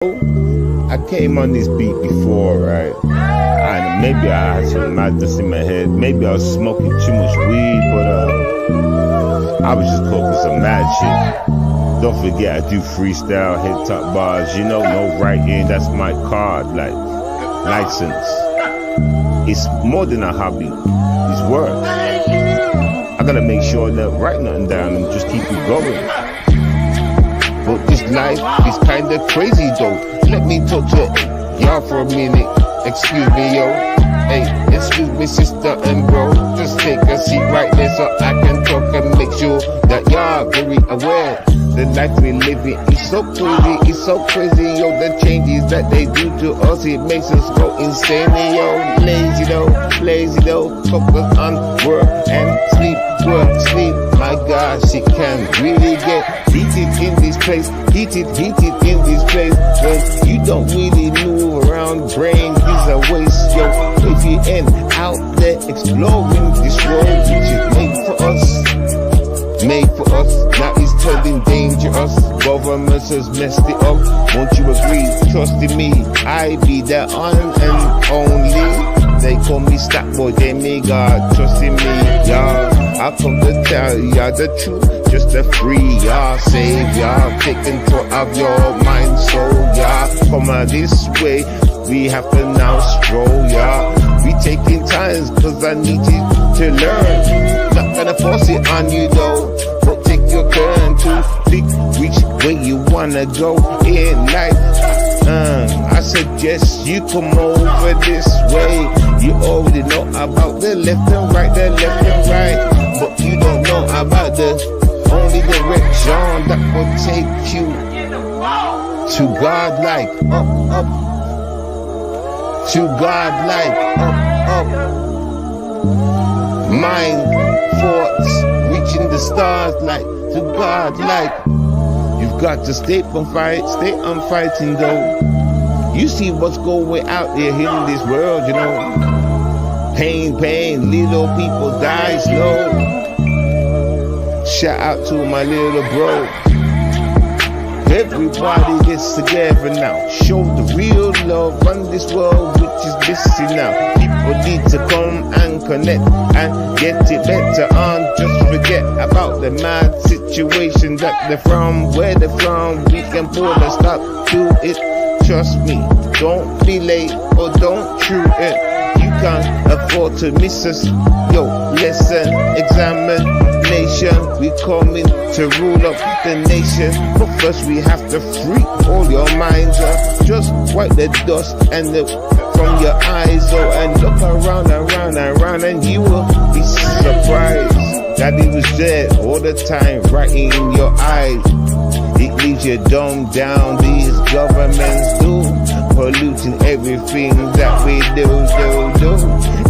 I came on this beat before, right? And maybe I had some madness in my head. Maybe I was smoking too much weed, but I was just talking some mad shit. Don't forget, I do freestyle, hip top bars. You know, no writing. That's my card, like license. It's more than a hobby. It's work. I gotta make sure that I write nothing down and just keep it going. But this life is kinda crazy though. Let me talk to y'all for a minute. Excuse me, yo. Hey, excuse me, sister and bro. Just take a seat right there so I can talk and make sure that y'all very aware. The life we living is so crazy, it's so crazy, yo. The changes that they do to us, it makes us go insane, yo. Lazy though, focus on work and sleep, work, sleep. My gosh, it can really get heated in this place, heated in this place. When you don't really move around, brain is a waste, yo. If you ain't out there exploring this world, which is made for us, now it's turning dangerous. Government has messed it up. Won't you agree? Trust in me, I be the one and only. They call me Stackboy, they me God. Trust in me, y'all. I come to tell y'all the truth, just to free y'all, save y'all, take control of your mind, soul, y'all. Come on this way, we have to now stroll, y'all. We taking times, cause I need you to learn. Not gonna force it on you though, but take your turn to pick which way you wanna go in life. I suggest you come over this way. You already know about the left and right, but you don't know about the only direction that will take you to God, like up, to God, like up. Mind, thoughts, reaching the stars, like to God, like. You've got to stay on fighting though. You see what's going out there in this world, you know. Pain, little people die slow. Shout out to my little bro. Everybody gets together now. Show the real love on this world which is missing now. People need to come and connect and get it better on. Just forget about the mad situation that they're from. Where they're from, we can put a stop to it. Trust me, don't be late or don't shoot it. You can't afford to miss us. Yo, lesson, examination. We coming to rule up the nation. But first we have to free all your minds up. Just wipe the dust and from your eyes, oh, and look around, and you will be surprised that he was there all the time, right in your eyes. It leaves you dumb down. These governments do polluting everything that we do.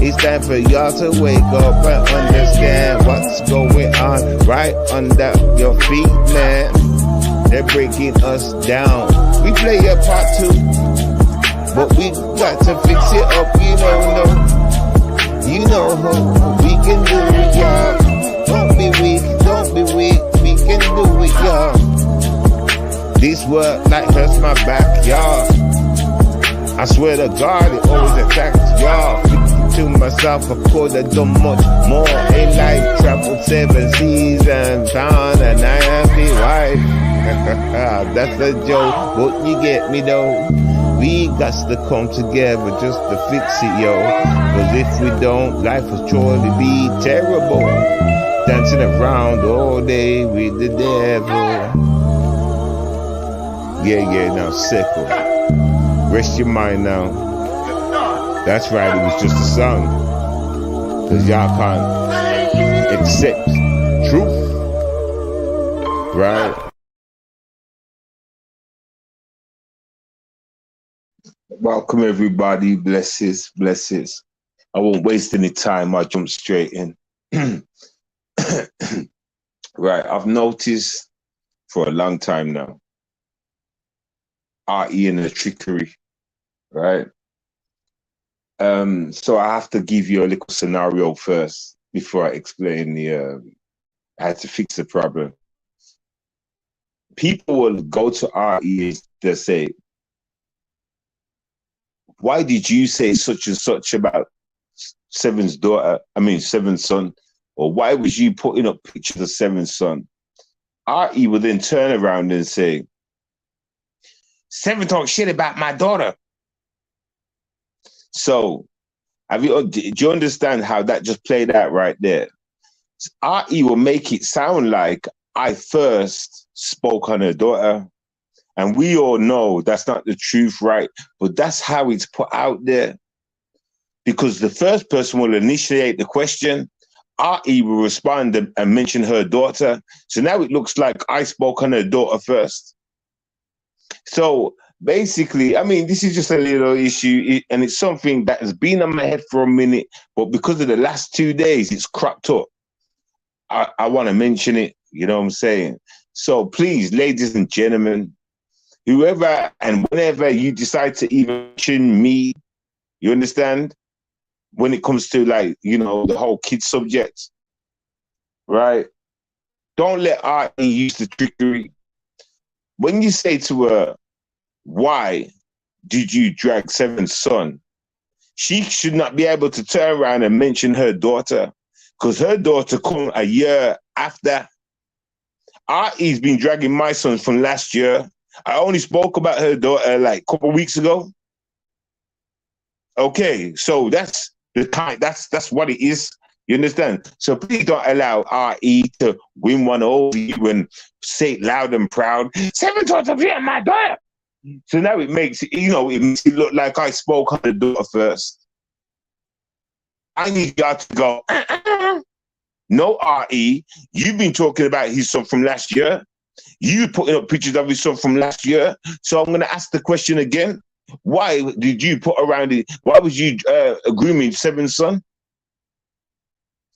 It's time for y'all to wake up and understand what's going on right under your feet, man. They're breaking us down. We play a part too, but we got to fix it up, you know how we can do it, y'all. Don't be weak, we can do it, y'all. This work like hurts my back, y'all. I swear to God, it always attacks y'all. To myself, I could have done much more in life. Traveled 7 seas and found a 90 wife. That's a joke, but you get me though. We got to come together just to fix it, yo. Cause if we don't, life will surely be terrible. Dancing around all day with the devil. Yeah, now settle. Rest your mind now. That's right, it was just a song. Cause y'all can't accept truth. Right? Welcome everybody, blessings. I won't waste any time, I'll jump straight in. Right, I've noticed for a long time now, RE and the trickery, right? So I have to give you a little scenario first before I explain how to fix the problem. People will go to RE, they say, why did you say such and such about Seven's daughter? I mean, Seven's son. Or why was you putting up pictures of Seven's son? Artie would then turn around and say, Seven talk shit about my daughter. So, do you understand how that just played out right there? Artie will make it sound like I first spoke on her daughter. And we all know that's not the truth, right? But that's how it's put out there. Because the first person will initiate the question, Artie will respond and mention her daughter. So now it looks like I spoke on her daughter first. So basically, I mean, this is just a little issue, and it's something that has been on my head for a minute, but because of the last 2 days, it's cropped up. I want to mention it, you know what I'm saying? So please, ladies and gentlemen, whoever and whenever you decide to even mention me, you understand? When it comes to, like, you know, the whole kid subject, right? Don't let Artie use the trickery. When you say to her, why did you drag Seven's son? She should not be able to turn around and mention her daughter, because her daughter come a year after. Artie's been dragging my son from last year. I only spoke about her daughter like a couple of weeks ago. Okay, so that's the time. That's what it is. You understand? So please don't allow RE to win one over you and say it loud and proud. Seven times of you, my daughter. So now it makes it, you know, it makes it look like I spoke on the daughter first. I need y'all to go. No, RE, you've been talking about his son from last year. You putting up pictures of his son from last year. So I'm going to ask the question again. Why did you put around it? Why was you grooming Seven's son?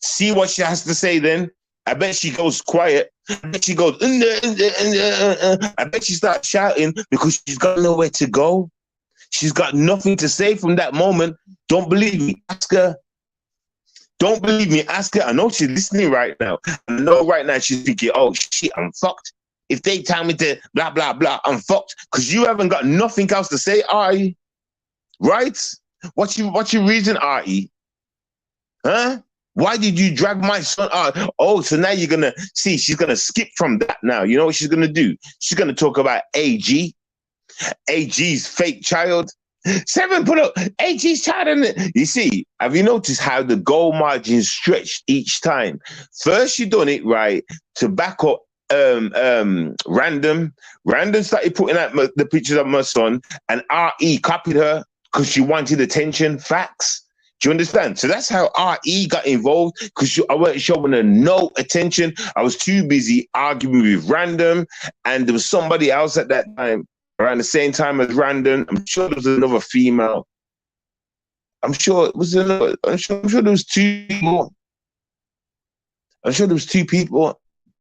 See what she has to say then. I bet she goes quiet. I bet she goes, I bet she starts shouting because she's got nowhere to go. She's got nothing to say from that moment. Don't believe me, ask her. Don't believe me, ask her. I know she's listening right now. I know right now she's thinking, oh shit, I'm fucked. If they tell me to blah, blah, blah, I'm fucked. Because you haven't got nothing else to say, Artie. Right? What's your reason, Artie? Huh? Why did you drag my son out? Oh, so now you're going to see, she's going to skip from that now. You know what she's going to do? She's going to talk about AG. AG's fake child. Seven put up AG's child in it. You see, have you noticed how the goal margin stretched each time? First, you done it right to back up Random. Random started putting out the pictures of my son, and RE copied her because she wanted attention. Facts. Do you understand? So that's how RE got involved, because I weren't showing her no attention. I was too busy arguing with Random, and there was somebody else at that time around the same time as Random. I'm sure there was another female. I'm sure it was another. I'm sure there was two people. I'm sure there was two people.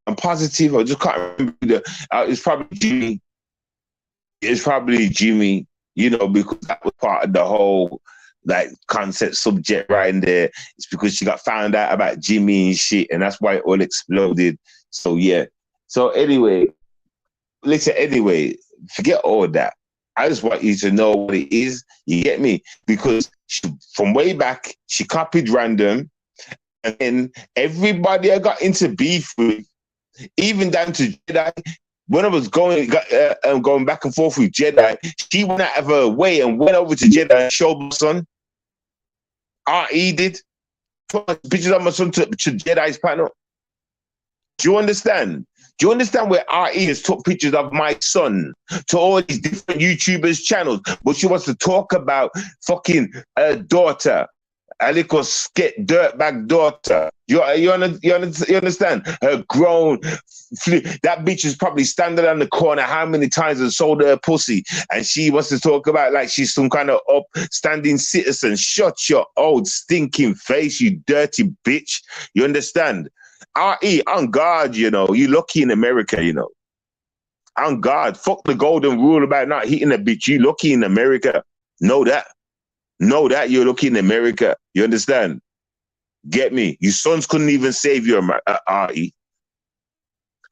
I'm positive. I just can't remember. It's probably Jimmy. It's probably Jimmy. You know, because that was part of the whole like concept subject right in there. It's because she got found out about Jimmy and shit, and that's why it all exploded. So yeah. So anyway, listen. Anyway, forget all that. I just want you to know what it is. You get me? Because from way back, she copied Random, and then everybody I got into beef with, even down to Jedi. When I was going back and forth with Jedi, she went out of her way and went over to Jedi and showed my son. RE did. Pictures of my son to Jedi's panel. Do you understand? Do you understand where RE has took pictures of my son to all these different YouTubers' channels? But she wants to talk about fucking daughter. A little dirtbag daughter. You understand? Her grown, that bitch is probably standing on the corner how many times and sold her pussy, and she wants to talk about like she's some kind of upstanding citizen. Shut your old stinking face, you dirty bitch. You understand? RE, on God, you know, you lucky in America, you know. On God, fuck the golden rule about not hitting a bitch. You lucky in America. Know that. Know that you're lucky in America. You understand? Get me? Your sons couldn't even save you, RE.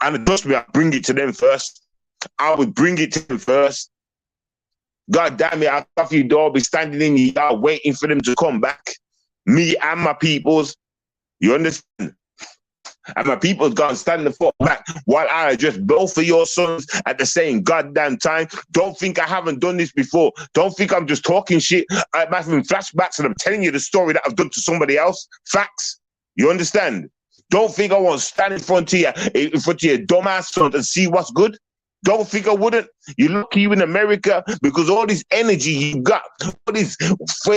And trust me, I'll bring it to them first. I would bring it to them first. God damn it, I'll cover your door, be standing in your yard waiting for them to come back. Me and my peoples. You understand? And my people's gone stand the fuck back while I address both of your sons at the same goddamn time. Don't think I haven't done this before. Don't think I'm just talking shit. I'm having flashbacks and I'm telling you the story that I've done to somebody else. Facts. You understand? Don't think I won't stand in front of your dumbass son and see what's good. Don't think I wouldn't. You're lucky you in America because all this energy you got, all this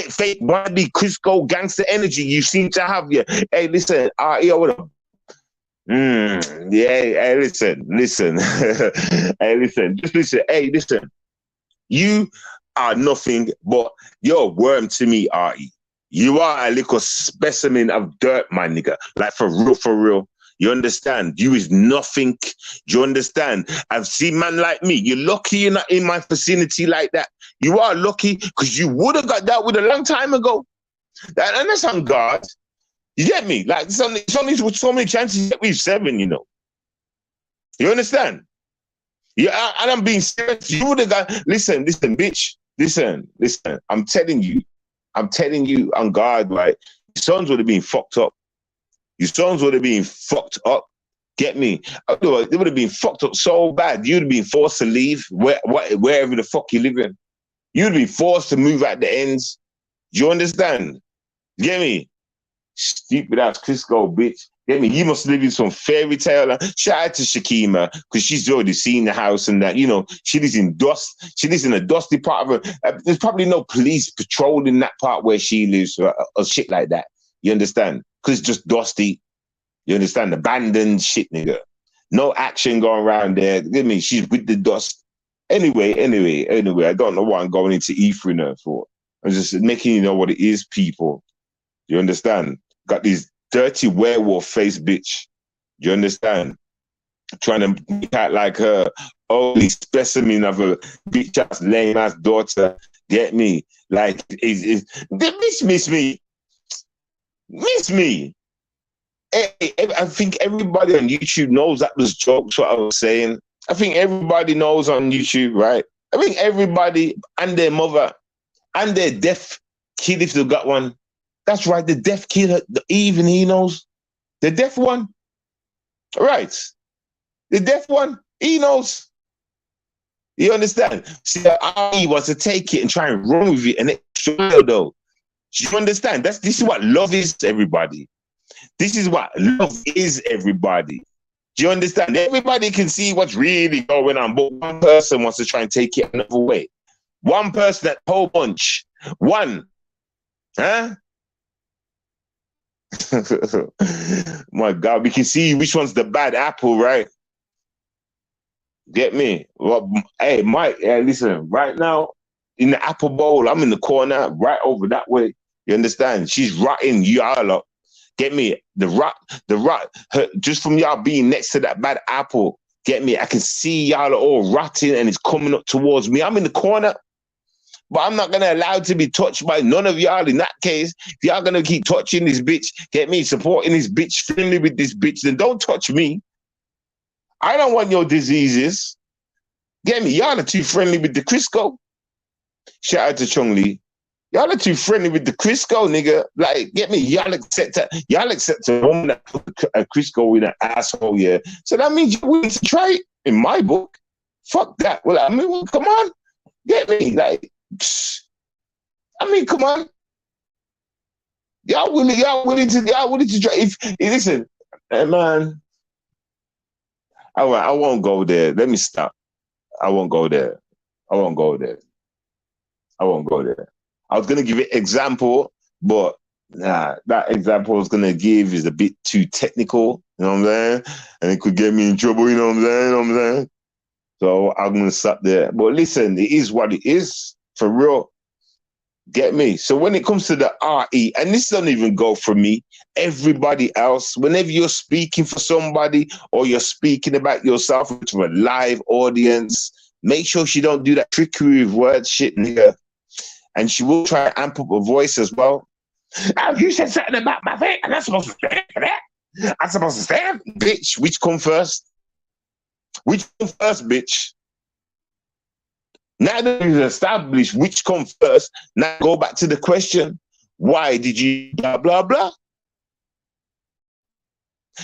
fake body, Crisco gangster energy you seem to have. Yeah. Hey, listen, what up? Yeah, hey, listen. Hey, listen, just listen. Hey, listen. You are nothing but you're a worm to me, R.E. You are a little specimen of dirt, my nigga. Like, for real, for real. You understand? You is nothing. You understand? I've seen man like me. You're lucky you're not in my vicinity like that. You are lucky because you would have got dealt with a long time ago. And that's on God. You get me? Like, it's only with so many chances that we've 7, you know. You understand? Yeah, and I'm being serious. You would have got, listen, bitch. Listen. I'm telling you on God, right? Your sons would have been fucked up. Your sons would have been fucked up. Get me? They would have been fucked up so bad. You'd have been forced to leave wherever the fuck you live in. You'd be forced to move at the ends. Do you understand? Get me? Stupid ass Crisco, bitch. Get me? You must live in some fairy tale. Shout out to Shakima, because she's already seen the house and that, you know, she lives in dust. She lives in a dusty part of her. There's probably no police patrolling that part where she lives or shit like that. You understand? Because it's just dusty. You understand? Abandoned shit, nigga. No action going around there. Get me? She's with the dust. Anyway, I don't know what I'm going into ethering her for. I'm just making you know what it is, people. You understand? Got these dirty werewolf face bitch. You understand? Trying to make out like her only specimen of a bitch ass lame ass daughter. Get me? Like, miss me. Miss me. Hey, I think everybody on YouTube knows that was jokes, what I was saying. I think everybody knows on YouTube, right? I think everybody and their mother and their deaf kid, if they've got one. That's right, the deaf kid, even he knows. The deaf one. Right. The deaf one, he knows. You understand? See, I was to take it and try and run with it and show though. You understand? This is what love is, everybody. This is what love is, everybody. Do you understand? Everybody can see what's really going on, but one person wants to try and take it another way. One person, that whole bunch. One. Huh? My God, we can see which one's the bad apple, right? Get me? Well, hey, Mike, listen, right now, in the apple bowl, I'm in the corner, right over that way. You understand? She's rotting y'all up. Get me? The rot, just from y'all being next to that bad apple, get me? I can see y'all are all rotting and it's coming up towards me. I'm in the corner, but I'm not going to allow it to be touched by none of y'all. In that case, if y'all going to keep touching this bitch, get me? Supporting this bitch, friendly with this bitch, then don't touch me. I don't want your diseases. Get me? Y'all are too friendly with the Crisco. Shout out to Chung Lee. Y'all are too friendly with the Crisco, nigga. Like, get me? Y'all accept a woman that put a Crisco in an asshole, yeah. So that means you're willing to try it in my book. Fuck that. Well, I mean, well, come on. Get me? Like, I mean, come on. Y'all willing to try. Listen, man, I won't go there. Let me stop. I won't go there. I was going to give an example, but nah, that example I was going to give is a bit too technical, you know what I'm saying? And it could get me in trouble, you know what I'm saying? So I'm going to stop there. But listen, it is what it is, for real. Get me? So when it comes to the RE, and this doesn't even go for me, everybody else, whenever you're speaking for somebody or you're speaking about yourself to a live audience, make sure she don't do that trickery with words shit, nigga. And she will try to amp up her voice as well. Oh, you said something about my face, and I'm supposed to stand for that? I'm supposed to stand? Bitch, which come first? Which come first, bitch? Now that we've established which comes first, now go back to the question, why did you blah, blah, blah?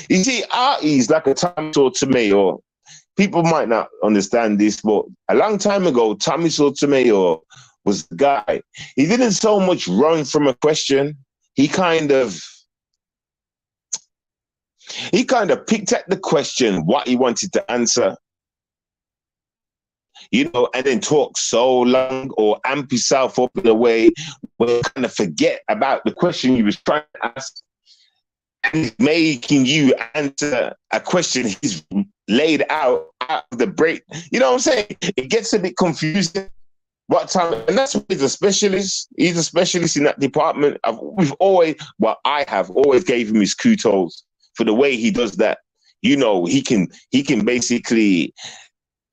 You see, RE is like a tomato tomato. People might not understand this, but a long time ago, Tommy Sotomayor was the guy. He didn't so much run from a question. He kind of picked at the question, what he wanted to answer, you know, and then talk so long or amp himself up in a way where you kind of forget about the question he was trying to ask. And he's making you answer a question he's laid out of the break. You know what I'm saying? It gets a bit confusing. What time? And that's why he's a specialist. He's a specialist in that department. I have always gave him his kudos for the way he does that. You know, he can basically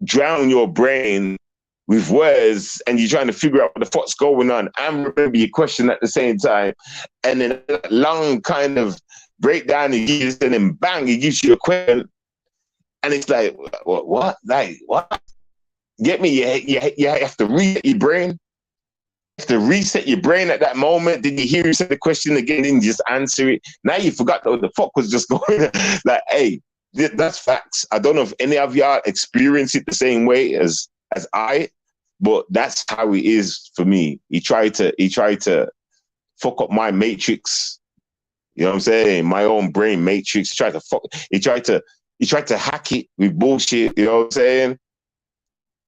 drown your brain with words, and you're trying to figure out what the fuck's going on and remember your question at the same time. And then a long kind of breakdown he gives, and then bang, he gives you a question. And it's like, what? Like, what? Get me? You have to reset your brain. You have to reset your brain at that moment. Did you hear you say the question again? Then you just answer it. Now you forgot what the fuck was just going on. Like, hey, that's facts. I don't know if any of y'all experience it the same way as I, but that's how it is for me. He tried to fuck up my matrix. You know what I'm saying? My own brain matrix. He tried to hack it with bullshit. You know what I'm saying?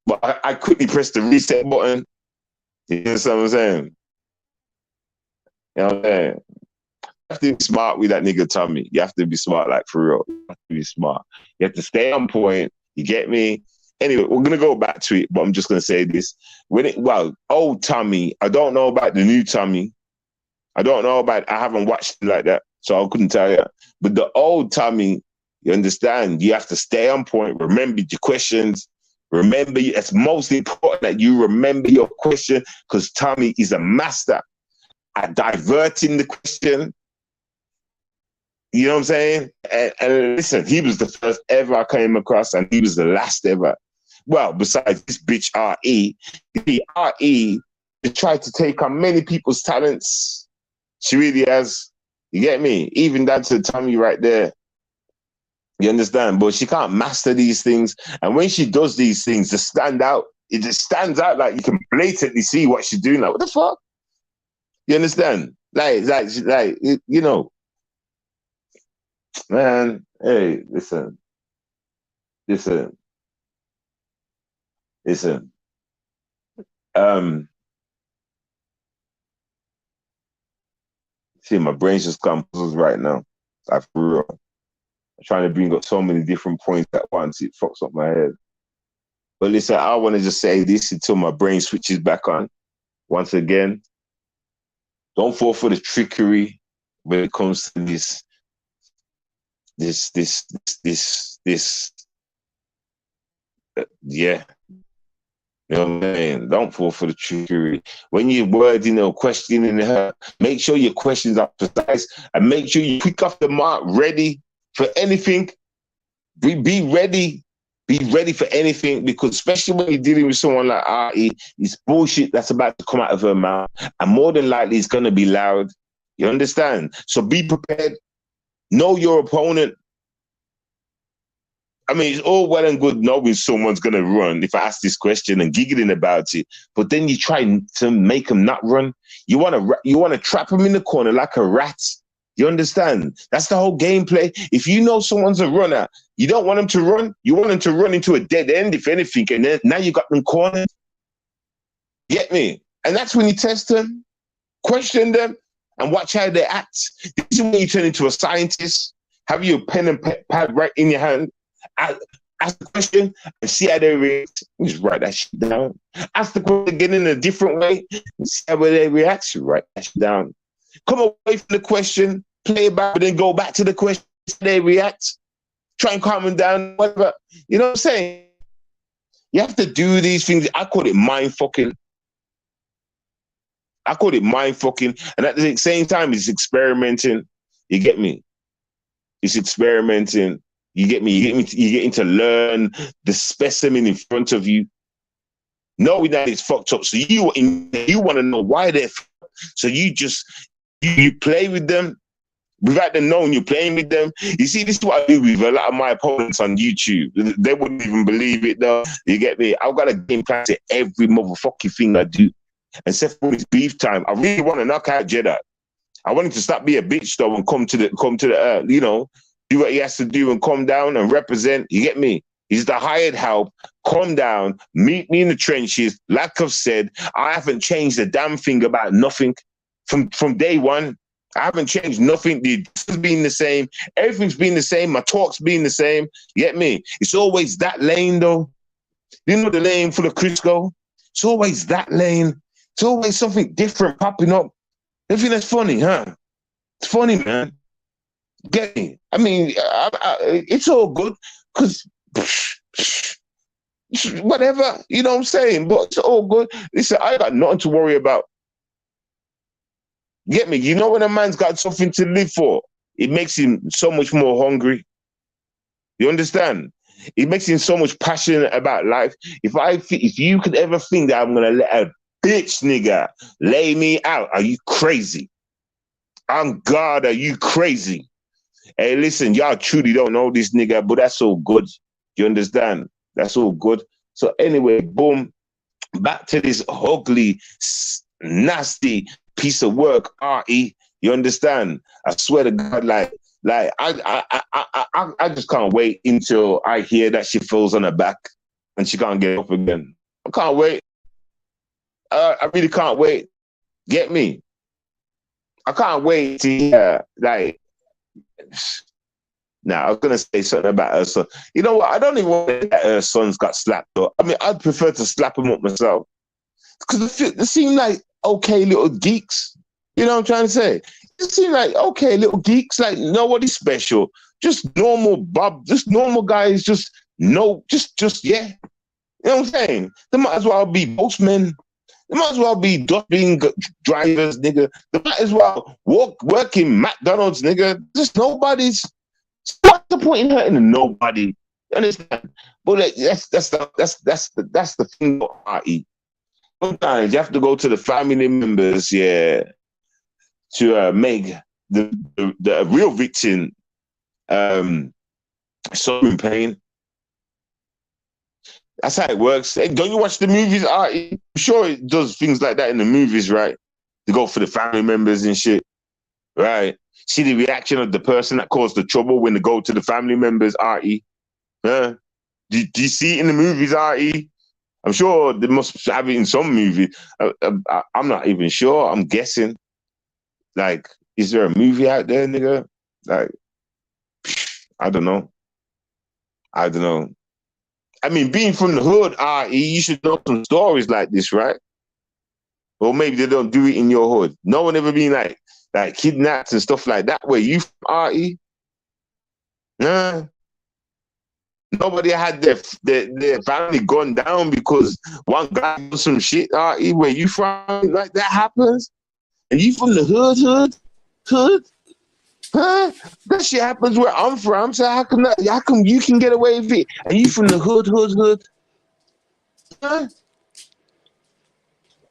But I quickly pressed the reset button. You know what I'm saying? You know what I'm saying? You have to be smart with that nigga Tommy. You have to be smart, like, for real. You have to be smart. You have to stay on point. You get me? Anyway, we're going to go back to it, but I'm just going to say this. Old Tommy, I don't know about the new Tommy. I haven't watched it like that, so I couldn't tell you. But the old Tommy, you understand, you have to stay on point, remember your questions. Remember, it's most important that you remember your question, because Tommy is a master at diverting the question. You know what I'm saying? And listen, he was the first ever I came across, and he was the last ever. Well, besides this bitch RE, the RE tried to take on many people's talents. She really has. You get me? Even down to Tommy right there. You understand? But she can't master these things. And when she does these things, it just stands out, like you can blatantly see what she's doing. Like, what the fuck? You understand? Like, you know, man, hey, listen. See, my brain's just composed right now. Like, for real. I'm trying to bring up so many different points at once, it fucks up my head. But listen, I want to just say this until my brain switches back on. Once again, don't fall for the trickery when it comes to this. Yeah. You know what I mean? Don't fall for the trickery. When you're wording or questioning her, make sure your questions are precise, and make sure you quick off the mark, ready for anything. Be ready. Be ready for anything, because especially when you're dealing with someone like RE, it's bullshit that's about to come out of her mouth, and more than likely it's going to be loud. You understand? So be prepared. Know your opponent. I mean, it's all well and good knowing someone's going to run if I ask this question and giggling about it, but then you try to make them not run. You want to trap them in the corner like a rat. You understand? That's the whole gameplay. If you know someone's a runner, you don't want them to run. You want them to run into a dead end, if anything, and then now you got them cornered. Get me? And that's when you test them, question them, and watch how they act. This is when you turn into a scientist. Have your pen and pad right in your hand. Ask the question and see how they react. Just write that shit down. Ask the question again in a different way and see how they react. Write that shit down. Come away from the question, play it back, but then go back to the question, they react. Try and calm them down, whatever. You know what I'm saying? You have to do these things. I call it mind fucking. And at the same time, it's experimenting. You get me? It's experimenting. You get me? You get to learn the specimen in front of you. knowing that it's fucked up. So you want to know why they're fucked up. So you play with them without them knowing you're playing with them. You see, this is what I do with a lot of my opponents on YouTube. They wouldn't even believe it, though. You get me? I've got a game plan to every motherfucking thing I do. Except for it's beef time. I really want to knock out Jedi. I want him to stop being a bitch, though, and come to the you know, do what he has to do and come down and represent. You get me? He's the hired help. Come down, meet me in the trenches. Like I've said, I haven't changed a damn thing about nothing from day one. I haven't changed nothing. The has been the same. Everything's been the same. My talk's been the same. You get me? It's always that lane, though. You know the lane full of Crisco? It's always that lane. It's always something different popping up. I think that's funny, huh? It's funny, man. Get me? I mean, it's all good because whatever, you know what I'm saying? But it's all good. Listen, I got nothing to worry about. Get me? You know when a man's got something to live for, it makes him so much more hungry. You understand? It makes him so much passionate about life. If you could ever think that I'm gonna let a bitch nigga lay me out, are you crazy? On God, are you crazy? Hey, listen, y'all truly don't know this nigga, but that's all good. You understand? That's all good. So anyway, boom, back to this ugly, nasty piece of work, RE. You understand? I swear to God, like I just can't wait until I hear that she falls on her back and she can't get up again. I can't wait. I really can't wait. Get me? I can't wait to hear, like, now, I was going to say something about her son. You know what? I don't even want that her sons got slapped up. I mean, I'd prefer to slap them up myself. Because they seem like okay little geeks. You know what I'm trying to say? They seem like okay little geeks, like nobody special. Just normal just normal guys, yeah. You know what I'm saying? They might as well be postmen. They might as well be dustbin drivers, nigga. They might as well work in McDonald's, nigga. Just nobody's. What's the point in hurting a nobody? You understand? But like, that's the thing about RE. Sometimes you have to go to the family members, yeah, to make the real victim so in pain. That's how it works. Hey, don't you watch the movies? I'm sure it does things like that in the movies, right? To go for the family members and shit, right? See the reaction of the person that caused the trouble when they go to the family members, RE. Do you see it in the movies, RE? I'm sure they must have it in some movie. I'm not even sure. I'm guessing. Like, is there a movie out there, nigga? Like, I don't know. I mean, being from the hood, RE, you should know some stories like this, right? Or maybe they don't do it in your hood. No one ever been like kidnapped and stuff like that. Where you from, RE? Nah. Nobody had their family gone down because one guy did some shit, RE. Where you from? Like that happens? And you from the hood? Huh? That shit happens where I'm from. So how come you can get away with it? And you from the hood? Huh?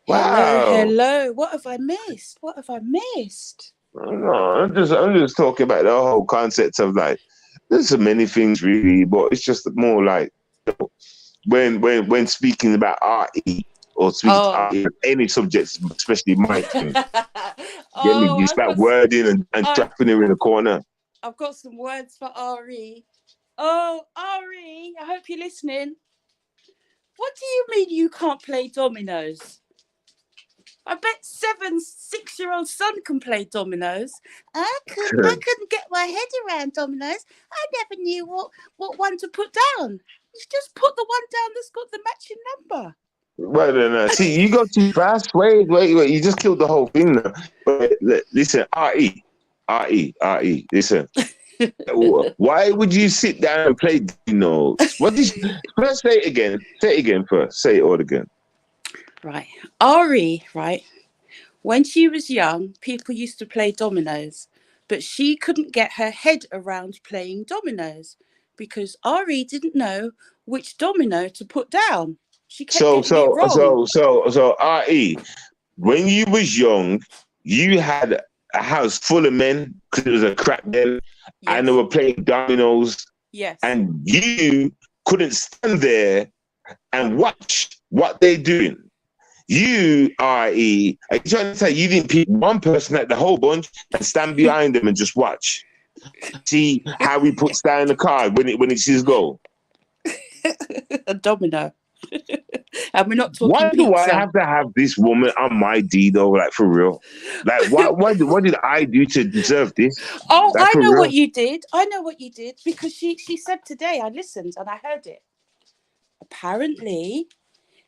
Wow. Hello. What have I missed? No, I'm just talking about the whole concept of like, there's so many things really, but it's just more like, you know, when speaking about RE or speaking to RE, any subjects, especially my thing. You start wording and trapping her in the corner. I've got some words for RE. Oh, RE, I hope you're listening. What do you mean you can't play dominoes? I bet 6-year-old son can play dominoes. I couldn't get my head around dominoes. I never knew what one to put down. You just put the one down that's got the matching number. Right, no. See, you go too fast. Wait. You just killed the whole thing now. But listen, RE. Listen. Why would you sit down and play dominoes? First say it again. Say it again first. Say it all again. Right. RE, right? When she was young, people used to play dominoes, but she couldn't get her head around playing dominoes because RE didn't know which domino to put down. She kept So, getting it so, wrong. so, so, so, Re, when you was young, you had a house full of men because it was a crack den, and they Yes. were playing dominoes, Yes. and you couldn't stand there and watch what they doing. You, Re, are you trying to say you didn't pick one person at the whole bunch and stand behind them and just watch? See how he puts down the card when it sees go. A domino. And we're not talking Why do I pizza. have to have this woman on my D though? Like for real? Like what did I do to deserve this? Oh, Like I for know what real? you did. I know what you did because she said today, I listened and I heard it. Apparently,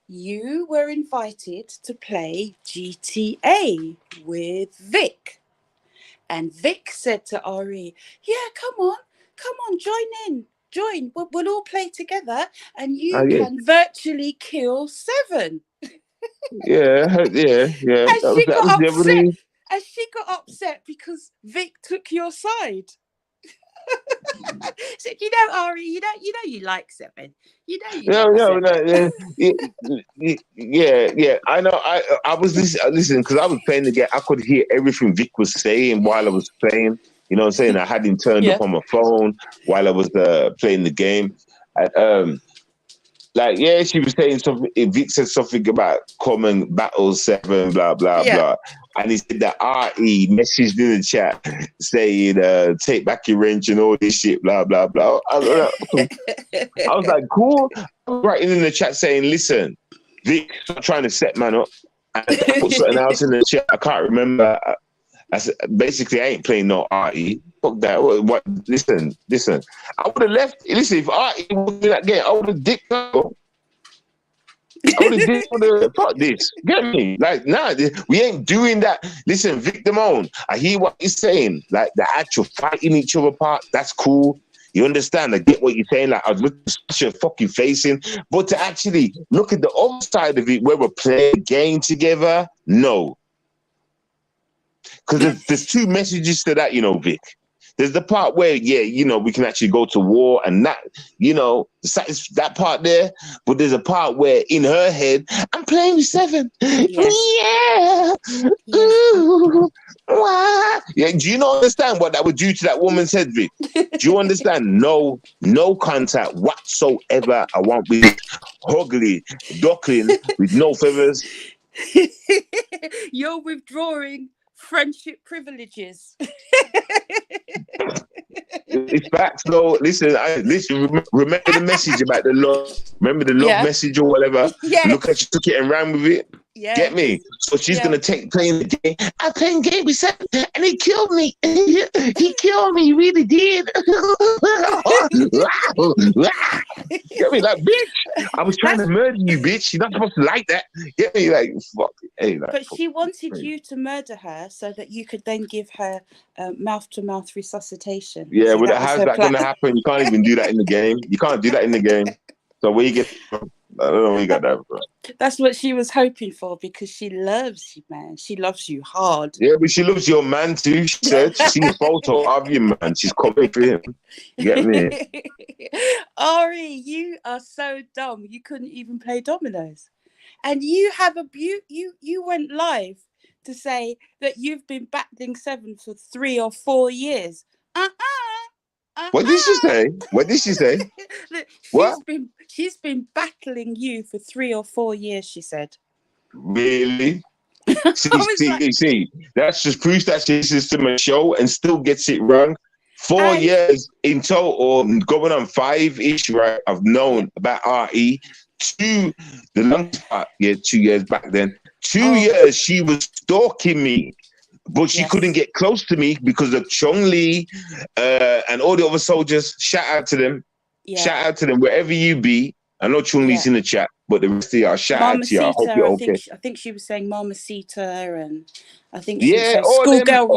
you were invited to play GTA with Vic. And Vic said to Ari, yeah, come on, join in. Join. We'll all play together and Oh you yeah, can virtually kill Seven. yeah. And she That got was upset. definitely And she got upset because Vic took your side. So Ari, you like Seven. You no, like no, Seven. no, yeah. I know. I was listening because I was playing the game. I could hear everything Vic was saying while I was playing. You know what I'm saying? I had him turned Yeah. up on my phone while I was playing the game. And, like, yeah, she was saying something. Vic said something about common battles, Seven, blah blah Yeah. blah, and he said that Re messaged in the chat saying, "Take back your wrench and all this shit, blah blah blah." I was like, cool. I was writing in the chat saying, "Listen, Vic, stop trying to set man up." And I put something else in the chat. I can't remember. I said, basically, I ain't playing no Re. Fuck that. What? Listen. I would have left. Listen, if Re was in that game, I would have dicked out. I would have did fuck this. Get me? Like, nah, we ain't doing that. Listen, Vic Damone, I hear what you're saying. Like, the actual fighting each other part, that's cool. You understand? I get what you're saying. Like, I was looking at your fucking facing. But to actually look at the other side of it where we're playing a game together, no. Because there's two messages to that, Vic. There's the part where, yeah, we can actually go to war and that, that part there. But there's a part where in her head, I'm playing with Seven. Yes. Yeah. Ooh. Wah. Yeah. Do you not understand what that would do to that woman's head, Vic? Do you understand? No contact whatsoever. I want with ugly, duckling with no feathers. You're withdrawing friendship privileges. It's facts though. Listen, remember the message about the love. Remember the love message or whatever. Yes. Look at she took it and ran with it. Yes. Get me? So she's gonna take playing the game. I playing game with Seven and he killed me. He killed me. He really did. Get me? Like, bitch, I was trying to murder you, bitch. You're not supposed to like that. Get me? Like, fuck. Hey, like, but she wanted you to murder her so that you could then give her mouth-to-mouth resuscitation. Yeah, so how's that going to happen? You can't even do that in the game. You can't do that in the game. So where you get from? I don't know where you got that from. That's what she was hoping for because she loves you, man. She loves you hard. Yeah, but she loves your man too. She said she's seen a photo of your man. She's coming for him. You get me? Ari, you are so dumb. You couldn't even play dominoes. And you have you went live to say that you've been battling Seven for 3 or 4 years. What did she say? What did she say? Look, she's been battling you for 3 or 4 years, she said. Really? See, that's just proves that she's just in a show and still gets it wrong. 4 years in total, going on 5-ish, right? I've known about Re. The longest part, 2 years back then. 2 years she was stalking me. But she couldn't get close to me because of Chong Li and all the other soldiers. Shout out to them. Yeah. Shout out to them wherever you be. I know Chong Li's in the chat, but the rest of y'all, shout out to y'all. I hope you're okay. I think she was saying Mamacita and I think she was saying Schoolgirl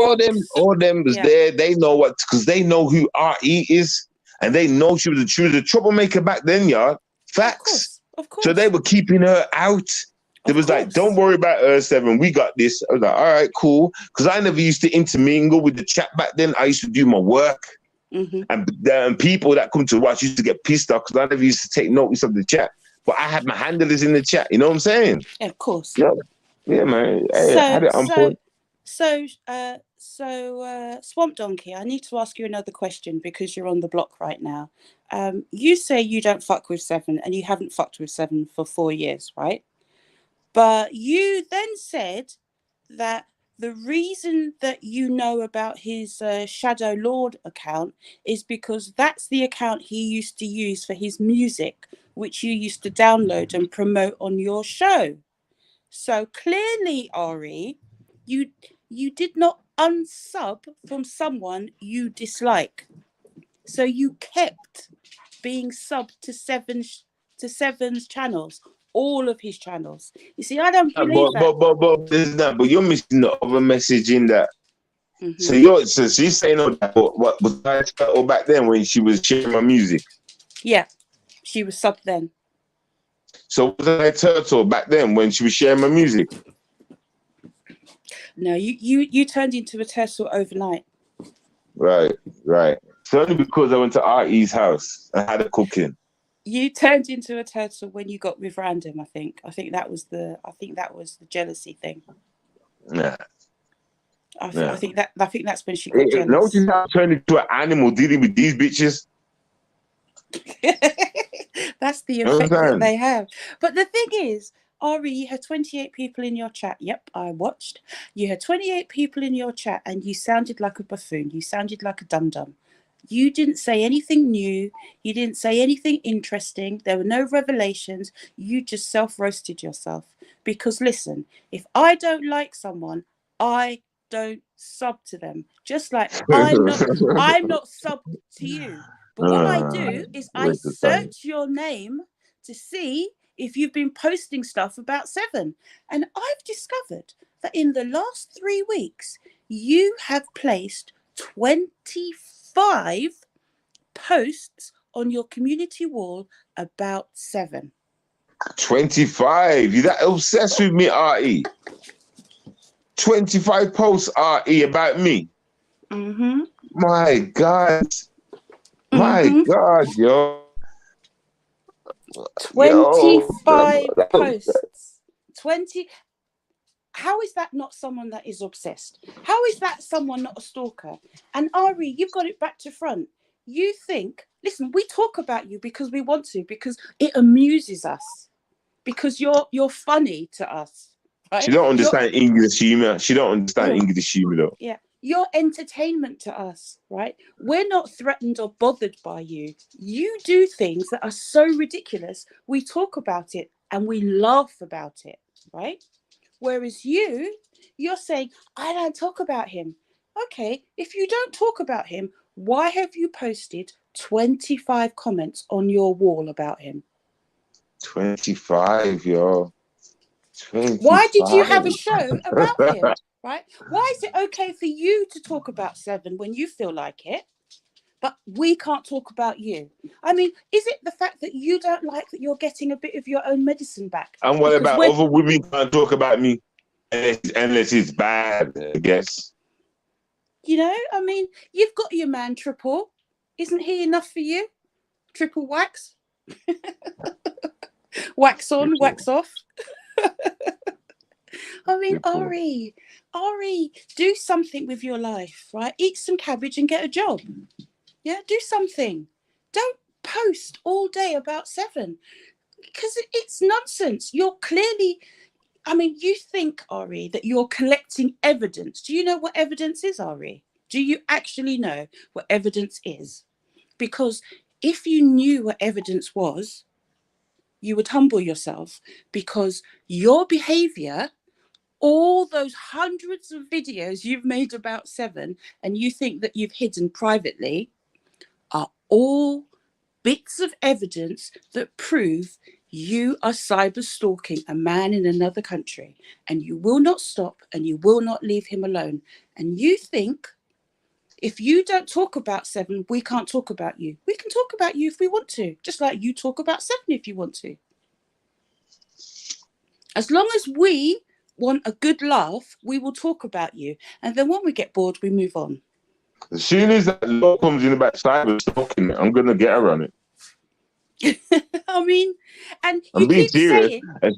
all them was there. They know what, because they know who Re is and they know she was a troublemaker back then, y'all. Facts. Of course. So they were keeping her out. It was like, don't worry about her, Seven. We got this. I was like, all right, cool. Because I never used to intermingle with the chat back then. I used to do my work. Mm-hmm. And people that come to watch used to get pissed off because I never used to take notice of the chat. but I had my handlers in the chat. You know what I'm saying? Yeah, of course. Yeah, yeah, man. Hey, I had So, it on point. Swamp Donkey, I need to ask you another question because you're on the block right now. You say you don't fuck with Seven, and you haven't fucked with Seven for 4 years, right? But you then said that the reason that you know about his Shadow Lord account is because that's the account he used to use for his music, which you used to download and promote on your show. So clearly, Ari, you did not unsub from someone you dislike. So you kept being subbed to Seven's channels, all of his channels. You see, I don't believe that. But you're missing the other message in that. So Mm-hmm. so she's saying all that. What was I all back then when she was sharing my music? Yeah, she was subbed then. So was I turtle back then when she was sharing my music? No, you turned into a turtle overnight. Right. It's only because I went to Artie's house and had a cooking. You turned into a turtle when you got with Random. I think that was the jealousy thing. Yeah. I think that's when she got jealous. Notice how I turned into an animal dealing with these bitches. That's the effect that they have. But the thing is, Ari, you had 28 people in your chat. Yep, I watched. You had 28 people in your chat, and you sounded like a buffoon. You sounded like a dum-dum. You didn't say anything new. You didn't say anything interesting. There were no revelations. You just self-roasted yourself. Because listen, if I don't like someone, I don't sub to them. Just like I'm not subbed to you. But what I do is I search your name to see if you've been posting stuff about Seven. And I've discovered that in the last 3 weeks, you have placed 25 posts on your community wall about Seven. 25? You that obsessed with me, Artie? 25 posts, Artie, about me. Mm-hmm. My God. My God, yo. 25 posts. 20. How is that not someone that is obsessed? How is that someone not a stalker? And Ari, you've got it back to front. You think, listen, we talk about you because we want to, because it amuses us, because you're funny to us. Right? She don't understand English humor. She don't understand English humor though. Yeah. You're entertainment to us, right? We're not threatened or bothered by you. You do things that are so ridiculous. We talk about it and we laugh about it, right? Whereas you're saying, I don't talk about him. Okay, if you don't talk about him, why have you posted 25 comments on your wall about him? 25, yo. 25. Why did you have a show about him, right? Why is it okay for you to talk about Seven when you feel like it, but we can't talk about you? I mean, is it the fact that you don't like that you're getting a bit of your own medicine back? And what about other women can't talk about me unless it's bad, I guess? You know, I mean, you've got your man Triple. Isn't he enough for you? Triple wax? Wax on, wax off. I mean, Ari, do something with your life, right? Eat some cabbage and get a job. Yeah, do something. Don't post all day about Seven because it's nonsense. You're clearly, I mean, you think, Ari, that you're collecting evidence. Do you know what evidence is, Ari? Do you actually know what evidence is? Because if you knew what evidence was, you would humble yourself, because your behavior, all those hundreds of videos you've made about Seven and you think that you've hidden privately, are all bits of evidence that prove you are cyber stalking a man in another country, and you will not stop and you will not leave him alone. And you think if you don't talk about Seven, we can't talk about you. We can talk about you if we want to, just like you talk about Seven if you want to. As long as we want a good laugh, we will talk about you. And then when we get bored, we move on. As soon as that law comes in about cyber stalking, I'm going to get her on it. I mean, and you I'm being keep serious. saying, As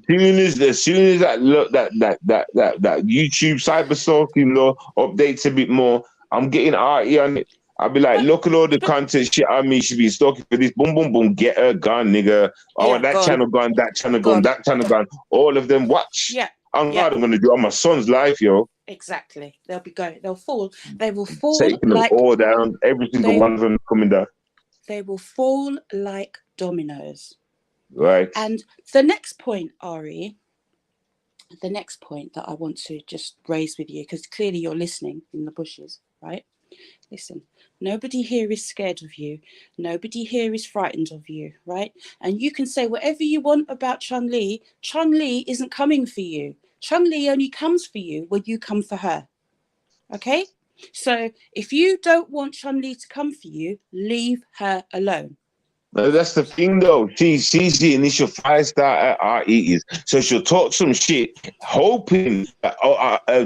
soon as that look that YouTube cyber stalking law updates a bit more, I'm getting arty on it. I'll be like, but look at all the content shit on me. She be stalking for this. Boom, boom, boom. Get her gone, nigga. I want yeah, that gone, channel gone, that channel gone, gone. that channel gone. All of them. Watch. Yeah, I'm yeah, God. I'm gonna do it on my son's life, yo. exactly. They'll be going. They'll fall. They will fall Taking them like all down. Every single they. one of them coming down. They will fall like dominoes. Right. And the next point, Ari, the next point that I want to just raise with you, because clearly you're listening in the bushes, right? Listen, nobody here is scared of you. Nobody here is frightened of you, right? And you can say whatever you want about Chun-Li. Chun-Li isn't coming for you. Chun-Li only comes for you when you come for her. Okay? So if you don't want Chun-Li to come for you, leave her alone. That's the thing, though. She's the initial fire starter at our eaters, so she'll talk some shit, hoping that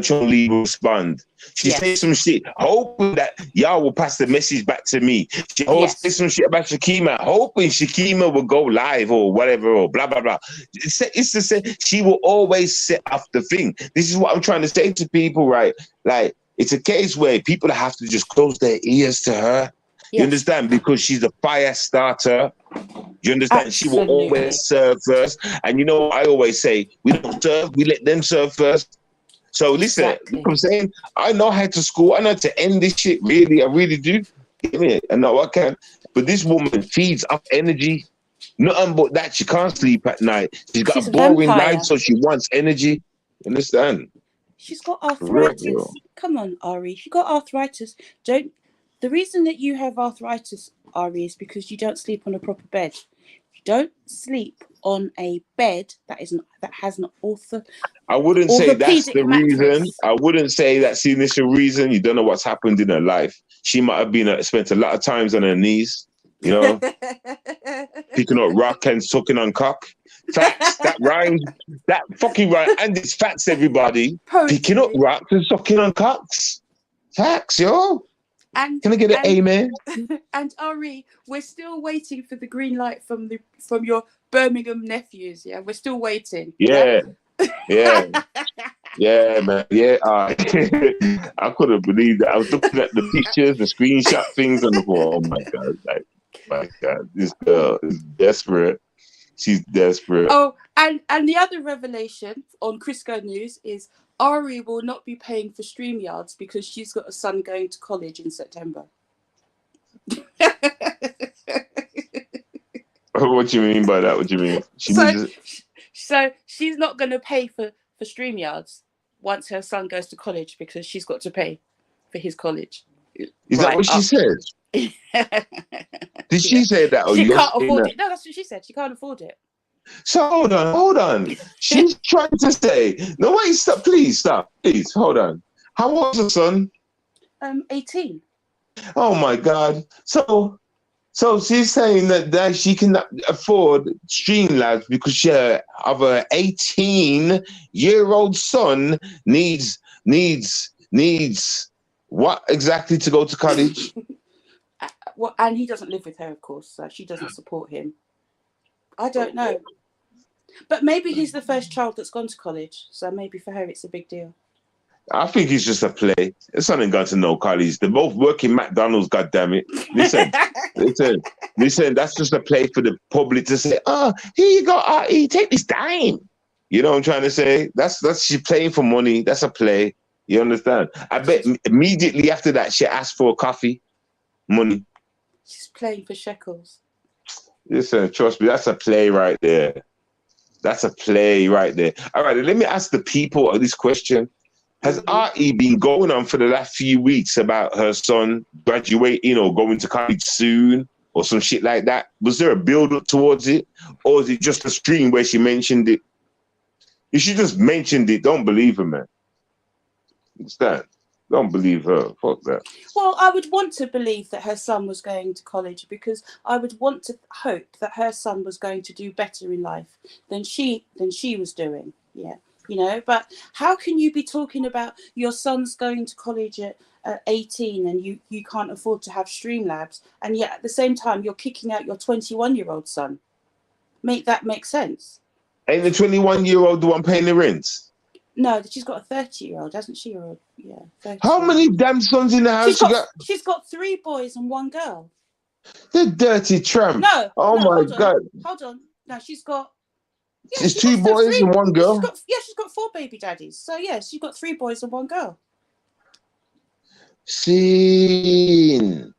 Chun-Li will respond. She says some shit, hoping that y'all will pass the message back to me. She always says some shit about Shakima, hoping Shakima will go live or whatever, or blah blah blah. It's the same. She will always set off the thing. This is what I'm trying to say to people, right? Like, it's a case where people have to just close their ears to her. You understand? Because she's a fire starter. You understand? Absolutely. She will always serve first. And you know what I always say? We don't serve, we let them serve first. So listen, look what I'm saying? I know how to school. I know how to end this shit, really. I really do. I know I can. But this woman feeds up energy. Nothing but that. She can't sleep at night. She's got a boring life, so she wants energy. You understand? She's got arthritis. Come on, Ari. If you've got arthritis, the reason that you have arthritis, Ari, is because you don't sleep on a proper bed. You don't sleep on a bed that has an I wouldn't say that's the mattress. reason. I wouldn't say that's the initial reason. You don't know what's happened in her life. She might have spent a lot of times on her knees, you know, picking up rock and sucking on cock. Facts. That rhymes. That fucking rhyme. And it's facts, everybody. Poetry. Picking up rocks and sucking on cocks. Facts, yo. And can I get an amen? And Ari, we're still waiting for the green light from your Birmingham nephews. Yeah, we're still waiting. Yeah. Yeah, man. Yeah, I couldn't believe that. I was looking at the pictures, the screenshot things, and I thought, oh my God, this girl is desperate. She's desperate. Oh, and the other revelation on Crisco News is Ari will not be paying for StreamYards because she's got a son going to college in September. What do you mean by that? What do you mean? So she's not going to pay for StreamYards once her son goes to college because she's got to pay for his college. Is that what she said? Did she say that? Or she can't afford it. No, that's what she said. She can't afford it. So hold on. She's trying to say, no, wait, stop, please, hold on. How old is her son? 18. Oh my God. So she's saying that she cannot afford Streamlabs because she of her 18-year-old son needs what exactly to go to college? Well, and he doesn't live with her, of course, so she doesn't support him. I don't know. But maybe he's the first child that's gone to college, so maybe for her it's a big deal. I think it's just a play. It's something gone to no college. They're both working McDonald's, goddammit. Listen, that's just a play for the public to say, oh, here you go, take this dime. You know what I'm trying to say? That's she's playing for money. That's a play. You understand? I bet immediately after that she asked for a coffee. Money. She's playing for shekels. Listen, trust me, that's a play right there. That's a play right there. All right, let me ask the people this question. Has RE been going on for the last few weeks about her son graduating or going to college soon or some shit like that? Was there a build-up towards it? Or is it just a stream where she mentioned it? If she just mentioned it, don't believe her, man. Understand? Don't believe her. Fuck that. Well, I would want to believe that her son was going to college because I would want to hope that her son was going to do better in life than she was doing. Yeah. You know, but how can you be talking about your son's going to college at 18 and you can't afford to have Streamlabs, and yet at the same time you're kicking out your 21-year-old son? make that make sense? Ain't the 21-year-old the one paying the rent? No, she's got a 30-year-old, hasn't she? Or yeah, 30. How many damn sons in the house She's you got got? 3 boys and 1 girl. The dirty tramp. No, Oh no, my God. hold on. No, she's got. Yeah, It's she 2 must have boys 3. and 1 girl. She's got 4 baby daddies. So yeah, she's got 3 boys and 1 girl. Scene.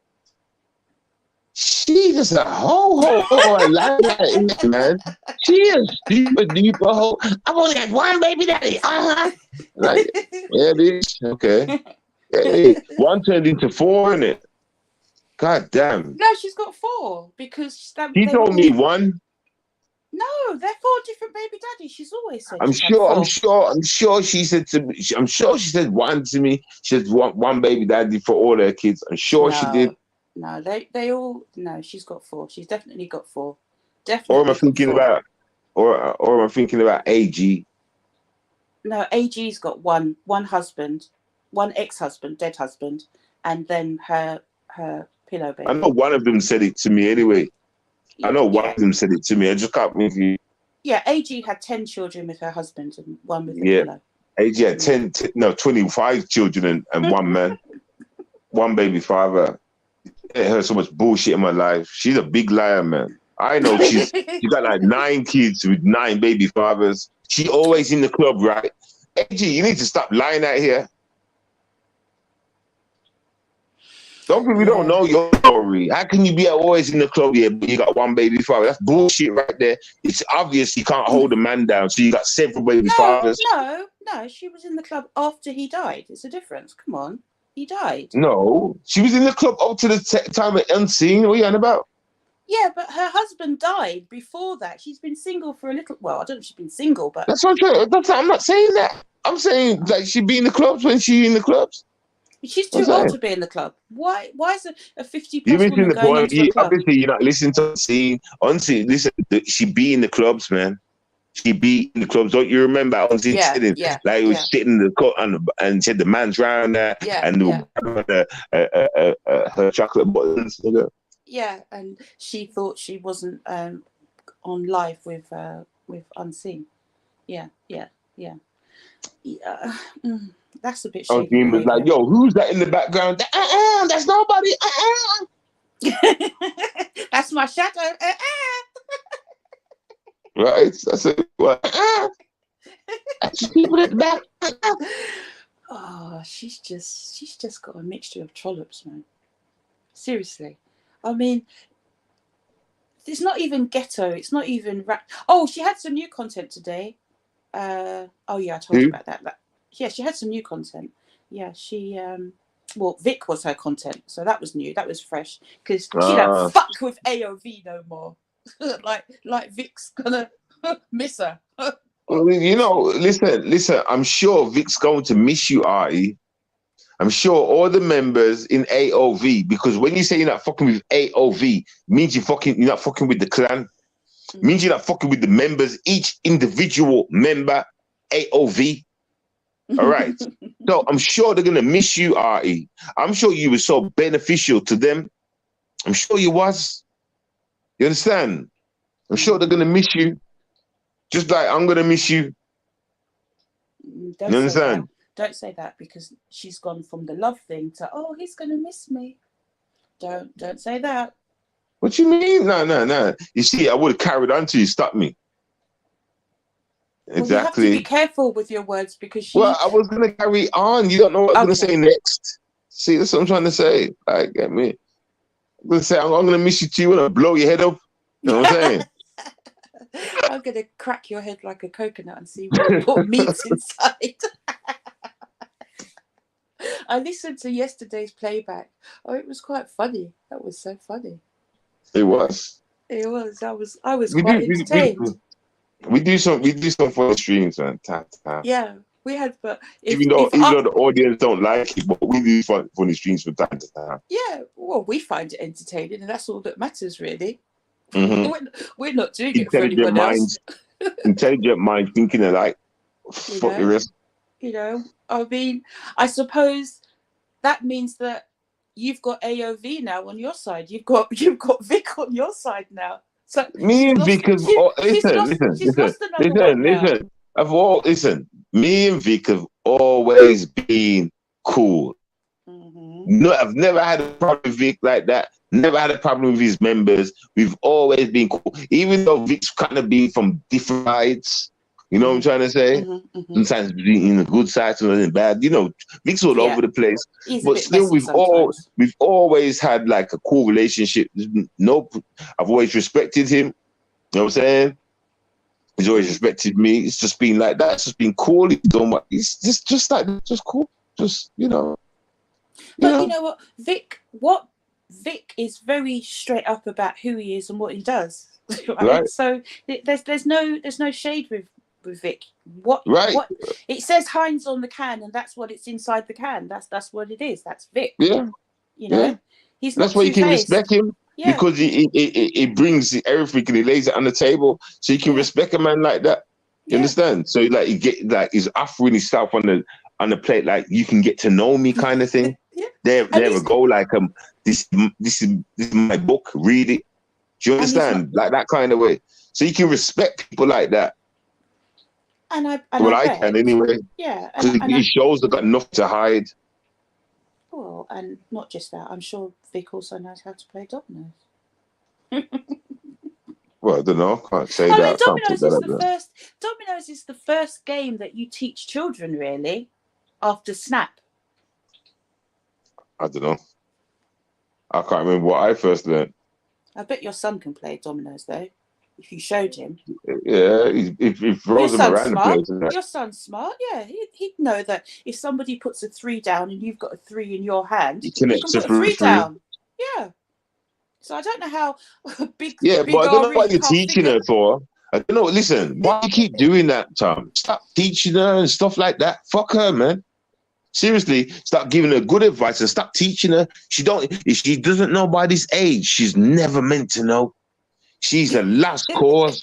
She just a ho I like that, man. She is super duper ho. I've only got 1 baby daddy. Like, yeah, bitch. Okay. Hey, 1 turned into 4, innit? God damn. No, she's got 4 because He they were told all. me 1. No, they're 4 different baby daddies. She's always said. I'm she's had 4. sure she said to me, I'm sure she said 1 to me. She said one baby daddy for all her kids. I'm sure she did. No, they all. No, she's got 4. She's definitely got 4. Or Definitely. am I thinking about, or am I thinking about AG? No, AG's got one husband, 1 ex-husband, dead husband, and then her pillow baby. I know one of them said it to me anyway. I know one of them said it to me. I just can't with you. Yeah, AG had 10 children with her husband and 1 with the pillow. AG had 25 children and 1 man, 1 baby father. I heard so much bullshit in my life. She's a big liar, man. I know she got like 9 kids with 9 baby fathers. She always in the club, right? AG, you need to stop lying out here. Some people don't know your story. How can you be always in the club here, but you got 1 baby father? That's bullshit right there. It's obvious you can't hold a man down, so you got several baby fathers. No, she was in the club after he died. It's a difference. Come on. He died. No, she was in the club up to the time of Unseen. What are you on about? Yeah, but her husband died before that. She's been single for a little. Well, I don't know if she's been single, but That's what I'm not saying that. I'm saying like she be in the clubs when she in the clubs. she's too old to be in the club. Why is a 50+ You're missing woman the going point. into a club? Obviously, you're not listening to Unseen. Unseen, listen, she be in the clubs, man. She be in the clubs. Don't you remember Unseen sitting? Like, he was sitting in the club and said the man's round there and her chocolate buttons. You know? Yeah, and she thought she wasn't on live with Unseen. Yeah. That's a bit shady. Unseen was like, yo, who's that in the background? That's nobody. That's my shadow. Right? That's it. That's people at the back. Oh, she's just got a mixture of trollops, man. Seriously. I mean, it's not even ghetto. It's not even rap. Oh, she had some new content today. I told you about that. Yeah, she had some new content. Yeah, she Vic was her content, so that was new. That was fresh because she don't fuck with AOV no more. like Vic's gonna miss her. You know, listen. I'm sure Vic's going to miss you, Artie. I'm sure all the members in AOV, because when you say you're not fucking with AOV, means you're not fucking with the clan. Means you're not fucking with the members, each individual member, AOV. All right. So I'm sure they're gonna miss you, Artie. I'm sure you were so beneficial to them. I'm sure you was. You understand? I'm sure they're gonna miss you. Just like I'm gonna miss you. You understand? Don't say that because she's gone from the love thing to, oh, he's gonna miss me. Don't say that. What you mean? No. You see, I would have carried on till you stopped me. Exactly. Well, you have to be careful with your words because Well, I was gonna carry on. You don't know what I'm gonna say next. See, that's what I'm trying to say. Like, get me. I'm gonna say I'm gonna miss you too. I'm gonna blow your head up. You know what I'm saying? I'm gonna crack your head like a coconut and see what meat's inside. I listened to yesterday's playback. Oh, it was quite funny. That was so funny. It was. It was. I was quite entertained. We do some for the streams, man. Yeah, we had, but even though the audience don't like it, but we do fun for the streams from time to time. Yeah, well, we find it entertaining, and that's all that matters, really. Mm-hmm. We're not doing it for anyone else. Intelligent mind thinking alike. Fuck the rest. You know, I mean, I suppose that means that you've got AOV now on your side. You've got Vic on your side now. So Me and Vic have she's lost another one now. listen. Me and Vic have always been cool. Mm-hmm. No, I've never had a problem with Vic like that. Never had a problem with his members. We've always been cool, even though Vic's kind of been from different sides. You know what I'm trying to say? Mm-hmm, mm-hmm. Sometimes being in the good side, sometimes in bad. You know, Vic's all over the place. He's but a bit still, messy sometimes. we've always had like a cool relationship. No, I've always respected him. You know what I'm saying? He's always respected me. It's just been like that. It's just been cool. He's done what he's just like just cool. Just But you know what, Vic is very straight up about who he is and what he does. Right? So there's no shade with Vic. What it says Heinz on the can, and that's what it's inside the can. That's what it is. That's Vic. Yeah. You know, he's not. That's why you can respect him. Yeah. Because he brings everything and he lays it on the table, so you can respect a man like that. You understand? So like he get like he's offering himself on the plate, like you can get to know me kind of thing. There we go. Like this is my book. Read it. Do you understand? Like that kind of way. So you can respect people like that. And I can anyway. Yeah. Because he shows they've got enough to hide. Well, and not just that. I'm sure Vic also knows how to play dominoes. Well, I don't know. I can't say that. Dominoes is the first game that you teach children, really, after Snap. I don't know. I can't remember what I first learned. I bet your son can play dominoes, though, if you showed him. Yeah, if throws him around the place. Your son's smart, yeah. He'd know that if somebody puts a 3 down and you've got a 3 in your hand, you can put a 3 down. Yeah. So I don't know how big. Yeah, but I don't know what you're teaching her for. I don't know. Listen, why do you keep doing that, Tom? Stop teaching her and stuff like that. Fuck her, man. Seriously, start giving her good advice and stop teaching her. If she doesn't know by this age, she's never meant to know. She's a last cause.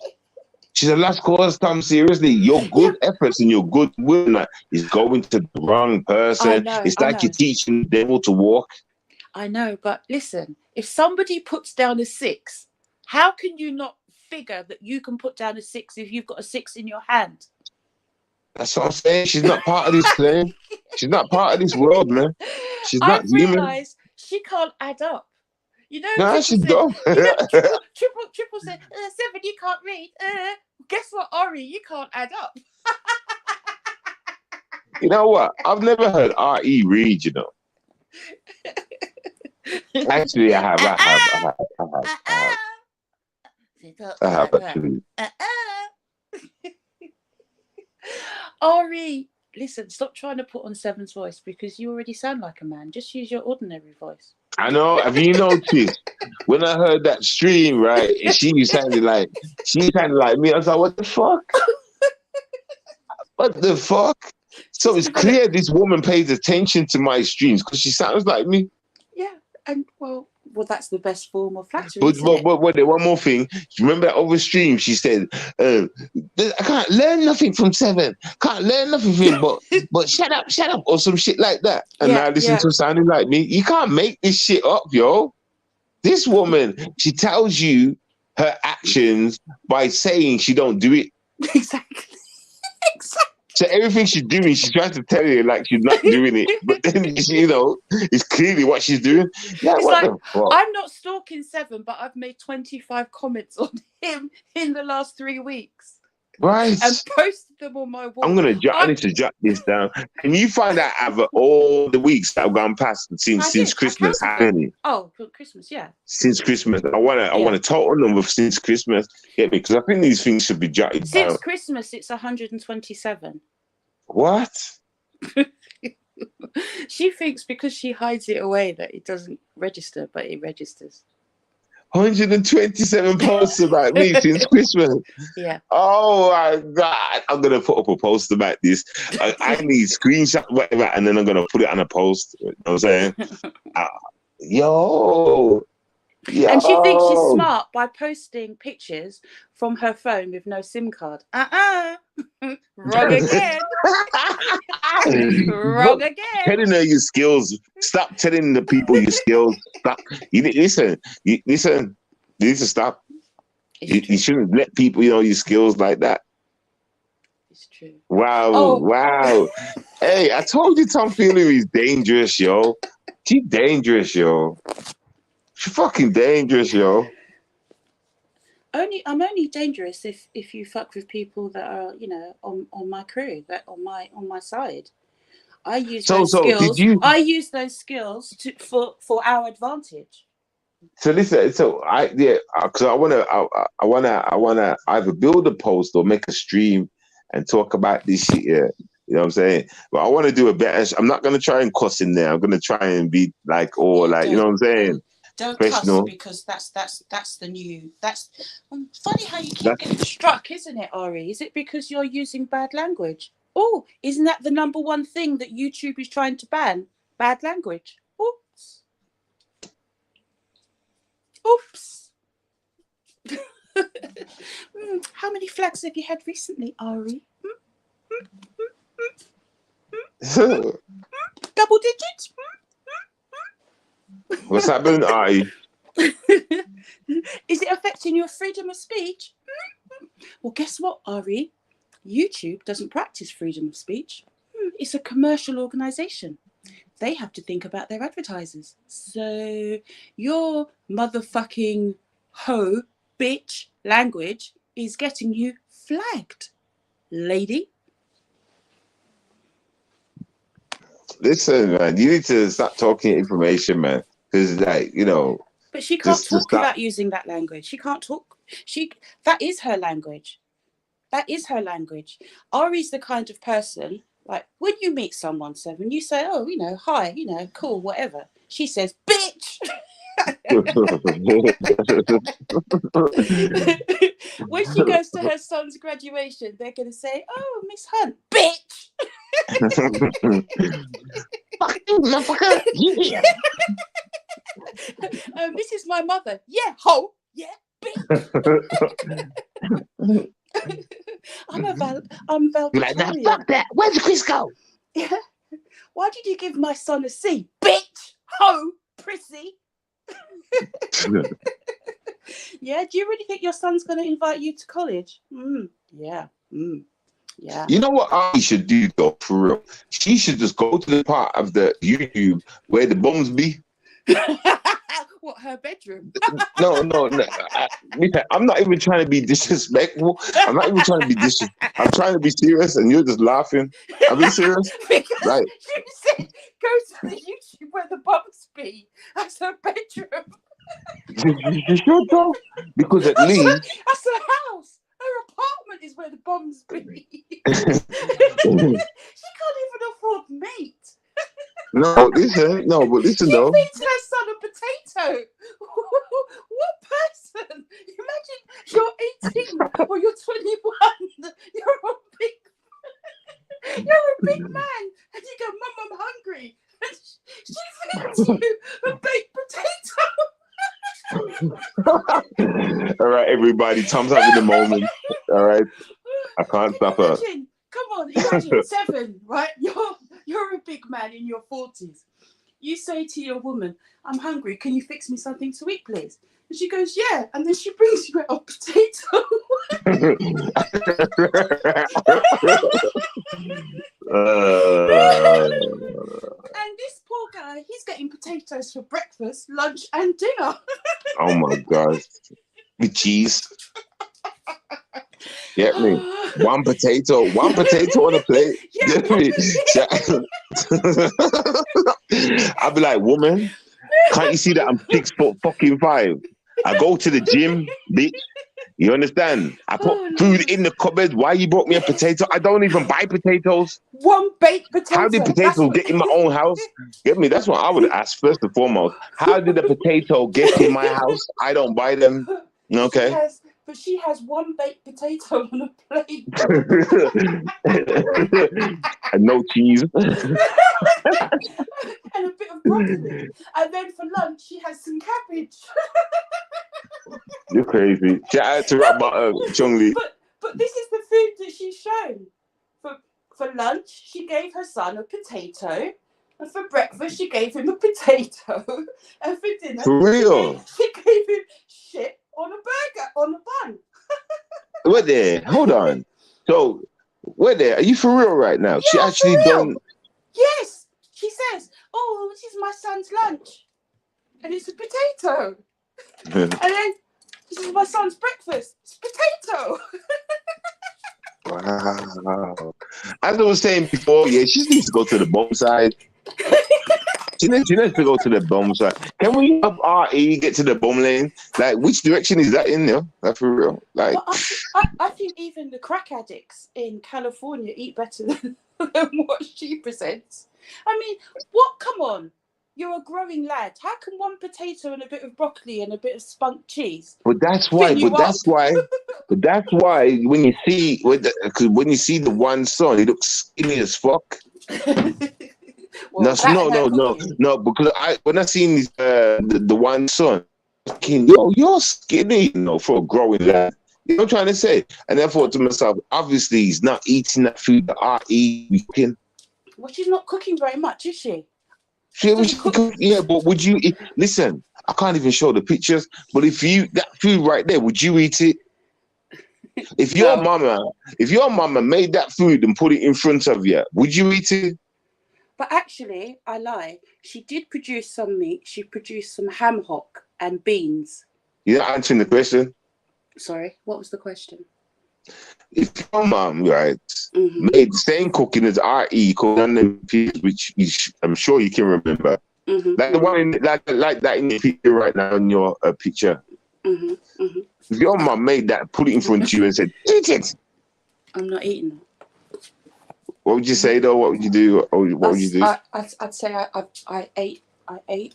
She's a last cause, Tom. Seriously, your good efforts and your good will is going to the wrong person. It's like you're teaching the devil to walk. I know, but listen, if somebody puts down a 6, how can you not figure that you can put down a 6 if you've got a 6 in your hand? That's what I'm saying. She's not part of this thing. She's not part of this world, man. She's not human. I realised she can't add up. You know, nah, she's dumb. Triple said, 7, you can't read. Guess what, Ori, you can't add up. You know what? I've never heard R.E. read, you know. Actually, I have actually. Ari, listen, stop trying to put on Seven's voice because you already sound like a man. Just use your ordinary voice. I know. Have you noticed when I heard that stream, right? And she sounded like me. I was like, what the fuck? What the fuck? So it's clear this woman pays attention to my streams because she sounds like me. Yeah, and well, that's the best form of flattery. But one more thing. Remember that over stream, she said, "I can't learn nothing from 7. Can't learn nothing from him, but shut up, or some shit like that." And now listen to sounding like me. You can't make this shit up, yo. This woman, she tells you her actions by saying she don't do it. Exactly. So everything she's doing, she tries to tell you like she's not doing it, but then it's clearly what she's doing. Yeah, it's like I'm not stalking 7, but I've made 25 comments on him in the last 3 weeks. Right. And posted them on my wall. I need to jot this down. Can you find out out of all the weeks that have gone past since Christmas? How many? Oh, Christmas, yeah. Since Christmas, I want a total number since Christmas. Yeah, because I think these things should be jotted down. Since Christmas, it's 127. What? She thinks because she hides it away that it doesn't register, but it registers. 127 posts about me since Christmas. Yeah. Oh my God. I'm going to put up a post about this. I need screenshots, whatever, and then I'm going to put it on a post. You know what I'm saying? Yo. And she thinks she's smart by posting pictures from her phone with no SIM card. Wrong again. Wrong again. Telling her your skills. Stop telling the people your skills. Stop. You need to stop. It's You true. shouldn't let people, use skills like that. It's true. Wow, Oh, wow. Hey, I told you Tom Fillery is dangerous, yo. She's dangerous, yo. She's fucking dangerous, yo. I'm only dangerous if you fuck with people that are, on my crew, that on my side. I use those So did skills. you? I use those skills for our advantage. So listen. So because I wanna either build a post or make a stream and talk about this shit here. You know what I'm saying? But I want to do a better. I'm not gonna try and cuss in there. I'm gonna try and be like, or Yeah, like, you know what I'm saying? don't cuss, Professional. because that's the new. That's funny how you keep That's getting struck, isn't it, Ari? Is it because you're using bad language? Oh, isn't that the number one thing that YouTube is trying to ban? Bad language. Oops. Oops. How many flags have you had recently, Ari? Double digits? what's happening, Ari? Is it affecting your freedom of speech? Well, guess what, Ari? YouTube doesn't practice freedom of speech. It's a commercial organisation. They have to think about their advertisers. So your motherfucking hoe bitch language is getting you flagged, lady. Listen, man, you need to stop talking information, man. Because, like, But she can't just talk stop. without using that language. She can't talk. That is her language. That is her language. Ari's the kind of person, like, when you meet someone, Seven, you say, oh, hi, cool, whatever. She says, bitch. When she goes to her son's graduation, they're going to say, oh, Miss Hunt, bitch. Fuck you, motherfucker. Yeah. This is my mother. Yeah, ho. Yeah, bitch. I'm You're like, nah, valedictorian. fuck that. Where's Chris go? Yeah. Why did you give my son a C? Bitch, ho, prissy. Yeah, do you really think your son's going to invite you to college? Yeah. Yeah. You know what I should do, though, for real? She should just go to the part of the YouTube where the bums be. What, her bedroom? No. I'm not even trying to be disrespectful. I'm not even trying to be disrespectful. I'm trying to be serious, and you're just laughing. I'm being serious. Because Like, you said go to the YouTube where the bums be. That's her bedroom. you should though, because at least. That's her house. Her apartment is where the bums be. She can't even afford meat. But listen She though. feeds her son a potato. What person? Imagine you're 18 or you're 21. You're a big man, and you go, Mum, I'm hungry. And she feeds you a baked potato. All right, everybody. Tom's having the moment. All right, I can't stop her. Imagine 7, right? You're a big man in your 40s. You say to your woman, I'm hungry, can you fix me something to eat, please? And she goes, yeah. And then she brings you a potato. And this poor guy, he's getting potatoes for breakfast, lunch, and dinner. Oh my gosh. With cheese. Get me? One potato on a plate. Yeah, Get me? I'll be like, woman, can't you see that I'm 6'5"? I go to the gym, bitch. You understand? I put food in the cupboard. Why you brought me a potato? I don't even buy potatoes. One baked potato. How did potatoes get in my own house? Get me? That's what I would ask first and foremost. How did a potato get in my house? I don't buy them. Okay. She has one baked potato on a plate. And no cheese. And a bit of broccoli. And then for lunch, she has some cabbage. You're crazy. Shout out to Chungli. But this is the food that she's shown. For lunch, she gave her son a potato. And for breakfast, she gave him a potato. And for dinner, For real? she gave him shit on a burger, on a bun. Wait there. Hold on. So, wait there. Are you for real right now? She Yeah, actually for real. done. Yes. She says, oh, this is my son's lunch. And it's a potato. And then, this is my son's breakfast. It's potato. Wow. As I was saying before, yeah, she needs to go to the bum side. She needs to go to the bum side. Can we help RE get to the bum lane? Like, which direction is that in there? Like, for real? Like, Well, I think even the crack addicts in California eat better than what she presents. I mean, what? Come on. You're a growing lad. How can one potato and a bit of broccoli and a bit of spunk cheese but that's why. fill you But up? that's why. But that's why when you see the one son, he looks skinny as fuck. Well, No. Because when I seen the one son, thinking, yo, you're skinny, for a growing lad. You know what I'm trying to say? And I thought to myself, obviously he's not eating that food that I eat. Well, she's not cooking very much, is she? Yeah, but would you listen? I can't even show the pictures. But that food right there, would you eat it? If your mama made that food and put it in front of you, would you eat it? But actually, I lie. She did produce some meat. She produced some ham hock and beans. You're not answering the question. Sorry, what was the question? If your mom, right, made the same cooking as RE, which I'm sure you can remember, like the one like that in your picture right now in your picture. If your mom made that, put it in front of you and said, "Eat it," I'm not eating it. What would you say though? What would you do? What would you do? I'd say I ate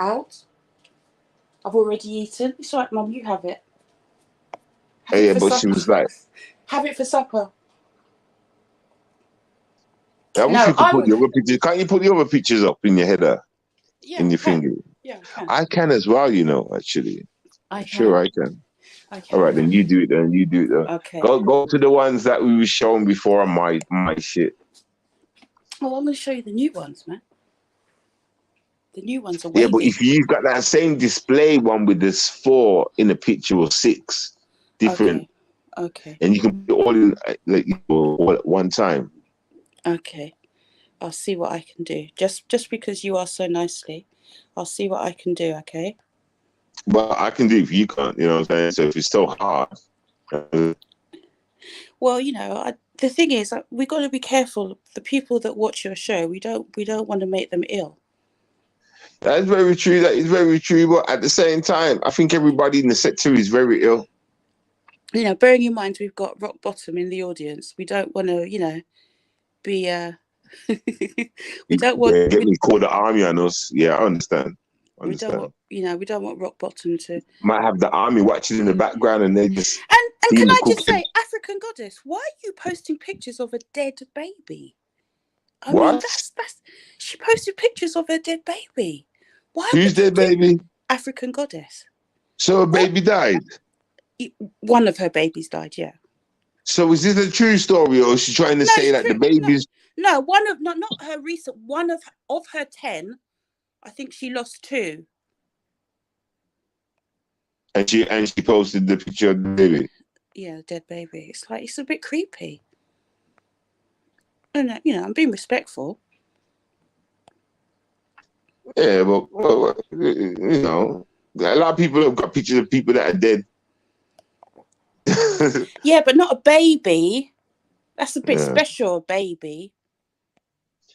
out. I've already eaten. It's all right, Mum. You have it. She was like, have it for supper. I wish you could put the other pictures. Can't you put the other pictures up in your header? Yeah, in your finger? Yeah, I can. I can as well, actually. Sure, I can. All right, then you do it then. Okay. Go to the ones that we were showing before on my shit. Well, I'm going to show you the new ones, man. The new ones are wavy. Yeah, but if you've got that same display one with this 4 in a picture or 6 different. Okay. And you can put it all in all at one time. Okay. I'll see what I can do. Just because you are so nicely, I'll see what I can do, okay? Well, I can do if you can't, you know what I'm saying? So if it's so hard. Well, the thing is, we got to be careful. The people that watch your show, we don't want to make them ill. That is very true. That is very true. But at the same time, I think everybody in the sector is very ill. Bearing in mind we've got rock bottom in the audience, we don't want to, be. We don't want. Get me call the army on us. Yeah, I understand. We don't want rock bottom to. Might have the army watching in the background, and they just. And can I just say, African Goddess, why are you posting pictures of a dead baby? I mean, that's. She posted pictures of a dead baby. Why? Who's dead baby? African Goddess. So a baby died. One of her babies died. Yeah. So is this a true story, or is she trying to say that the babies? No, not her recent. One of her 10, I think she lost 2. And she posted the picture of the baby. Yeah, dead baby. It's a bit creepy. And I'm being respectful. Yeah, but a lot of people have got pictures of people that are dead. Yeah, but not a baby. That's a bit special, a baby.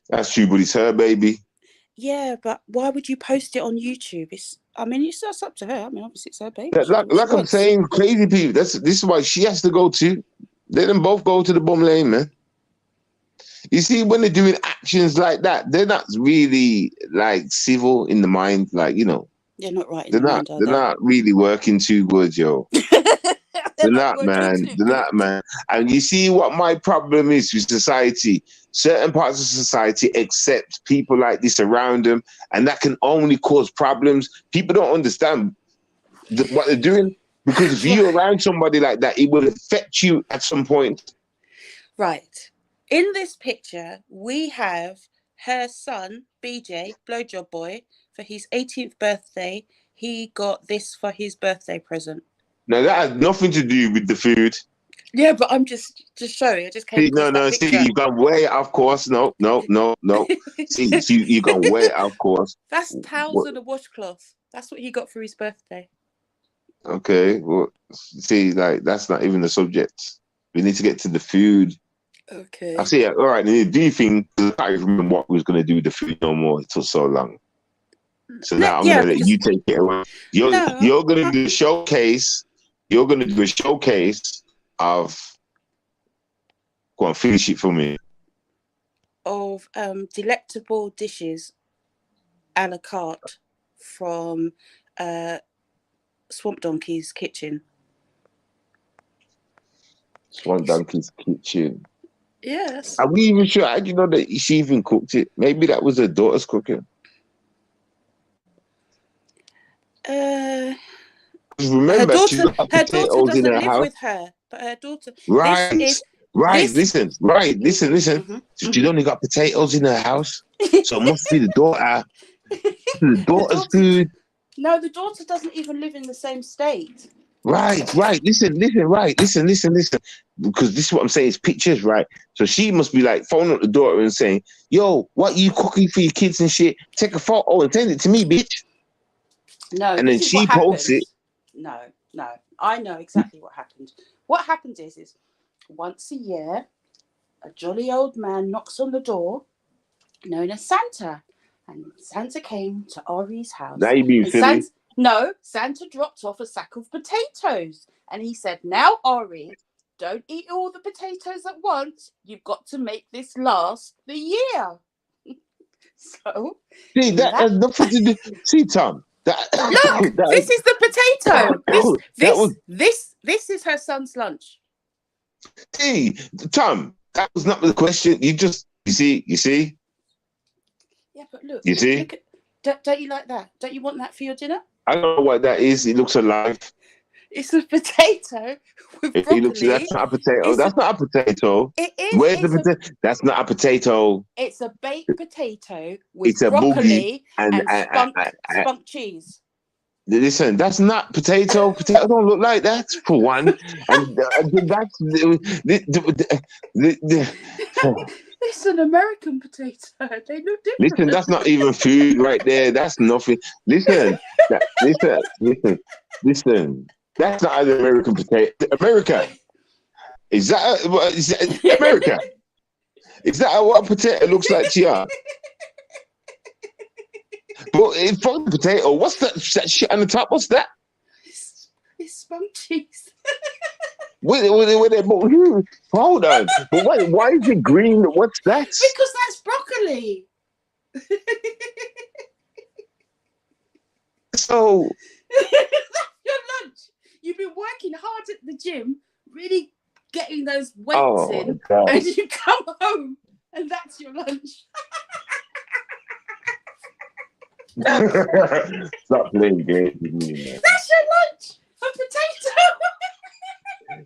That's true, but it's her baby. Yeah, but why would you post it on YouTube? It's up to her. I mean, obviously it's her baby. Like I'm saying, crazy people. This is why she has to go to. Let them both go to the bum lane, man. You see, when they're doing actions like that, they're not really like civil in the mind, They're not right. They're not really working too good, yo. They're not, man. They're not, man. And you see what my problem is with society. Certain parts of society accept people like this around them, and that can only cause problems. People don't understand what they're doing, because if you're around somebody like that, it will affect you at some point. Right. In this picture, we have her son, BJ, Blowjob Boy, for his 18th birthday, he got this for his birthday present. Now that has nothing to do with the food. Yeah, but I'm just showing. I just came See, across that see, picture. you've gone way off course. No. See, you've gone way off course. That's towels and a washcloth. That's what he got for his birthday. Okay, well, see, like, that's not even the subject. We need to get to the food. Okay. I see. All right, do you think, I can't even remember what we was going to do with the food no more. It took so long. So now I'm going to let you take it away. You're going to do a showcase. You're going to do a showcase of... Go on, finish it for me. Of delectable dishes a la carte from Swamp Donkey's kitchen. Swamp Donkey's kitchen. Yes. Are we even sure? How do you know that she even cooked it? Maybe that was her daughter's cooking. Remember, her daughter doesn't live with her, but her daughter. Right. Listen. Mm-hmm. She's only got potatoes in her house, so it must be the daughter. The daughter's food. No, the daughter doesn't even live in the same state. Right. Listen. Because this is what I'm saying, it's pictures, right? So she must be like phoning up the daughter and saying, "Yo, what you cooking for your kids and shit? Take a photo and send it to me, bitch." No, and then she posts it. No, I know exactly what happened. What happened is once a year, a jolly old man knocks on the door, known as Santa, and Santa came to Ari's house. Now you being silly. Santa dropped off a sack of potatoes, and he said, "Now, Ari, don't eat all the potatoes at once. You've got to make this last the year." So, see, that has nothing to do. See, Tom. Look, this is the potato. This is her son's lunch. See, Tom, that was not the question. You see. Yeah, but look. You see? Look at, don't you like that? Don't you want that for your dinner? I don't know what that is. It looks alive. It's a potato with broccoli. That's not a potato. That's not a potato. It is. Where's the potato? That's not a potato. It's a baked potato with it's a broccoli and spunk cheese. Listen, that's not potato. Potato don't look like that, for one. And that's It's an American potato. They look different. Listen, that's not even food right there. That's nothing. Listen. That's not an American potato. America. Is that America? Is that what a potato looks like to you? But it's from the potato. What's that shit on the top? What's that? It's spunk cheese. Hold on. But why is it green? What's that? Because that's broccoli. So that's your lunch. You've been working hard at the gym, really getting those weights in, God. and you come home and that's your lunch. Stop playing games with me, man. That's your lunch, a potato.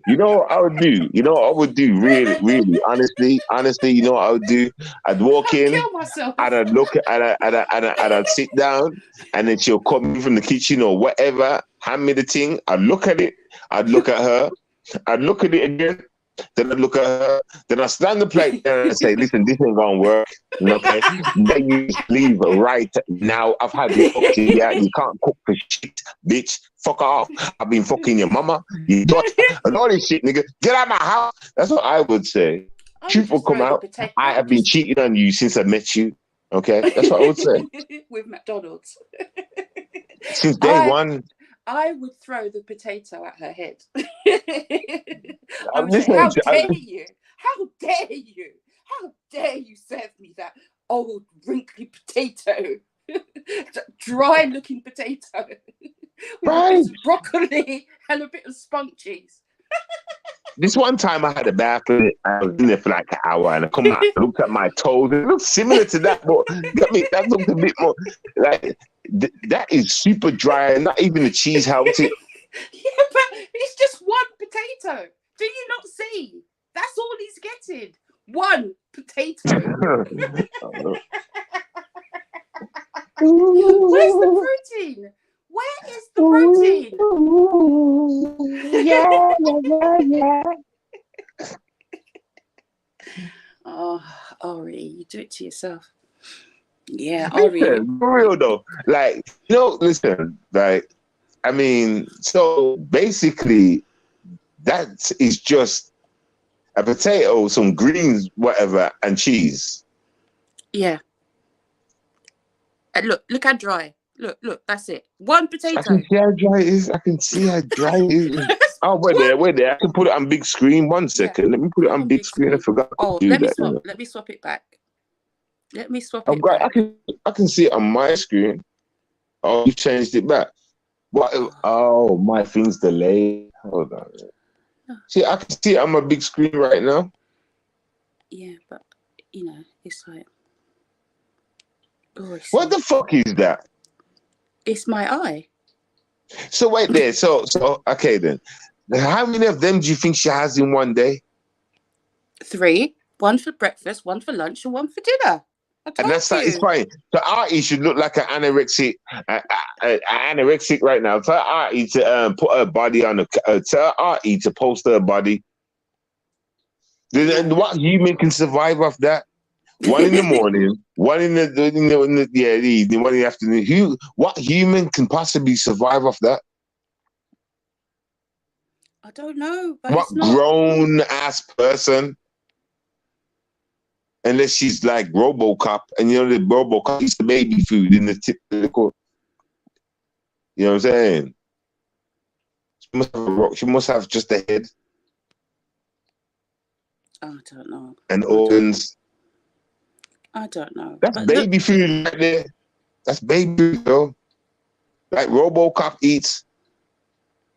You know what I would do? You know what I would do? Really, honestly, you know what I would do? I'd walk in, kill myself. and I'd look at, I'd sit down, and then she'll come in from the kitchen or whatever, hand me the thing. I'd look at it, I'd look at her, I'd look at it again, then I'd look at her, then I'd stand the plate there and say, "Listen, this ain't gonna work." Okay, then you just leave right now. I've had it up to you. You can't cook for shit, bitch. Fuck off. I've been fucking your mama, your daughter, and all this shit, nigga. Get out of my house. That's what I would say. Truth will come out. I have been cheating on you since I met you. Okay, that's what I would say. With McDonald's. Since day one. I would throw the potato at her head. I would say, "How dare you? How dare you? How dare you serve me that old wrinkly potato? Dry looking potato with a bit of broccoli and a bit of spunk cheese." This one time I had a bath in it. I was in there for like an hour, and I come out, I looked at my toes. It looked similar to that, but that looked a bit more like that is super dry, and not even the cheese helped it. Yeah, but it's just one potato. Do you not see? That's all he's getting. One potato. Where's the protein? Where is the protein? Yeah. Oh, Ori, you do it to yourself. Yeah, Ori. Listen, for real though. Like, listen, like, I mean, so basically, that is just a potato, some greens, whatever, and cheese. Yeah. And look how dry. Look, that's it. One potato. I can see how dry it is. I can see how dry it is. Oh, wait there. I can put it on big screen. 1 second. Yeah. Let me put it on big screen. I forgot to do that. Let me swap it back. Let me swap I've it got, back. I can see it on my screen. Oh, you changed it back. What? Oh, my thing's delayed. Hold on. Oh. See, I can see it on my big screen right now. Yeah, but it's like. Oh, What the fuck is that? It's my eye. So wait there. So okay then. How many of them do you think she has in one day? 3. 1 for breakfast, 1 for lunch, and 1 for dinner. And that's like, it's fine. So Artie should look like an anorexic right now. Tell Artie to put her body on tell Artie to post her body. And what human can survive off that? 1 in the morning, 1 in the evening, 1 in the afternoon. What human can possibly survive off that? I don't know. But What it's not... grown ass person? Unless she's like RoboCop, and the RoboCop eats the baby food in the tip of the court. You know what I'm saying? She must have just a head. I don't know. And organs. I don't know. That's baby food right there. That's baby food, though. Like RoboCop eats.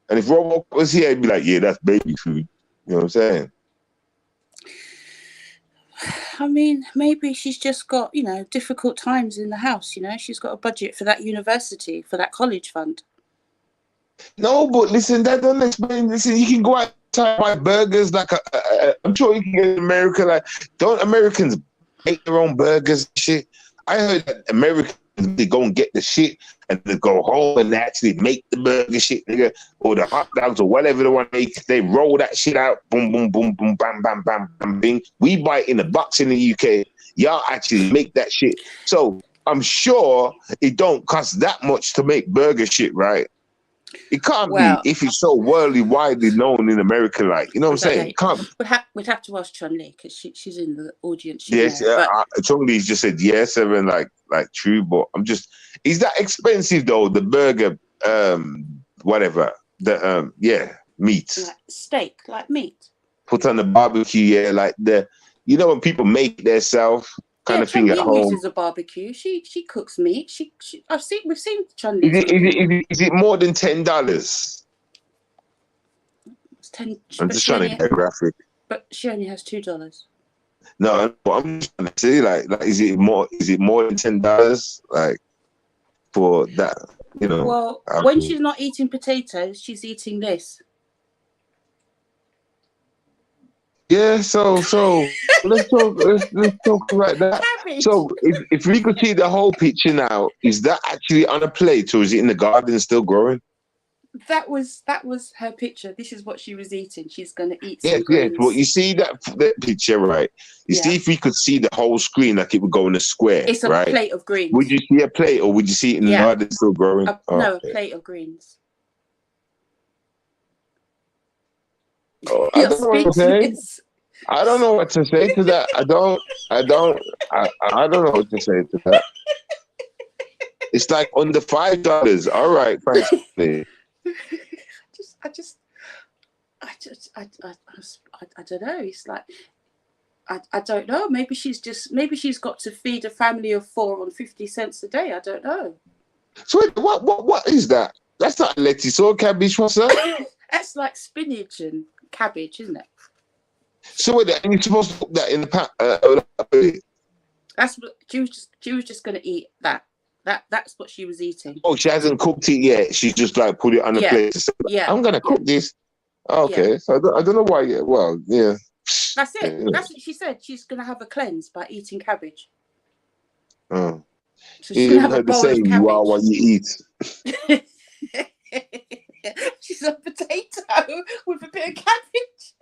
And if RoboCop was here, he'd be like, yeah, that's baby food. You know what I'm saying? I mean, maybe she's just got, difficult times in the house, She's got a budget for that university, for that college fund. No, but listen, that don't explain. Listen, you can go outside and buy burgers like I'm sure you can get in America. Like, don't Americans make their own burgers and shit? I heard that Americans, they go and get the shit and they go home and they actually make the burger shit, nigga, or the hot dogs or whatever they want to make. They roll that shit out, boom, boom, boom, boom, bam, bam, bam, bam, bing. We buy it in a box in the UK. Y'all actually make that shit. So I'm sure it don't cost that much to make burger shit, right? It can't be if it's so widely known in America, like, you know what I'm saying? It can't. We'd have to ask Chun Li because she's in the audience. Yes, Chun Li's just said yes, and like true, but is that expensive though? The burger, whatever, the meat, like steak, like meat, put on the barbecue, like when people make it themselves. Kind of thing at home. Chun Li uses a barbecue. She cooks meat. We've seen Chun Li. Is it more than $10? It's 10. I'm just trying to get graphic. But she only has $2. No, I'm just trying to say like is it more than $10? Like for that, Well, when she's not eating potatoes, she's eating this. Yeah, so let's talk about that. Cabbage. So if we could see the whole picture now, is that actually on a plate or is it in the garden still growing? That was her picture. This is what she was eating. She's gonna eat some greens. Yes. Well, you see that picture, right? You see if we could see the whole screen, like it would go in a square. It's a plate of greens. Would you see a plate or would you see it in the garden still growing? No, a plate of greens. Oh, I don't know what to say. I don't know what to say to that. I don't know what to say to that. It's like under $5. All right, thanks. I don't know. It's like I don't know. Maybe she's got to feed a family of 4 on 50 cents a day. I don't know. So what is that? That's not lettuce or cabbage, what's that? That's like spinach and cabbage, isn't it? So and you're supposed to put that in the pan. That's what she was just gonna eat that. That's what she was eating. Oh, she hasn't cooked it yet. She just like put it on the plate. Yeah. I'm gonna cook this. Okay, so I don't know why. Well, yeah. That's it. That's what she said. She's gonna have a cleanse by eating cabbage. Oh. So she's gonna have a Heard the bowl of saying, you are cabbage. what you eat. She's a potato with a bit of cabbage.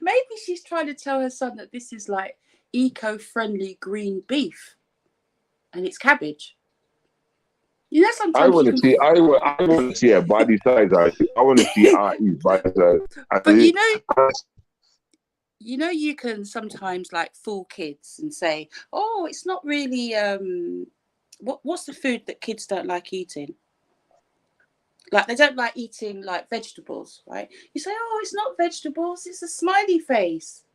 Maybe she's trying to tell her son that this is like eco-friendly green beef, and it's cabbage. You know, sometimes I want to see. I want to see her body size. I want to see Artie's body size. But you know, you can sometimes like fool kids and say, "Oh, it's not really what's the food that kids don't like eating? Like they don't like eating like vegetables, right? You say, "Oh, it's not vegetables, it's a smiley face."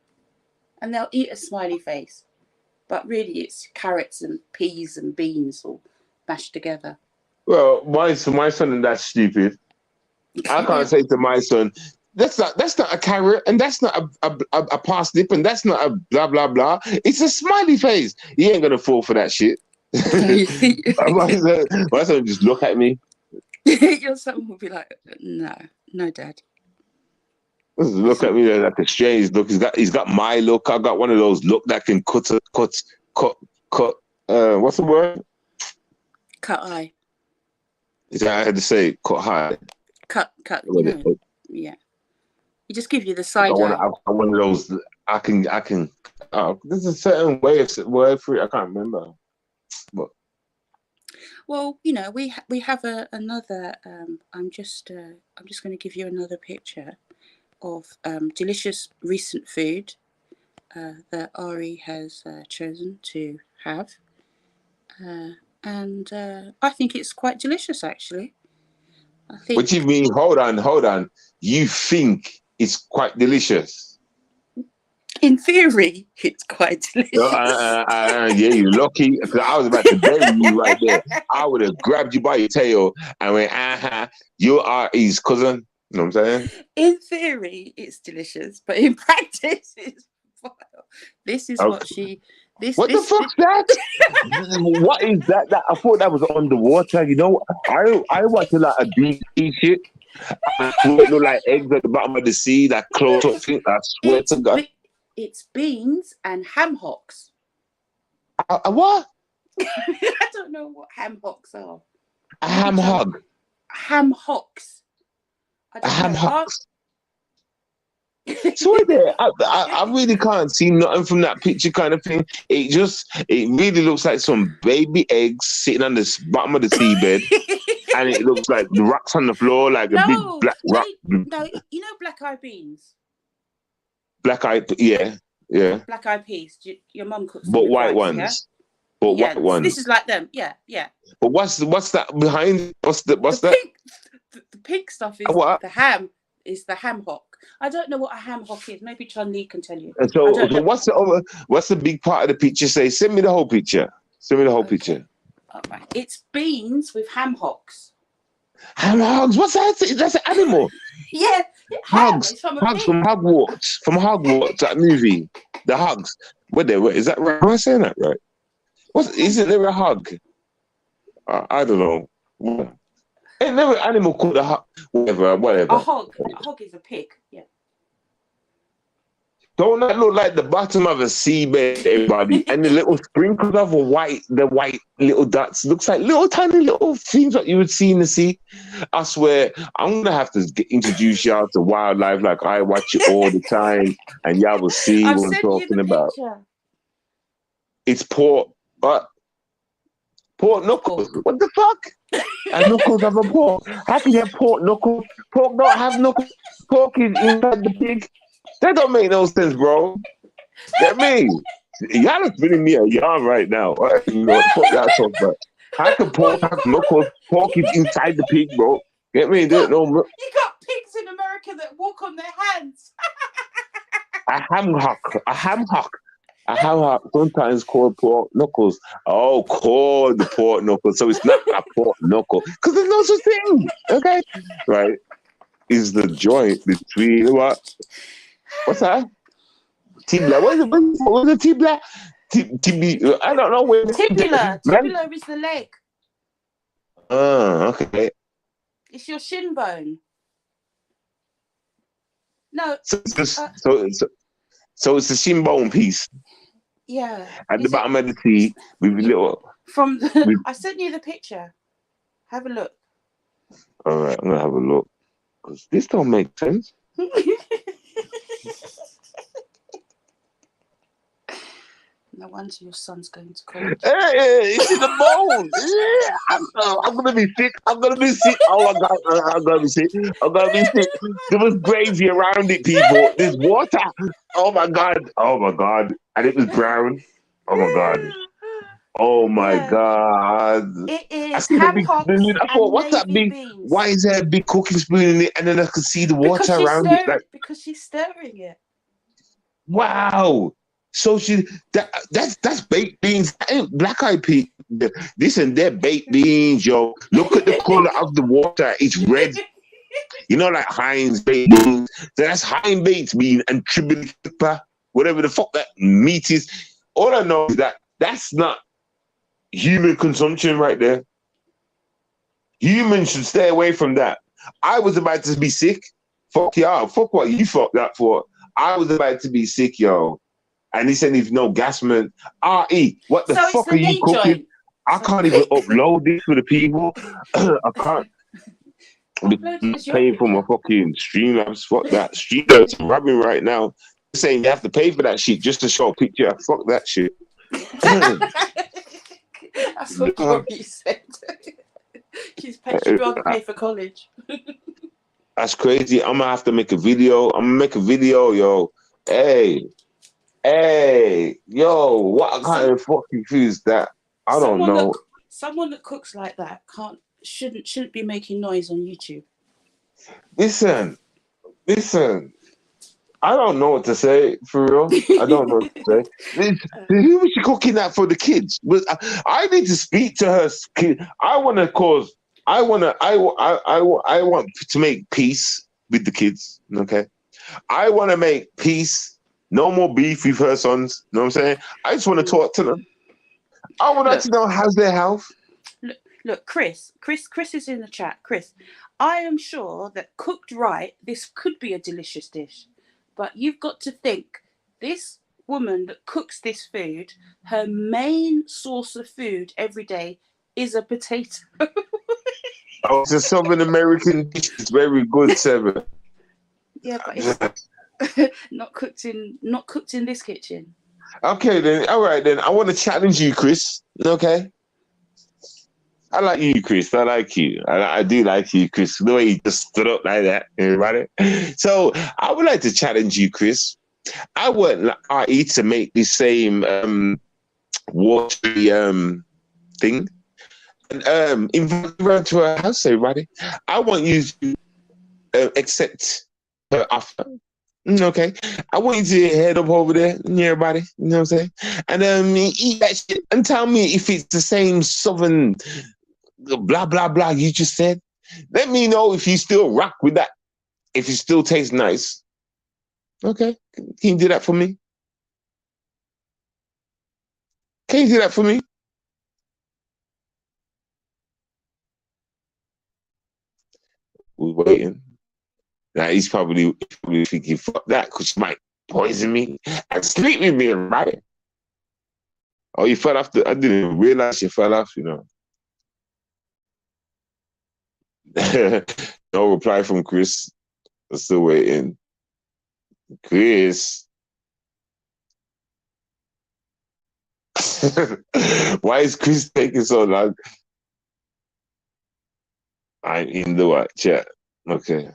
And they'll eat a smiley face. But really it's carrots and peas and beans all mashed together. Well, my son is that stupid. I can't say to my son, that's not a carrot, and that's not a parsnip, and that's not a blah blah blah. It's a smiley face. He ain't gonna fall for that shit. My son just look at me. Your son will be like, no, Dad. Look at me like a strange look. He's got my look. I got one of those look that can cut. What's the word? Cut eye. I had to say cut high. Cut. Yeah. He just give you the side eye. I one of those. I can. There's a certain word for it. I can't remember. But well, you know, we have another. I'm just going to give you another picture of delicious recent food that Ari has chosen to have, and I think it's quite delicious, actually. I think. What do you mean? Hold on. You think it's quite delicious? In theory, it's quite delicious. Yeah, you're lucky. Because I was about to bury you right there. I would have grabbed you by your tail and went, you are his cousin. You know what I'm saying? In theory, it's delicious, but in practice, it's vile. This is what she. What the fuck's that? What is that? I thought that was underwater. You know, I watch a lot of deep sea shit. I look like eggs at the bottom of the sea, that close up thing. I swear to God. It's beans and ham hocks. What? I don't know what ham hocks are. A ham hog. Ham hocks. A ham hocks. So there, I really can't see nothing from that picture kind of thing. It really looks like some baby eggs sitting on the bottom of the seabed, and it looks like the rocks on the floor, like a big black rock. No, you know black-eyed beans. Black-eyed, yeah. Black-eyed peas. Your mum cooks. But white ones. Yeah? But white ones. This is like them. Yeah. But what's that behind? What's that? The pink stuff is the ham. Is the ham hock. I don't know what a ham hock is. Maybe Chun-Li can tell you. So what's the big part of the picture say? Send me the whole picture. Picture. All right. It's beans with ham hocks. Ham hocks? What's that? That's an animal. Yeah. Hogs from Hogwarts. From Hogwarts, that movie. The hogs. Wait, is that right? Am I saying that right? Isn't there a hog? I don't know. Ain't never an animal called a hog. Whatever. A hog is a pig. Yeah. Don't that look like the bottom of a seabed, everybody? And the little sprinkles of the white little dots looks like little tiny little things that you would see in the sea. I swear, I'm gonna have to introduce y'all to wildlife like I watch it all the time, and y'all will see what I'm talking about. It's pork, but pork knuckles. What the fuck? And knuckles have a pork. How can you have pork knuckles? Pork don't have knuckles. Pork is inside the pig. That don't make no sense, bro. Get me? Y'all are spinning me a yarn right now. You know what y'all talking about? How can pork have knuckles? Pork is inside the pig, bro. Get me? You got pigs in America that walk on their hands. A ham hock, sometimes called pork knuckles. Oh, called the pork knuckles. So it's not a pork knuckle. Because there's no such thing. Okay? Right? Is the joint between what? What's that? Tibula. What is it? Tibula? I don't know where. Tibula. Tibula is the leg. Oh, okay. It's your shin bone. No. So it's just, so it's a shin bone piece Yeah. at the Is it bottom of the tea with a little. from the? With, I sent you the picture. Have a look. all right, I'm gonna have a look because this don't make sense. No wonder your son's going to college. Hey, it's in the bone. Yeah, I'm gonna be sick. I'm gonna be sick. Oh my god, I'm gonna be sick. I'm gonna be sick. There was gravy around it, people. There's water. Oh my god. Oh my god. And it was brown. Oh my god. Oh my Yeah, god. it I is see the ham big. hocks I thought, and what's that navy big? beans. Why is there a big cooking spoon in it? And then I could see the Because water she's around it. stirring. Like, Because she's stirring it. wow. So that's baked beans. That ain't black eyed peas. This and they're baked beans, yo. Look at the color of the water. It's red. You know, like Heinz baked beans. So that's Heinz baked bean and tribute pepper, whatever the fuck that meat is. All I know is that that's not human consumption right there. Humans should stay away from that. I was about to be sick. Fuck y'all. Fuck what you fucked that for. I was about to be sick, yo. And he said, "If no gas man, RE, what the So it's fuck the are you knee cooking? joint. I can't even upload this for the people. I can't Upload it be as your paying for my picture. fucking Streamlabs. Fuck that. Streamlabs rubbing right now. They're saying you have to pay for that shit just to show a picture. Fuck that shit. That's what Robbie said. She'd rather pay for college. That's crazy. I'm gonna have to make a video. I'm gonna make a video, yo. Hey, yo, what kind of fucking food is that? I don't know. Someone that cooks like that shouldn't be making noise on YouTube. Listen. I don't know what to say for real. I don't know what to say. Who was she cooking that for the kids? I need to speak to her kid. I want to make peace with the kids. Okay, I want to make peace. No more beef with her sons. You know what I'm saying? I just want to talk to them. I want to know how's their health. Look, Chris is in the chat. Chris, I am sure that cooked right, this could be a delicious dish. But you've got to think, this woman that cooks this food, her main source of food every day is a potato. Oh, it's a Southern American dish. It's very good, Seven. Yeah, but it's not cooked in this kitchen. Okay, then. All right, then. I want to challenge you, Chris. Okay. I like you, Chris. I like you. I do like you, Chris. The way you just stood up like that, everybody. So I would like to challenge you, Chris. I want RE to make the same watery thing and invite her around to her house, everybody. I want you to accept her offer. Okay, I want you to head up over there, everybody. You know what I'm saying? And eat that shit and tell me if it's the same Southern blah blah blah you just said. Let me know if you still rock with that, if it still tastes nice. Okay, can you do that for me? Can you do that for me? We're waiting. Now he's probably thinking, fuck that, because she might poison me and sleep with me, right? Oh, you fell off I didn't even realize you fell off, you know. No reply from Chris. I'm still waiting. Chris. Why is Chris taking so long? I'm in the what chat. Okay.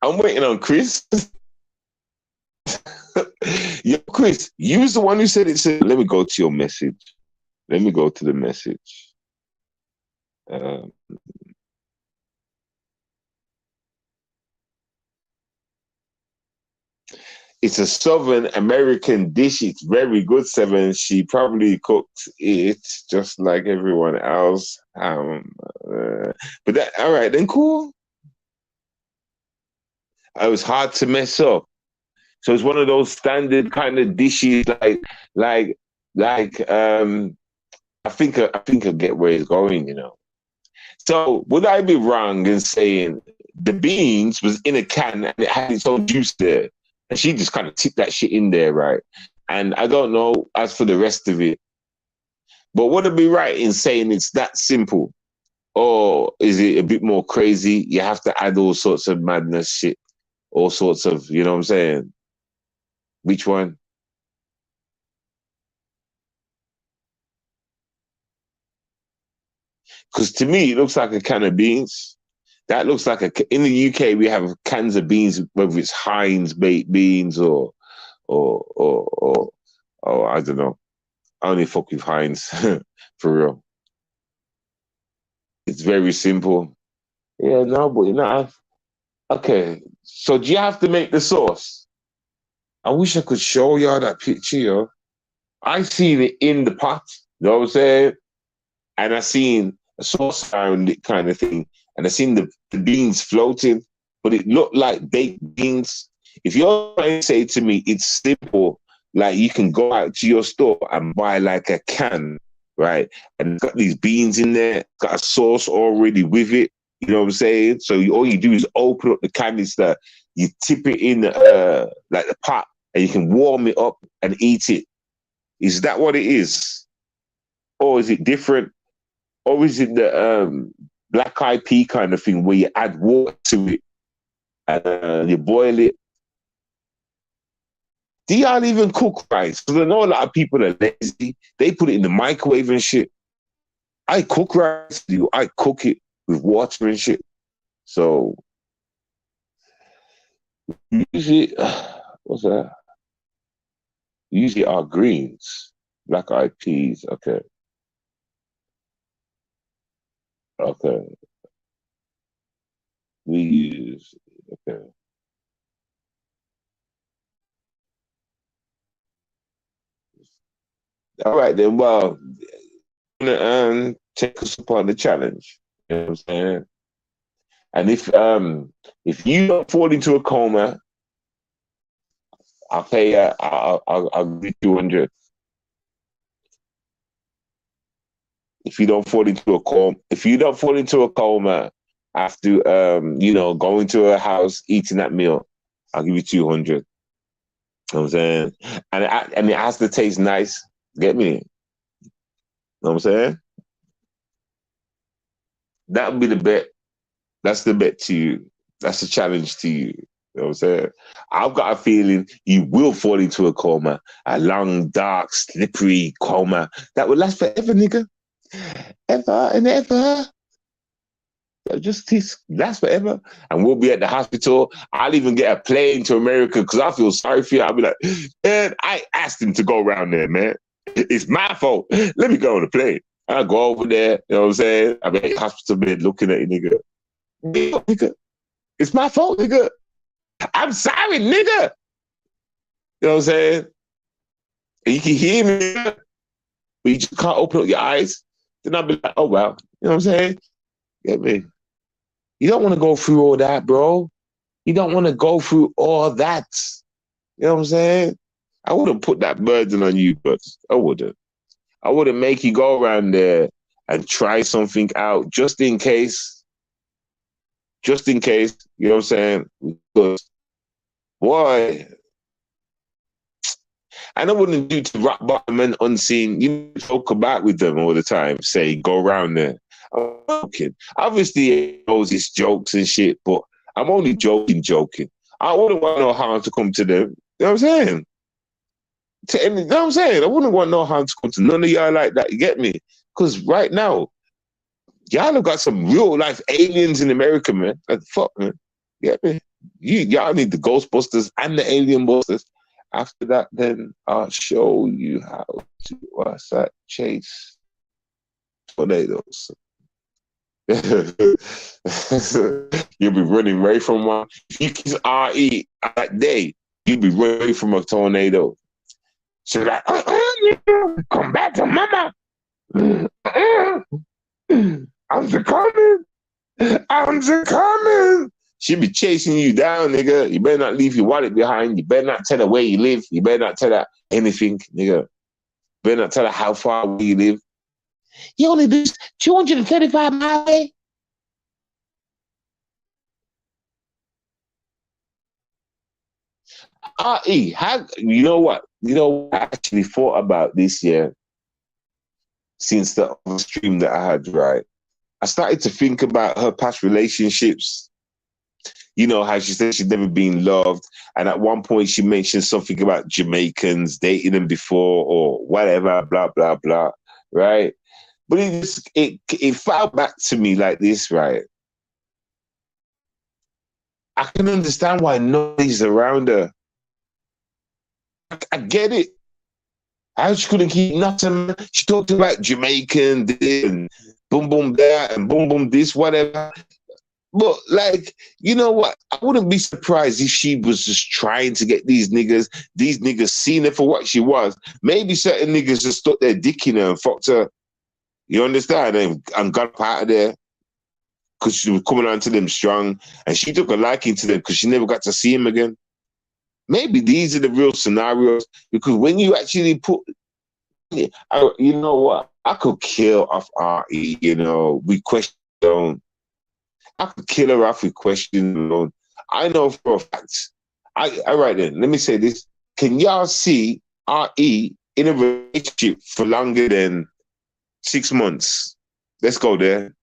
I'm waiting on Chris. Yo, Chris, you was the one who said it. Let me go to your message. Let me go to the message. It's a Southern American dish. It's very good, Seven. She probably cooked it just like everyone else. But that, all right, then cool. It was hard to mess up. So it's one of those standard kind of dishes, like I think I get where it's going, you know. So would I be wrong in saying the beans was in a can and it had its own juice there. And she just kind of tipped that shit in there, right? And I don't know as for the rest of it. But would it be right in saying it's that simple? Or is it a bit more crazy? You have to add all sorts of madness shit, all sorts of, you know what I'm saying? Which one? Because to me, it looks like a can of beans. That looks like in the UK, we have cans of beans, whether it's Heinz baked beans or, or, or, or I don't know. I only fuck with Heinz, for real. It's very simple. Yeah, no, but you know, okay. So do you have to make the sauce? I wish I could show y'all that picture, yo. I seen it in the pot, you know what I'm saying? And I seen a sauce around it kind of thing. And I seen the beans floating, but it looked like baked beans. If you're trying to say to me it's simple, like you can go out to your store and buy like a can, right? And it's got these beans in there, got a sauce already with it. You know what I'm saying? So all you do is open up the canister, you tip it in like the pot, and you can warm it up and eat it. Is that what it is? Or is it different? Or is it the black eyed pea kind of thing where you add water to it and you boil it? Do y'all even cook rice? Because I know a lot of people are lazy. They put it in the microwave and shit. I cook rice. I cook it with water and shit. So usually, what's that? Usually our greens, black eyed peas. Okay. Okay. We use, okay. All right then. Well, I'm gonna take us upon the challenge. You know what I'm saying? And if you don't fall into a coma, I'll pay. I'll give you 200. If you don't fall into a coma, after going to a house eating that meal, I'll give you 200. You know what I'm saying? And it has to taste nice. Get me? You know what I'm saying? That would be the bet. That's the bet to you. That's the challenge to you. You know what I'm saying? I've got a feeling you will fall into a coma, a long, dark, slippery coma that will last forever, nigga. Ever and ever. Just last forever. And we'll be at the hospital. I'll even get a plane to America because I feel sorry for you. I'll be like, man, I asked him to go around there, man. It's my fault. Let me go on the plane. I'll go over there. You know what I'm saying? I'll be at the hospital bed looking at you, nigga. Nigga, it's my fault, nigga. I'm sorry, nigga. You know what I'm saying? And you can hear me, but you just can't open up your eyes. Then I'll be like, oh, well. You know what I'm saying? Get me? You don't want to go through all that, bro. You don't want to go through all that. You know what I'm saying? I wouldn't put that burden on you, but I wouldn't. I wouldn't make you go around there and try something out just in case. Just in case, you know what I'm saying? Because, boy, and I wouldn't do to rock bottom and unseen. You talk about with them all the time, say, go around there. I'm joking. Obviously, it knows it's jokes and shit, but I'm only joking. I wouldn't want no harm to come to them. You know what I'm saying? You know what I'm saying? I wouldn't want no harm to come to none of y'all like that. You get me? Because right now, y'all have got some real life aliens in America, man. Like, fuck, man. You get me? Y'all need the Ghostbusters and the Alien Busters. After that, then I'll show you how to chase tornadoes. You'll be running away from one. If you kiss RE that day, you'll be running away from a tornado. So like, come back to mama. I'm coming. I'm coming. She'll be chasing you down, nigga. You better not leave your wallet behind. You better not tell her where you live. You better not tell her anything, nigga. You better not tell her how far away you live. You only live 235 miles away. R.E., you know what? You know, I actually thought about this year since the other stream that I had, right? I started to think about her past relationships. You know, how she said she'd never been loved. And at one point she mentioned something about Jamaicans dating them before or whatever, blah, blah, blah, right? But it fell back to me like this, right? I can understand why nobody's around her. I get it. How she couldn't keep nothing. She talked about Jamaican this and boom boom that and boom boom this, whatever. But like, you know what? I wouldn't be surprised if she was just trying to get these niggas seen her for what she was. Maybe certain niggas just stuck their dick in her and fucked her. You understand? And got up out of there because she was coming on to them strong, and she took a liking to them because she never got to see him again. Maybe these are the real scenarios, because when you actually put, you know what? I could kill off R.E., you know, we question. I could kill her off with questions alone. I know for a fact. All right then, let me say this. Can y'all see R.E. in a relationship for longer than 6 months? Let's go there.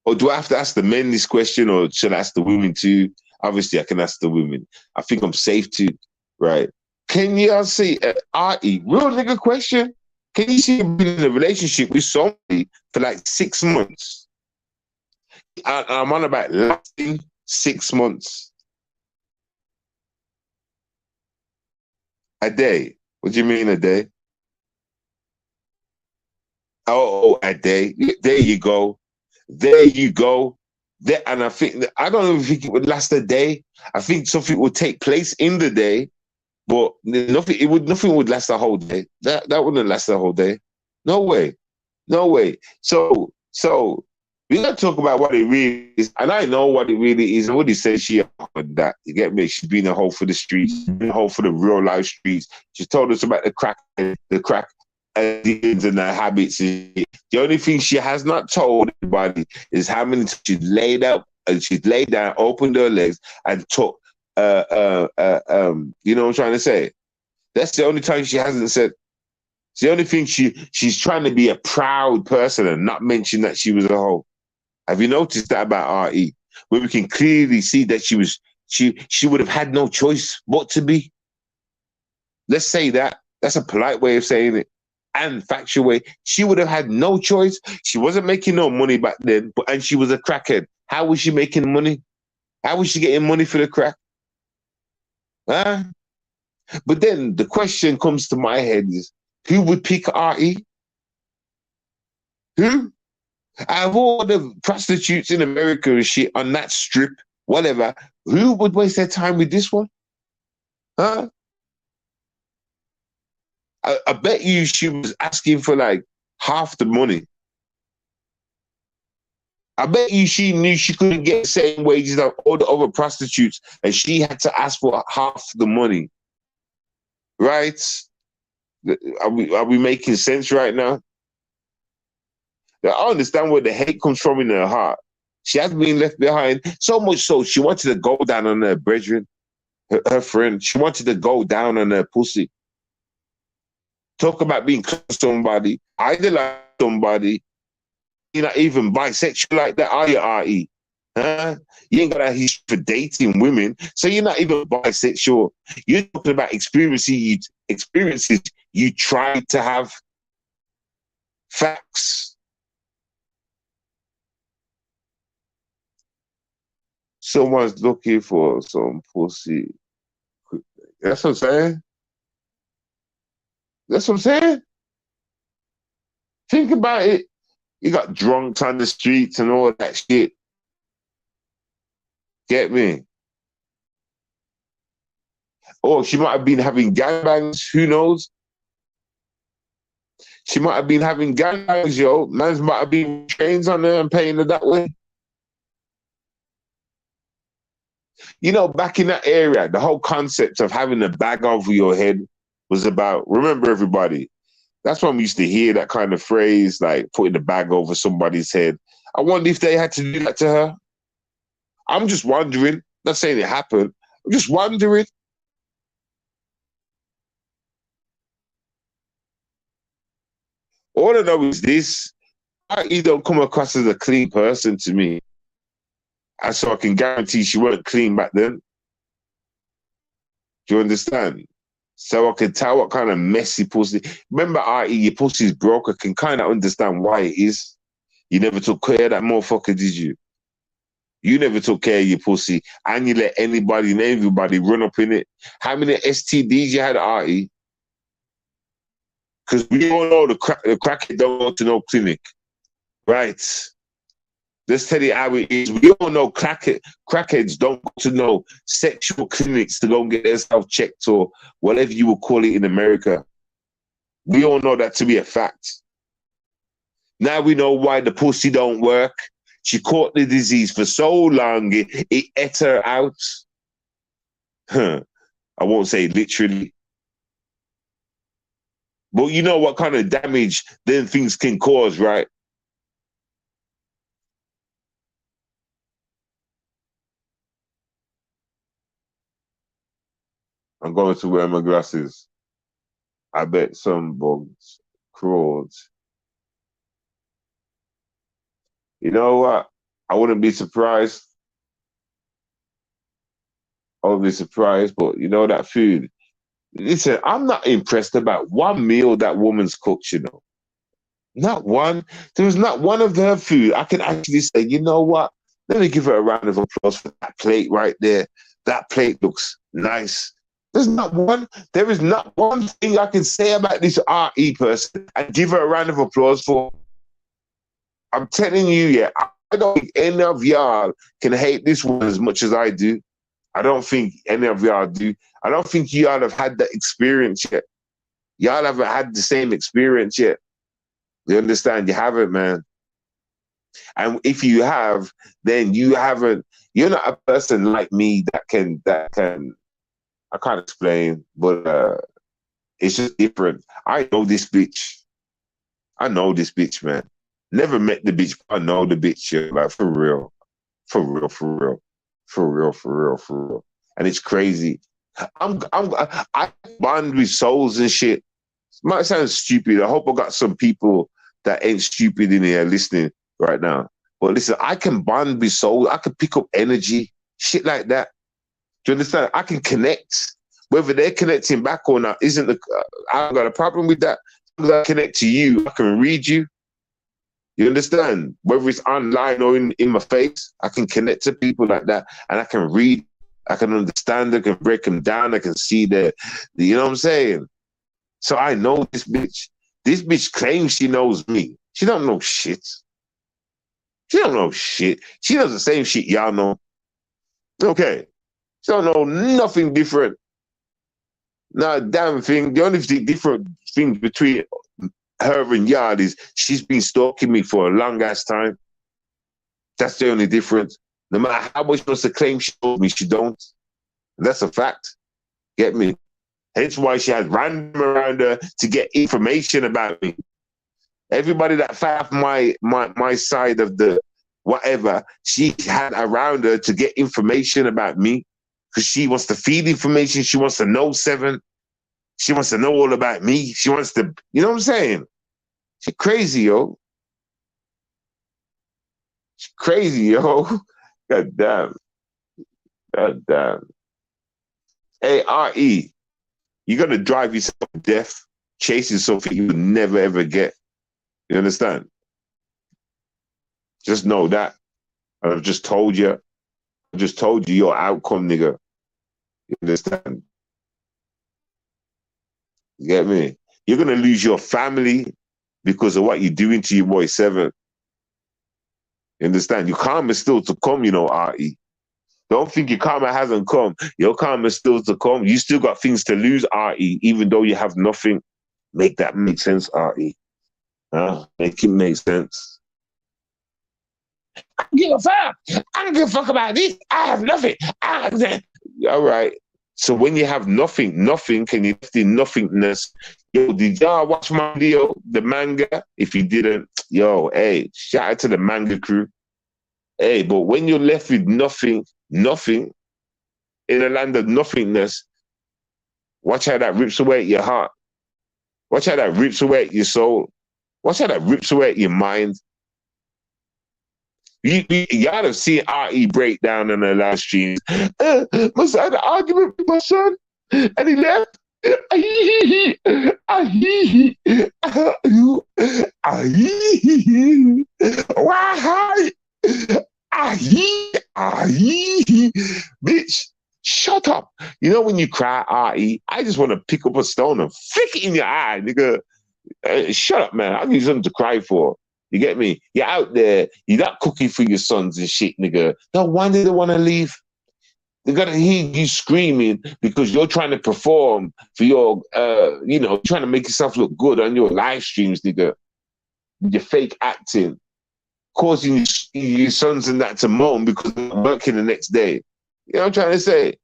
Or do I have to ask the men this question, or should I ask the women too? Obviously, I can ask the women. I think I'm safe to, right? Can y'all see R.E., real nigga question? Can you see him being in a relationship with somebody for like 6 months? I'm on about lasting 6 months. A day. What do you mean a day? Oh, a day. There you go. There you go. There, and I don't even think it would last a day. I think something would take place in the day, but nothing would last the whole day. That wouldn't last the whole day. No way. No way. So we gotta talk about what it really is. And I know what it really is. And what he says she offered that. You get me? She's been a hoe for the streets, been a hoe for the real life streets. She told us about the crack addictions and their habits. The only thing she has not told anybody is how many times she's laid down, opened her legs, and took you know what I'm trying to say? That's the only time she hasn't said. It's the only thing she's trying to be a proud person and not mention that she was a hoe. Have you noticed that about R.E.? Where we can clearly see that she would have had no choice but to be. Let's say that. That's a polite way of saying it. And factual way. She would have had no choice. She wasn't making no money back then, and she was a crackhead. How was she making money? How was she getting money for the crack? Huh? But then the question comes to my head is, who would pick R.E.? Who? Out of all the prostitutes in America and shit on that strip, whatever, who would waste their time with this one? Huh? I bet you she was asking for like half the money. I bet you she knew she couldn't get the same wages as all the other prostitutes, and she had to ask for half the money. Right? Are we making sense right now? I understand where the hate comes from in her heart. She has been left behind, so much so she wanted to go down on her brethren, her friend. She wanted to go down on her pussy. Talk about being close to somebody, idolize somebody. You're not even bisexual like that, are you, R.E.? Huh? You ain't got a history for dating women, so you're not even bisexual. You're talking about experiences you tried to have. Facts. Someone's looking for some pussy. That's what I'm saying. That's what I'm saying. Think about it. You got drunks on the streets and all that shit. Get me? Or she might have been having gangbangs. Who knows? She might have been having gangbangs, yo. Mans might have been chains on her and paying her that way. You know, back in that area, the whole concept of having a bag over your head was about, remember everybody, that's when we used to hear that kind of phrase, like putting the bag over somebody's head. I wonder if they had to do that to her. I'm just wondering, Not saying it happened. I'm just wondering. All I know is this. You don't come across as a clean person to me. And so I can guarantee she weren't clean back then. Do you understand? So I can tell what kind of messy pussy. Remember, i.e., your pussy's broke. I can kind of understand why it is. You never took care of that motherfucker, did you? You never took care of your pussy, and you let anybody and everybody run up in it. How many STDs you had, RE? Because we all know the crackhead don't go to no clinic, right? Let's tell you how it is. We all know crackheads don't go to no sexual clinics to go and get themselves checked or whatever you would call it in America. We all know that to be a fact. Now we know why the pussy don't work. She caught the disease for so long, it ate her out. I won't say literally. But you know what kind of damage then things can cause, right? I'm going to wear my glasses. I bet some bugs crawled. You know what? I wouldn't be surprised. I wouldn't be surprised, but you know that food. Listen, I'm not impressed about one meal that woman's cooked, you know. Not one. There was not one of her food I can actually say, you know what? Let me give her a round of applause for that plate right there. That plate looks nice. There's not one. There is not one thing I can say about this RE person and give her a round of applause for. I'm telling you, yeah, I don't think any of y'all can hate this one as much as I do. I don't think any of y'all do. I don't think y'all have had that experience yet. Y'all haven't had the same experience yet. You understand? You haven't, man. And if you have, then you haven't. You're not a person like me that can. I can't explain, but it's just different. I know this bitch. I know this bitch, man. Never met the bitch, but I know the bitch. Yeah, like for real, for real, for real, for real, for real, for real. And it's crazy. I bond with souls and shit. Might sound stupid. I hope I got some people that ain't stupid in here listening right now. But listen, I can bond with souls. I can pick up energy, shit like that. Do you understand? I can connect. Whether they're connecting back or not isn't the. I haven't got a problem with that. I connect to you. I can read you. You understand? Whether it's online or in my face, I can connect to people like that, and I can read. I can understand. I can break them down. I can see the you know what I'm saying? So I know this bitch. This bitch claims she knows me. She don't know shit. She don't know shit. She does the same shit y'all know. Okay. She don't know nothing different. Not a damn thing. The only different thing between her and Yard is she's been stalking me for a long ass time. That's the only difference. No matter how much she wants to claim she knows me, she don't. And that's a fact. Get me? Hence why she has random around her to get information about me. Everybody that found my side of the whatever, she had around her to get information about me. Because she wants to feed information. She wants to know Seven. She wants to know all about me. She wants to, you know what I'm saying? She's crazy, yo. She's crazy, yo. God damn. God damn. Hey, RE, you're going to drive yourself to death chasing something you would never, ever get. You understand? Just know that. I've just told you. I just told you your outcome, nigga. You understand? You get me? You're going to lose your family because of what you're doing to your boy Seven. You understand? Your karma's still to come, you know, RE. Don't think your karma hasn't come. Your karma's still to come. You still got things to lose, RE, even though you have nothing. Make that make sense, RE. Huh? Make it make sense. I don't give a fuck. I don't give a fuck about this. I have nothing. All right. So when you have nothing, and you left in nothingness, yo, did y'all watch my video, the manga? If you didn't, yo, hey, shout out to the manga crew. Hey, but when you're left with nothing, in a land of nothingness, watch how that rips away at your heart. Watch how that rips away at your soul. Watch how that rips away at your mind. Y'all have seen RE break down on the live streams. My son had an argument with my son, and he left. Why? Bitch, shut up. You know when you cry, RE, I just want to pick up a stone and flick it in your eye, nigga. Shut up, man. I need something to cry for. You get me? You're out there. You're not cooking for your sons and shit, nigga. No wonder they want to leave. They got to hear you screaming because you're trying to perform for your, trying to make yourself look good on your live streams, nigga. Your fake acting, causing your sons and that to moan because they're working the next day. You know what I'm trying to say?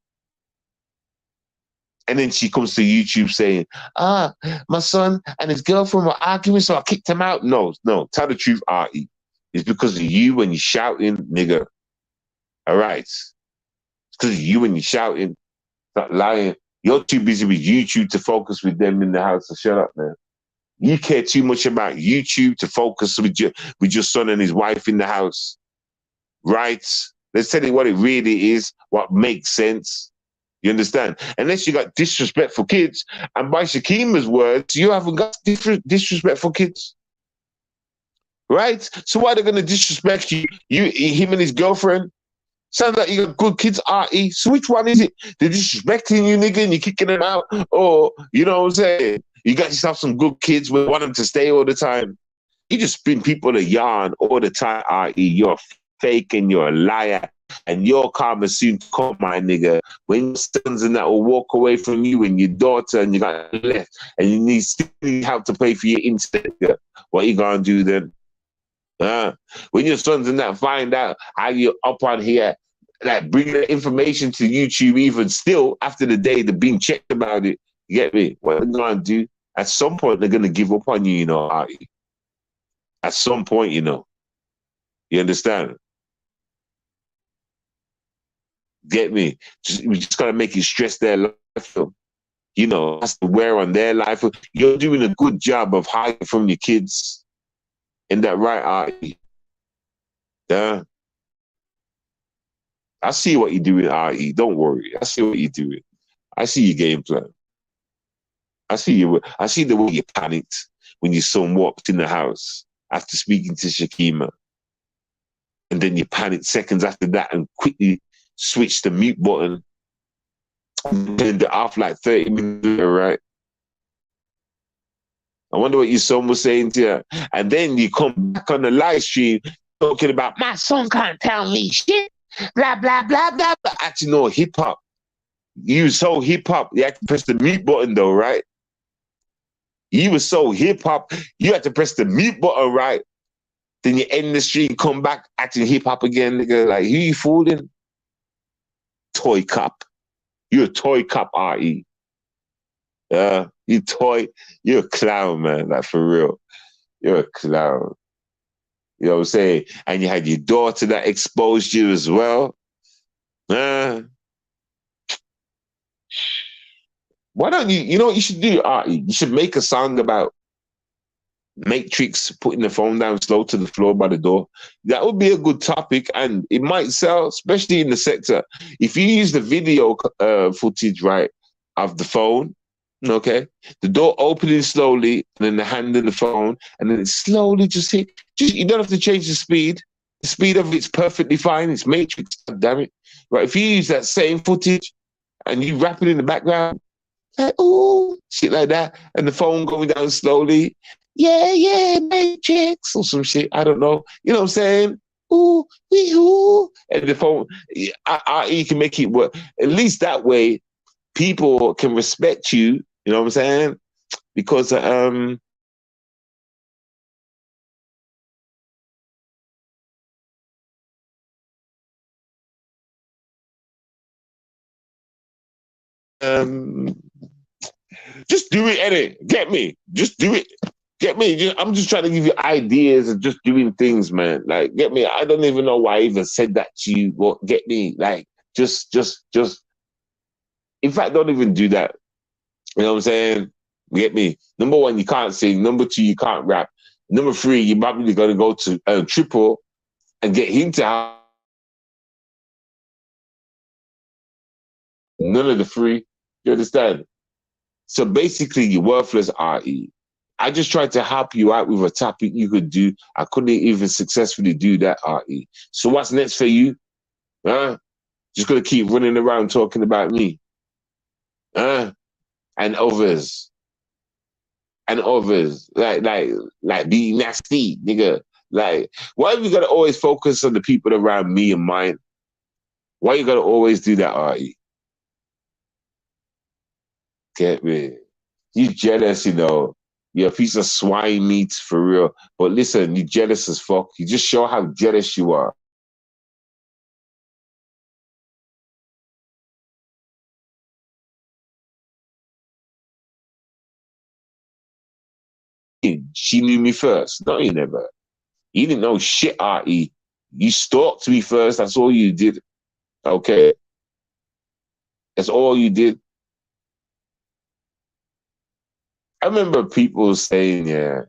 And then she comes to YouTube saying, my son and his girlfriend were arguing, so I kicked him out. No, tell the truth, RE. It's because of you when you're shouting, nigga. All right? It's because of you when you're shouting. Stop lying. You're too busy with YouTube to focus with them in the house, so shut up, man. You care too much about YouTube to focus with your son and his wife in the house. Right? Let's tell you what it really is, what makes sense. You understand? Unless you got disrespectful kids, and by Shakima's words, you haven't got disrespectful kids. Right? So why are they going to disrespect you, him and his girlfriend? Sounds like you got good kids, RE. So which one is it? They're disrespecting you, nigga, and you're kicking them out? Or, you know what I'm saying? You got yourself some good kids who want them to stay all the time. You just spin people a yarn all the time, RE. You're fake and you're a liar. And your karma soon to come, my nigga. When your sons and that will walk away from you and your daughter and you got left and you still need help to pay for your internet, what you gonna do then? When your sons and that find out how you're up on here, like bring the information to YouTube even still after the day they've been checked about it, you get me? What they're gonna do? At some point they're gonna give up on you, you know, RE. At some point, you know. You understand? Get me? We just gotta make it stress their life. You know, that's the wear on their life. You're doing a good job of hiding from your kids. In that right, RE? Yeah. I see what you're doing, RE. Don't worry. I see what you're doing. I see your game plan. I see the way you panicked when your son walked in the house after speaking to Shakima. And then you panicked seconds after that and quickly switched the mute button and turned it off like 30 minutes later, right? I wonder what your son was saying to you. And then you come back on the live stream talking about, my son can't tell me shit, blah, blah, blah, blah, blah. Actually, no, hip-hop. You were so hip-hop, you had to press the mute button though, right? You were so hip-hop, you had to press the mute button, right? Then you end the stream, come back, acting hip-hop again, nigga. Like, who you fooling? Toy cop. You're a toy cop, RE. You're a clown, man. Like, for real. You're a clown. You know what I'm saying? And you had your daughter that exposed you as well. Why don't you know what you should do, RE? You should make a song about Matrix putting the phone down slow to the floor by the door. That would be a good topic, and it might sell, especially in the sector. If you use the video footage, right, of the phone, okay, the door opening slowly, and then the hand in the phone, and then it slowly just hit. You don't have to change the speed. The speed of it's perfectly fine. It's Matrix, damn it. Right, if you use that same footage and you rap it in the background, like, ooh, shit like that, and the phone going down slowly, yeah, Matrix, or some shit, I don't know. You know what I'm saying? Ooh, wee-hoo. And the phone, you can make it work. At least that way, people can respect you, you know what I'm saying? Because, just do it, Eddie. Get me. Just do it. Get me. I'm just trying to give you ideas of just doing things, man. Like, get me. I don't even know why I even said that to you. But get me. Like, just In fact, don't even do that. You know what I'm saying? Get me? Number one, you can't sing. Number two, you can't rap. Number three, you're probably going to go to triple and get him to have none of the three. You understand? So basically, you're worthless, RE. I just tried to help you out with a topic you could do. I couldn't even successfully do that, RE. So what's next for you? Huh? Just gonna keep running around talking about me. Huh? And others. And others. Like be nasty, nigga. Like, why have you gotta always focus on the people around me and mine? Why you gotta always do that, RE? Get me? You jealous, you know. You're a piece of swine meat for real. But listen, you jealous as fuck. You just show how jealous you are. She knew me first. No, you never. You didn't know shit, RE. You stalked me first. That's all you did. Okay. That's all you did. I remember people saying, yeah,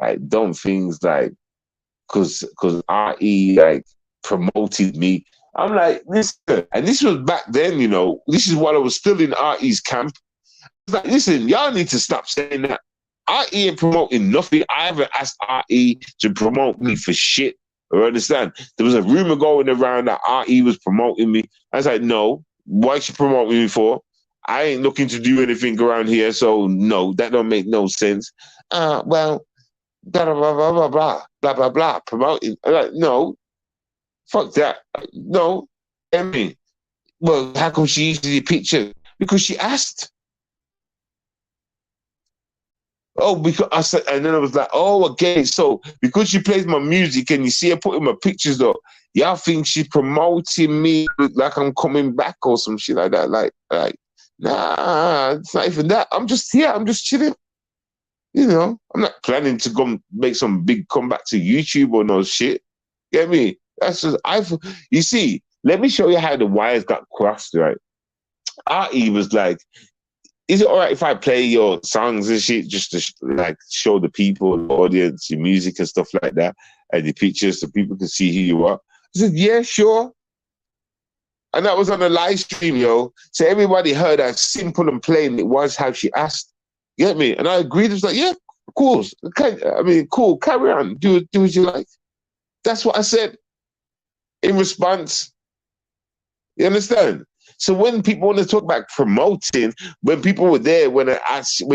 like dumb things like, cause RE like promoted me. I'm like, listen, and this was back then, you know, this is while I was still in RE's camp. Like, listen, y'all need to stop saying that. RE ain't promoting nothing. I haven't asked RE to promote me for shit. You understand? There was a rumor going around that RE was promoting me. I was like, no. Why she promote me for? I ain't looking to do anything around here, so no, that don't make no sense. Well, blah blah blah blah blah blah blah blah blah. Promoting. I'm like, no, fuck that. No, I mean, well, how come she used the picture? Because she asked. Oh, because I said, and then I was like, oh, okay. So because she plays my music and you see her putting my pictures up, y'all think she's promoting me like I'm coming back or some shit like that. Like, nah, it's not even that. I'm just here. I'm just chilling. You know, I'm not planning to go make some big comeback to YouTube or no shit. Get me? That's just You see, let me show you how the wires got crossed. Right? RE was like, is it all right if I play your songs and shit just to like show the people, the audience, your music and stuff like that, and the pictures so people can see who you are? I said, yeah, sure. And that was on a live stream, yo. So everybody heard how simple and plain it was how she asked. You get me? And I agreed. It was like, yeah, cool. Okay. I mean, cool. Carry on. Do what you like. That's what I said in response. You understand? So when people want to talk about promoting, when people were there, when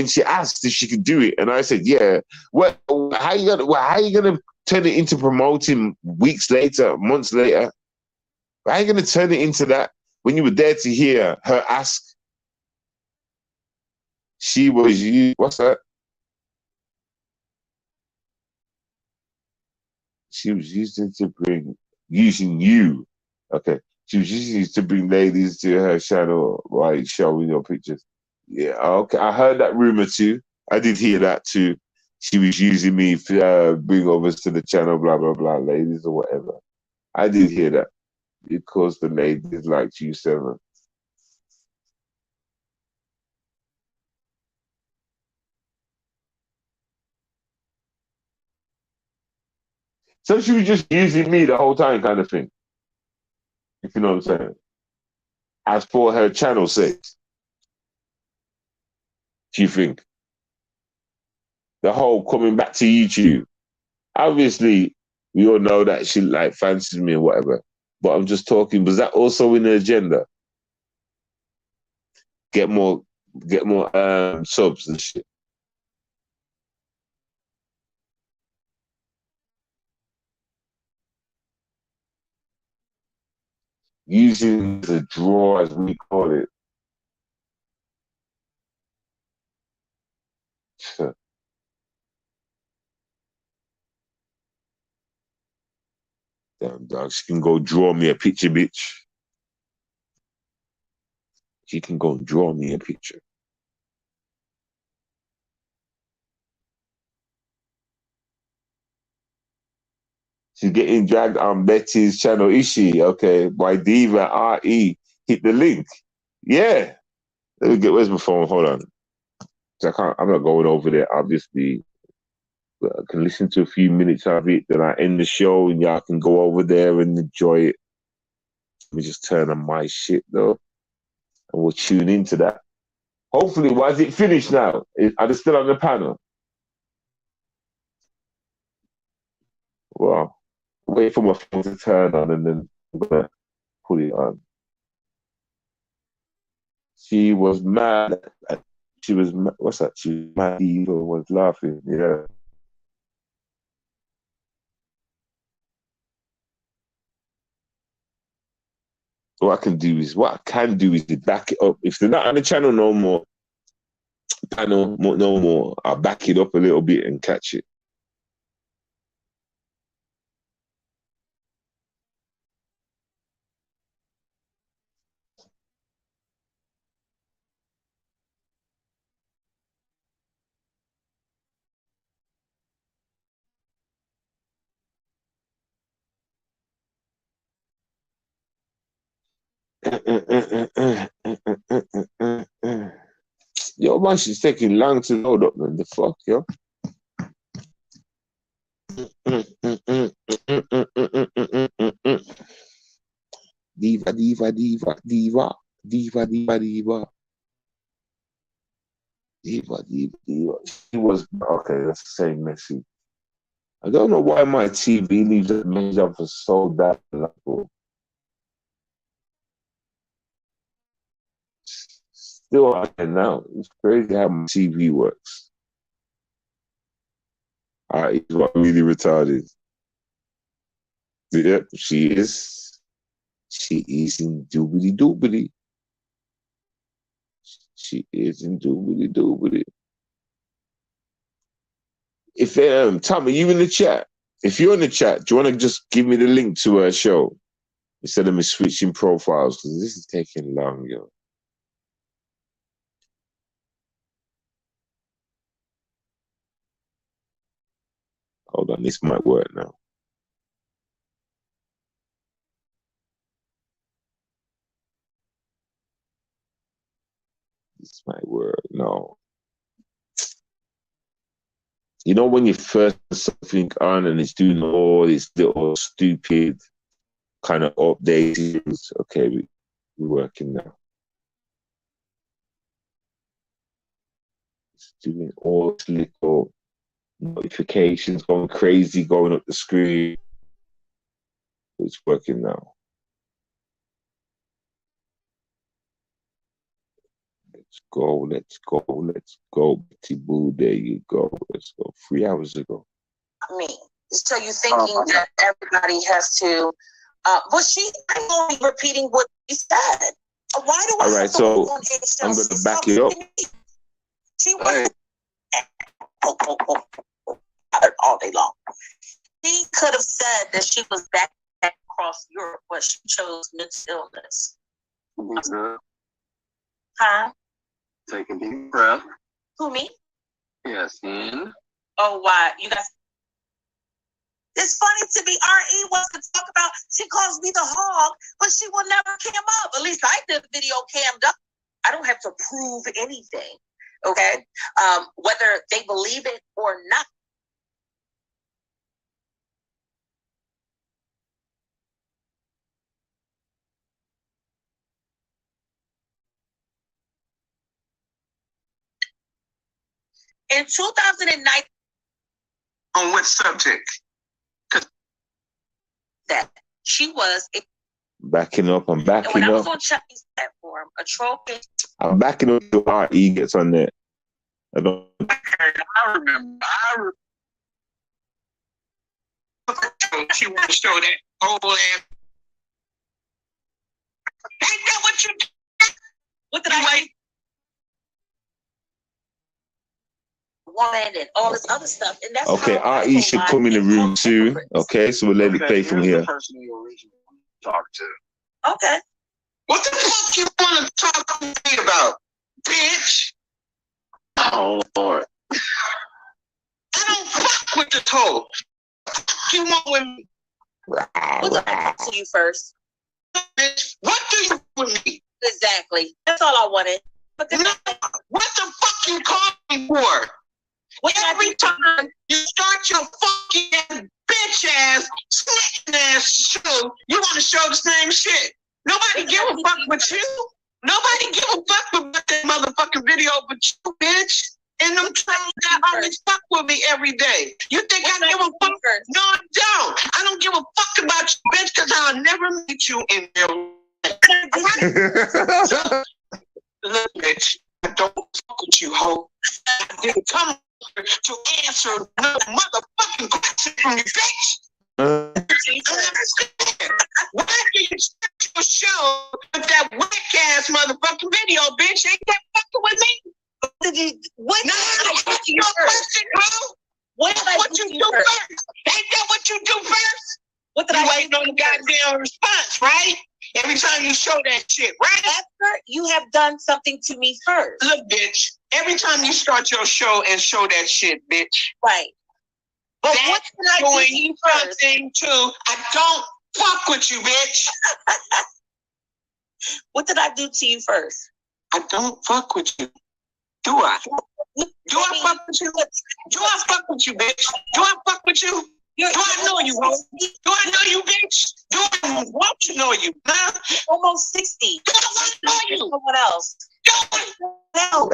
she asked if she could do it, and I said, yeah. Well, how you gonna turn it into promoting weeks later, months later? How are you gonna turn it into that when you were there to hear her ask? She was you. What's that? She was using you. Okay. She was using you to bring ladies to her channel, right? Showing your pictures. Yeah, okay. I heard that rumor too. I did hear that too. She was using me to bring overs to the channel, blah, blah, blah, ladies or whatever. I did hear that because the ladies liked you, Seven. So she was just using me the whole time, kind of thing, if you know what I'm saying. As for her channel sake, do you think? The whole coming back to YouTube. Obviously, we all know that she like fancies me or whatever. But I'm just talking, was that also in the agenda? Get more subs and shit. Using the draw as we call it. Damn dog, she can go draw me a picture, bitch. She can go and draw me a picture. She's getting dragged on Betty's channel, is she? Okay, by Diva RE. Hit the link. Yeah. Let me get, where's my phone? Hold on. I'm not going over there, obviously. But I can listen to a few minutes of it, then I end the show and y'all can go over there and enjoy it. Let me just turn on my shit though. And we'll tune into that. Hopefully, why is it finished now? Are they still on the panel? Well, wait for my phone to turn on and then I'm gonna put it on. She was mad. She was, what's that? She was mad. Eva was laughing. Yeah. What I can do is to back it up. If they're not on the channel no more, I'll back it up a little bit and catch it. Yo, man, she's taking long to load up, man. The fuck, yo. Diva, diva, diva, diva, diva, diva, diva. Diva, diva, diva. She was, okay, that's the same message. I don't know why my TV leaves that message up for so damn long. Still out there now. It's crazy how my TV works. It's what really retarded. Yep, she is. She is in doobity doobity. She is in doobity doobity. If Tommy, you in the chat? If you're in the chat, do you want to just give me the link to her show instead of me switching profiles? Because this is taking long, yo. Hold on, this might work now. This might work. No. You know when you first put something on and it's doing all this little stupid kind of updates? Okay, we're working now. It's doing all this little notifications going crazy, going up the screen. It's working now. Let's go, let's go, let's go. Betty Boo, there you go. Let's go. 3 hours ago. Me. So you thinking that everybody has to, I'm only repeating what she said. Why do I All right, have to so on eggshells? I'm going to back it up. She was all day long. She could have said that she was back across Europe, but she chose mental illness. Mm-hmm. Huh? Take a deep breath. Who, me? Yes, in. Oh, why? You guys. It's funny to me. RE wants to talk about, she calls me the hog, but she will never cam up. At least I did the video cammed up. I don't have to prove anything. Okay? Whether they believe it or not. In 2009. On what subject? That she was a, backing up. I'm backing when I was up. on Chucky's platform, a troll page. I'm backing up to RE gets on there. I don't. I remember. She want to show that old ass. Ain't that what you did? What did I say? Woman and all this other stuff, and that's Okay, how RE should come in the room too. Okay, so we'll let it play from here. The person you originally talk to. Okay. What the fuck you want to talk to me about, bitch? Oh Lord. I don't fuck with the toe. You want with me? What did I talk to you first? Bitch, what do you want with me? Exactly. That's all I wanted. No, what the fuck you calling me for? Every time you start your fucking bitch ass, snitching ass show, you want to show the same shit. Nobody give a fuck but you. Nobody give a fuck about that motherfucking video but you, bitch. And them trolls that always fuck with me every day. You think I give a fuck? No, I don't. I don't give a fuck about you, bitch, because I'll never meet you in real life. Look, bitch, I don't fuck with you, ho. I didn't come to answer no motherfucking question from you, bitch. Why do you start your show with that whack ass motherfucking video, bitch? Ain't that fucking with me? What? No, that's your question, bro. What you do first? Ain't that what you do first? What did I waiting on the goddamn response, right? Every time you show that shit, right? After you have done something to me first. Look, bitch. Every time you start your show and show that shit, bitch. Right. But that's what can I do to you first? Something to, I don't fuck with you, bitch. What did I do to you first? I don't fuck with you. Do I? Do I fuck with you? Do I fuck with you, bitch? Do I fuck with you? Do I know you, ho? Do I know you, bitch? Do I want to know you? Huh? Almost 60. Do I know you? Someone else. No.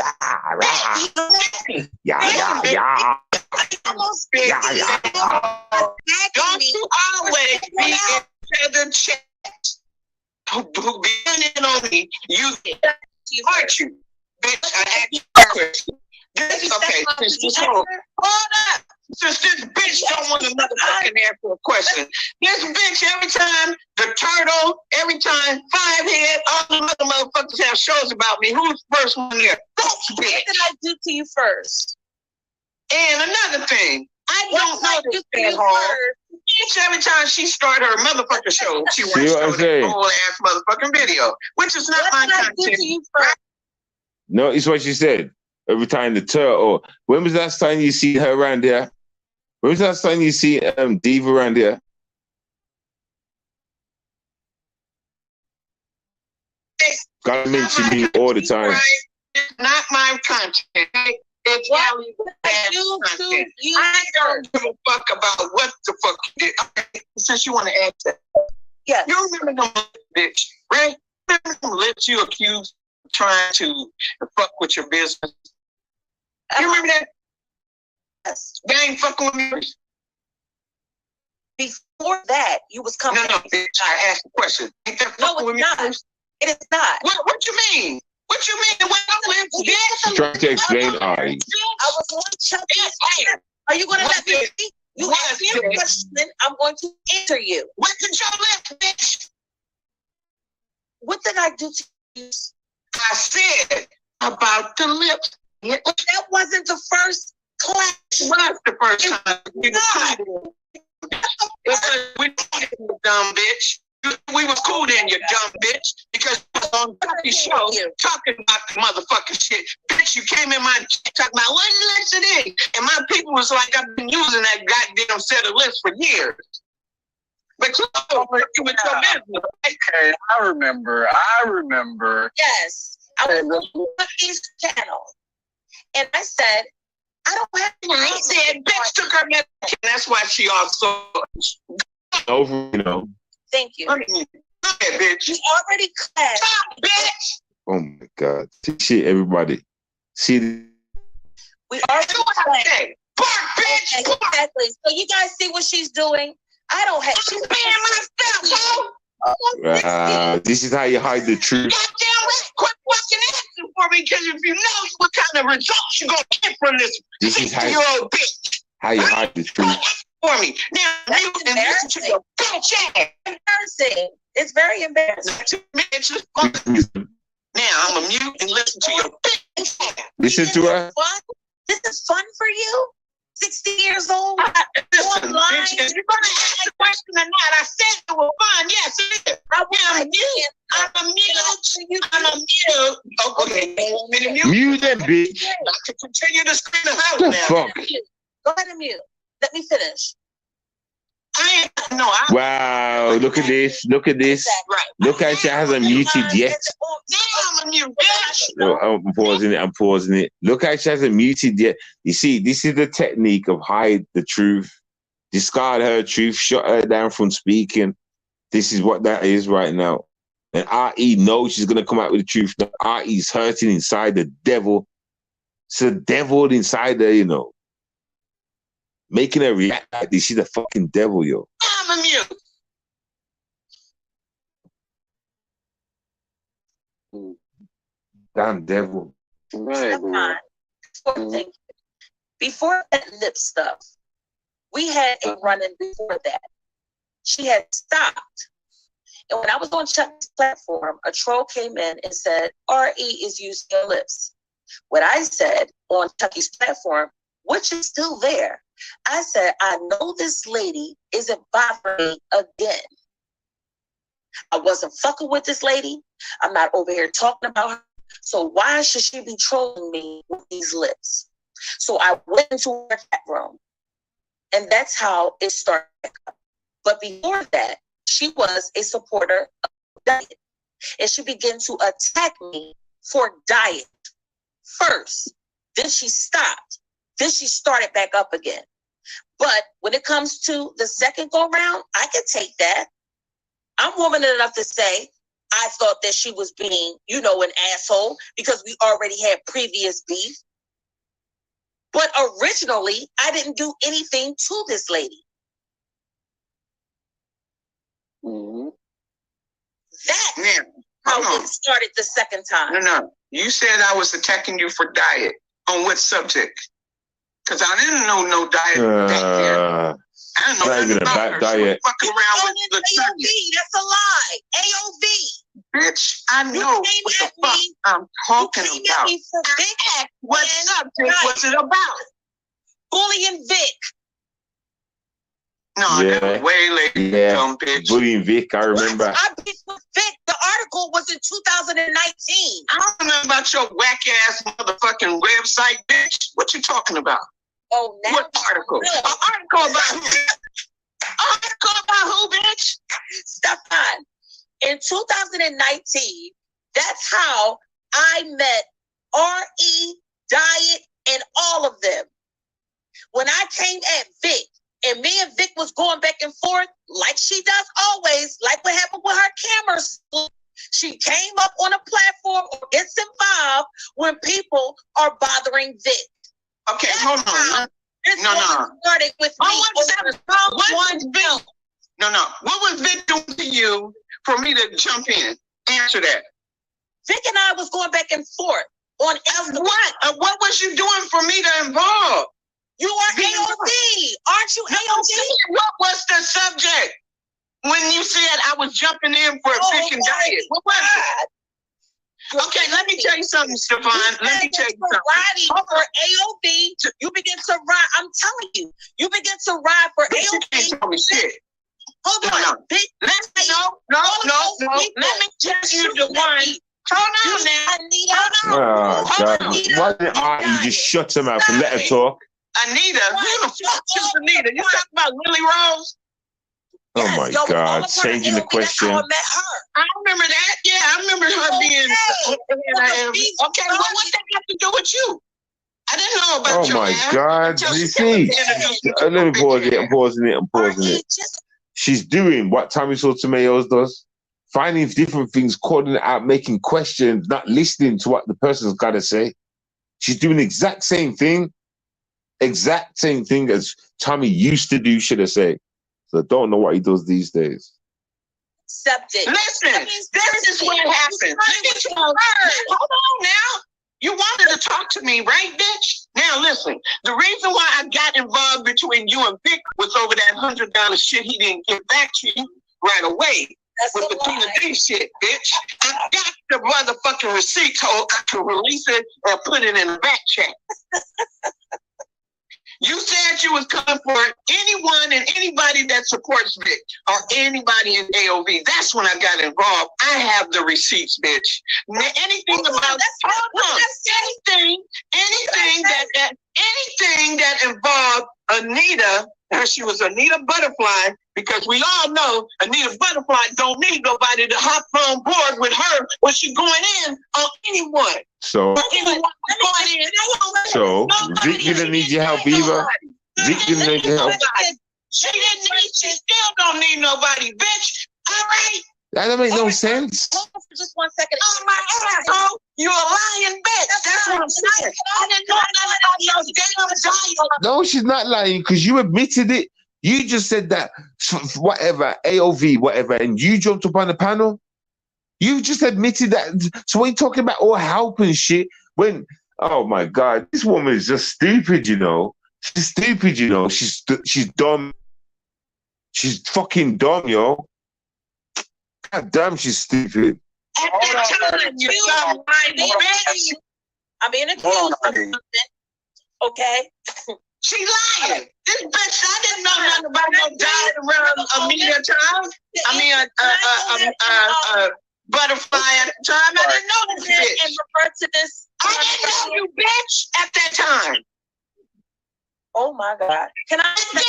Yeah. Almost 50. Don't you always be in feather checks. Who beginning on me? You aren't you? Bitch, I asked you a question. Okay, hold up. Since this bitch don't want to motherfucking answer a question. This bitch, every time the turtle, every time Fivehead, all the other motherfuckers have shows about me. Who's the first one there? This bitch. What did I do to you first? And another thing, I don't know this asshole. Bitch, every time she start her motherfucking show, she wants to show that whole ass motherfucking video, which is not my content. No, it's what she said. Every time the turtle. When was the last time you see her around there? When was the last time you see Diva around there? Gotta mention me all the time. It's not my content. It's Allie's bad content. I don't give a fuck about what the fuck you did. Okay, since you want to ask that. Yeah. You remember them bitch, right? Remember them lips you accused of trying to fuck with your business? You remember that? Yes. They ain't fucking with me. Before that, you was coming. No, bitch, I asked the question. Ain't that No, fucking with me? it's not. It is not. What you mean? What you mean? What I'm with, bitch? She's trying to explain, Ari. I was on Chucky. Are you going to let me speak? You asked me a question, I'm going to answer you. What did your lips, bitch? What did I do to you? I said about the lips. That wasn't the first class. It was the first time. It was We you dumb bitch. We was cool then, you dumb bitch, because you was on the show talking about the motherfucking shit. Bitch, you came in my talking about what lips it is. And my people was like, I've been using that goddamn set of lips for years. But you working with your business. Okay, I remember. Yes. I was on his channel. And I said, I don't have to. I said, bitch took her medication. That's why she also. Over, you know. Thank you. Okay, bitch. You already classed. Stop, bitch. Oh my God. See, everybody. See. We already classed. Bark, bitch. Bark. Exactly. So you guys see what she's doing? I don't have. She's being myself, this is how you hide the truth. Goddamn right. Quit fucking asking for me, because if you know what kind of results you're going to get from this This is how 50-year-old bitch. you hide the truth. For me. Now, you can listen to your bitch ass. embarrassing. It's very embarrassing. Now, I'm a mute and listen to your bitch ass. Listen to her. This is fun for you? 60 years old? Listen, bitch, if you're going to ask the question or not, I said it was fun. Yes, it is. I'm a mute. I'm a mute. Okay. Mute that bitch. I can continue to scream the house The now. fuck? Go ahead and mute. Let me finish. Wow, look at this. Look at this. Right. Look how she hasn't muted yet. I'm a mute, bitch. No, I'm pausing it. I'm pausing it. Look how she hasn't muted yet. You see, this is the technique of hide the truth. Discard her truth. Shut her down from speaking. This is what that is right now. And RE knows she's going to come out with the truth. RE's hurting inside the devil. It's the devil inside her, you know. Making her react like this. She's a fucking devil, yo. I'm a mute. Damn devil. Right. Before that lip stuff, we had a run-in before that. She had stopped. And when I was on Chuck's platform, a troll came in and said, RE is using your lips. What I said on Chucky's platform, which is still there, I said, I know this lady isn't bothering me again. I wasn't fucking with this lady. I'm not over here talking about her. So why should she be trolling me with these lips? So I went into her chat room. And that's how it started. But before that, she was a supporter of diet. And she began to attack me for diet first. Then she stopped. Then she started back up again. But when it comes to the second go round, I can take that. I'm woman enough to say I thought that she was being, you know, an asshole because we already had previous beef. But originally, I didn't do anything to this lady. Mm-hmm. That's how it started the second time. No. You said I was attacking you for diet. On what subject? Because I didn't know no diet back then. I didn't know nothing about her. Diet. Fucking around with the AOV, that's a lie. AOV. Bitch, I know what the fuck I'm talking about. What subject was it about? Bullying Vic. No, Yeah. that was way later, dumb bitch. Bullying Vic, I remember. I beat with Vic. The article was in 2019. I don't know about your whack ass motherfucking website, bitch. What you talking about? Oh, now what article? An article about who? Article about who, bitch? Stefan. In 2019, that's how I met RE, Diet, and all of them. When I came at Vic, and me and Vic was going back and forth, like she does always, like what happened with her cameras. She came up on a platform or gets involved when people are bothering Vic. Okay, hold on. No. Started with me. What was Vic doing to you for me to jump in? Answer that. Vic and I was going back and forth on Instagram. What was you doing for me to involve? You are AOD. Aren't you AOD? What was the subject when you said I was jumping in for Vic and Diet? What was it? Okay, let me tell you something, Stefan. Let me tell you something. Riding for AOB, you begin to ride. I'm telling you, you begin to ride for AOB. You can't tell me shit. Hold on. No. Let me tell you the one. Hold on now. Oh, God. Why didn't you just shut him out and let her talk? Anita? Who the fuck is Anita? You talking about Lily Rose? Oh my God, changing the question. I remember that. Yeah, I remember her being. Okay, well, what that got to do with you? I didn't know about your my God. You see, let me pause it. I'm pausing it. She's doing what Tommy Sotomayor does. Finding different things, calling it out, making questions, not listening to what the person's got to say. She's doing the exact same thing as Tommy used to do, should I say. So I don't know what he does these days. Listen, this is what happened. Hold on now. You wanted to talk to me, right, bitch? Now listen, the reason why I got involved between you and Vic was over that $100 shit he didn't give back to you right away. With the Tina D shit, bitch. I got the motherfucking receipt so I can release it and put it in the back chat. You said you was coming for anyone and anybody that supports Vic or anybody in AOV. That's when I got involved. I have the receipts, bitch. Anything that involved Anita, and she was Anita Butterfly, because we all know Anita Butterfly don't need nobody to hop on board with her when she's going in on anyone. So, Anyone going in. so Vic didn't need your help either. Vic didn't need your help. She didn't need. She still don't need nobody, bitch. All right. That don't make no sense. Hold on for just 1 second. Oh my asshole, you a lying bitch. That's what I'm saying. I didn't know nothing about your damn diet. No, she's not lying because you admitted it. You just said that whatever, AOV, whatever, and you jumped up on the panel. You just admitted that. So when you're talking about all help and shit, when, oh my God, this woman is just stupid, you know. She's stupid, you know. She's dumb. She's fucking dumb, yo. God damn, she's stupid. At that time, you got lying. I'm being accused of something. Okay. She lying. This bitch, I didn't know nothing about no diet around Amelia time. I mean, butterfly at the time. I didn't know this bitch. And refer to this. I didn't know you, bitch, at that time. Oh my God. Can I answer?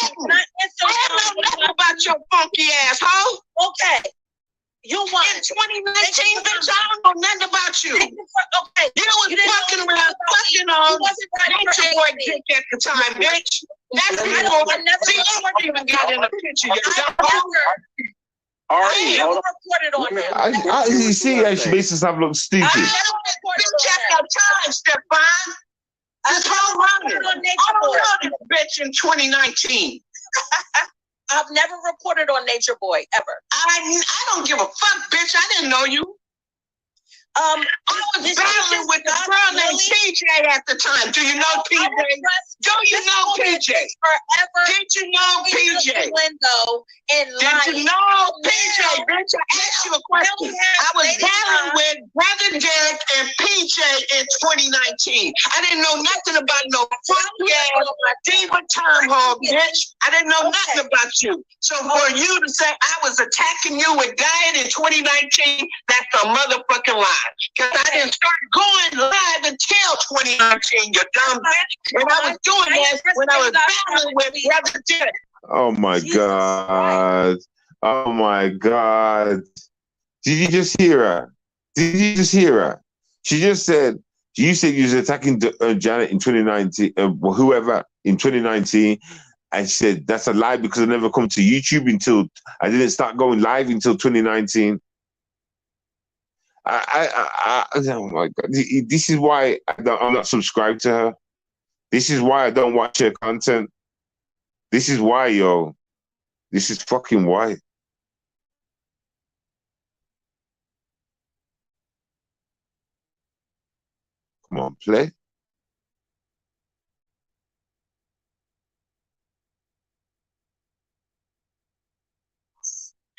I don't know nothing about your funky ass, hoe. Okay. You want in 2019, bitch, I don't know nothing about you. Okay. You was fucking around, fucking on Nature Boy dick at the time, bitch. That's before. See, I never even got in the picture. I never reported on him. You see, she makes herself look stupid. I never reported check your time, Stefan. This whole running. I don't know this bitch in 2019. I've never reported on Nature Boy ever. I don't give a fuck, bitch. I didn't know you. I was battling with a girl named PJ at the time. Do you know PJ? Do you know PJ? Forever. Did you know PJ? Window and did you know PJ? Bitch, I asked you a question. I was battling with Brother Derek and PJ in 2019. I didn't know nothing about no funky ass diva time hog, bitch. I didn't know nothing about you. So for you to say I was attacking you with diet in 2019, that's a motherfucking lie. Because I didn't start going live until 2019, you dumb bitch. And I was doing that when I was battling with Brother Derek. Oh my God. Oh my God. Did you just hear her? Did you just hear her? She just said, you said you was attacking Janet in 2019, whoever in 2019. I said, that's a lie because I never come to YouTube until, I didn't start going live until 2019. Oh my God. This is why I'm not subscribed to her. This is why I don't watch her content. This is why, yo. This is fucking why. Come on, play.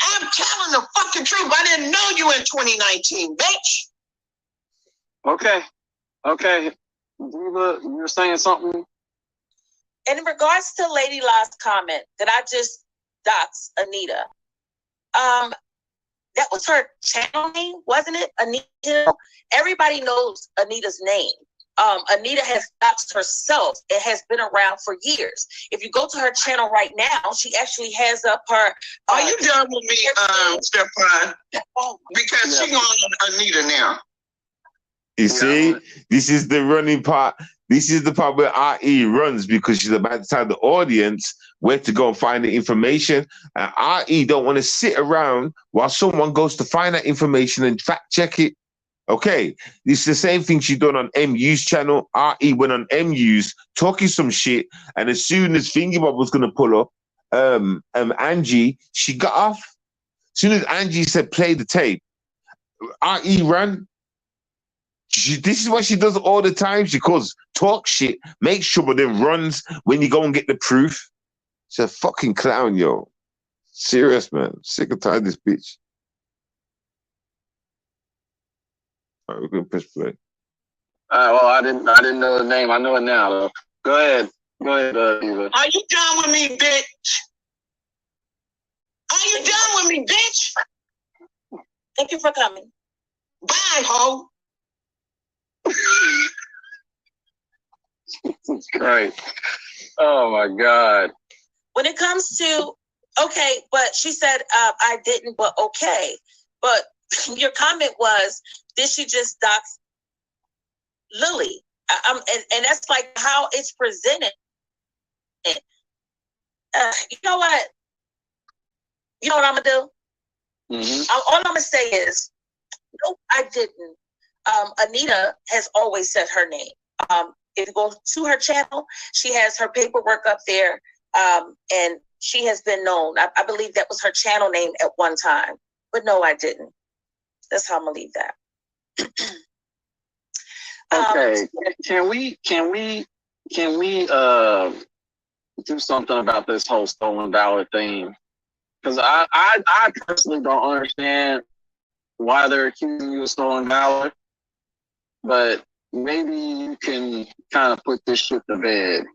I'm telling the fucking truth. I didn't know you in 2019, bitch. Okay. Diva, you were saying something? In regards to Lady La's comment that I just doxed Anita, that was her channel name, wasn't it? Anita. Everybody knows Anita's name. Anita has doxed herself. It has been around for years. If you go to her channel right now, she actually has up her. Are you done with me, Stefan? Because she's on Anita now. You see, this is the running part. This is the part where RE runs because she's about to tell the audience where to go and find the information. And RE don't want to sit around while someone goes to find that information and fact check it. Okay, it's the same thing she done on MU's channel. RE went on MU's talking some shit, and as soon as Fingerbob was gonna pull up, Angie, she got off. As soon as Angie said play the tape, RE ran. This is what she does all the time. She calls talk shit, makes sure, but then runs when you go and get the proof. She's a fucking clown, yo. Serious, man. Sick and tired of this bitch. All right, we're gonna press play. Well, I didn't know the name. I know it now, though. Go ahead, Diva. Are you done with me, bitch? Are you done with me, bitch? Thank you for coming. Bye, ho. Right. Oh my God. When it comes to, okay, but she said, I didn't, but okay. But your comment was, did she just dox Lily? And that's like how it's presented. You know what? You know what I'm going to do? All I'm going to say is, no, I didn't. Anita has always said her name. If you go to her channel, she has her paperwork up there, and she has been known. I believe that was her channel name at one time. But no, I didn't. That's how I'm going to leave that. Okay, can we do something about this whole stolen valor thing? Because I personally don't understand why they're accusing you of stolen valor, but maybe you can kind of put this shit to bed.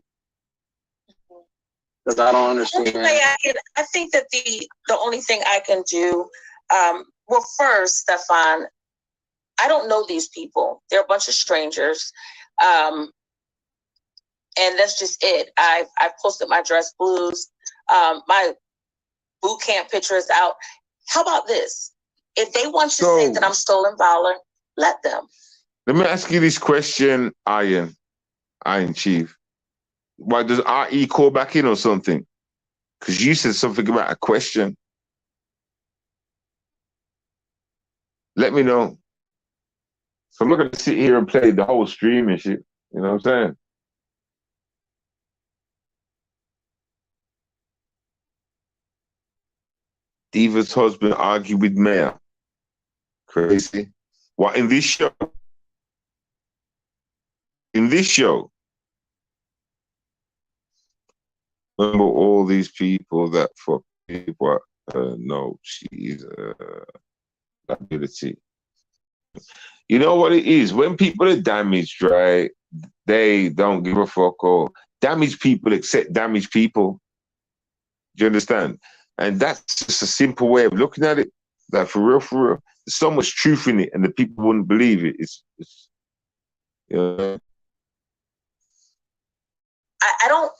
Because I don't understand. I think that the only thing I can do, well, first, Stefan, I don't know these people. They're a bunch of strangers. And that's just it. I've posted my dress blues. My boot camp picture is out. How about this? If they want to say that I'm stolen valor, let them. Let me ask you this question, Iron Chief. Why does RE call back in or something? Because you said something about a question. Let me know. So I'm not going to sit here and play the whole stream and shit. You know what I'm saying? Diva's husband argued with Mayor. Crazy. What, in this show? In this show? Remember all these people that fuck people? No, she's liability. You know what it is? When people are damaged, right, they don't give a fuck, or damaged people accept damaged people. Do you understand? And that's just a simple way of looking at it. Like, for real, there's so much truth in it, and the people wouldn't believe it. It's you know. I don't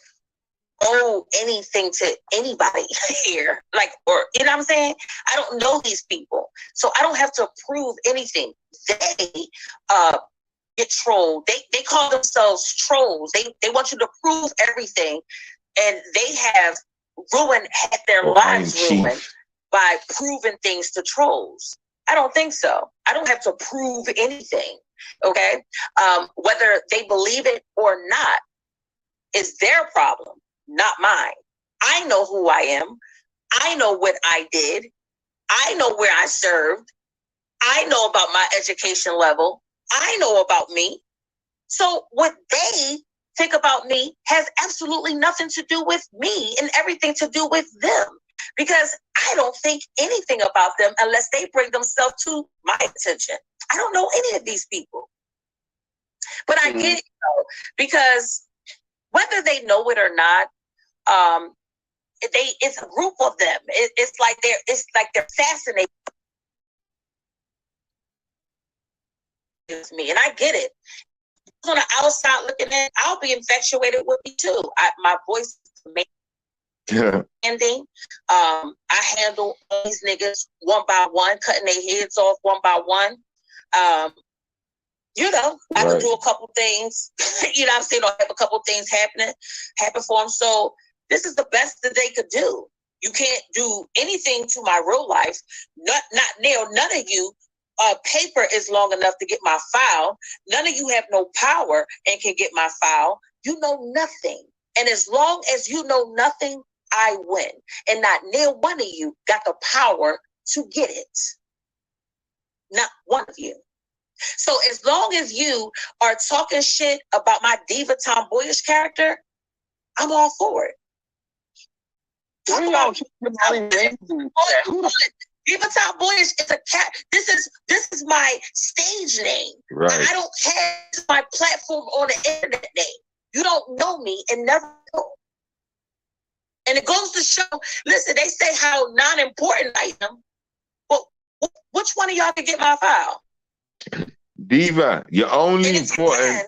owe anything to anybody here. Like, or, you know what I'm saying? I don't know these people. So I don't have to prove anything. They get trolled. They call themselves trolls. They want you to prove everything. And they have had their lives ruined by proving things to trolls. I don't think so. I don't have to prove anything. Okay? Whether they believe it or not is their problem, not mine. I know who I am. I know what I did. I know where I served. I know about my education level. I know about me. So what they think about me has absolutely nothing to do with me and everything to do with them. Because I don't think anything about them unless they bring themselves to my attention. I don't know any of these people. But I get it, though, because whether they know it or not, it's a group of them. It's like they're fascinated with me, and I get it. On the outside looking in, I'll be infatuated with me too. My voice is amazing. I handle all these niggas one by one, cutting their heads off one by one. You know, I can do a couple things. You know what I'm saying? Or have a couple things happen for them. So this is the best that they could do. You can't do anything to my real life. Not nail. None of you. Paper is long enough to get my file. None of you have no power and can get my file. You know nothing. And as long as you know nothing, I win. And not near one of you got the power to get it. Not one of you. So as long as you are talking shit about my diva tomboyish character, I'm all for it. Diva tomboyish is a cat. This is my stage name. Right. I don't have my platform on the internet name. You don't know me and never know. And it goes to show, listen, they say how non-important I am. Well, which one of y'all can get my file? Diva, you're only important.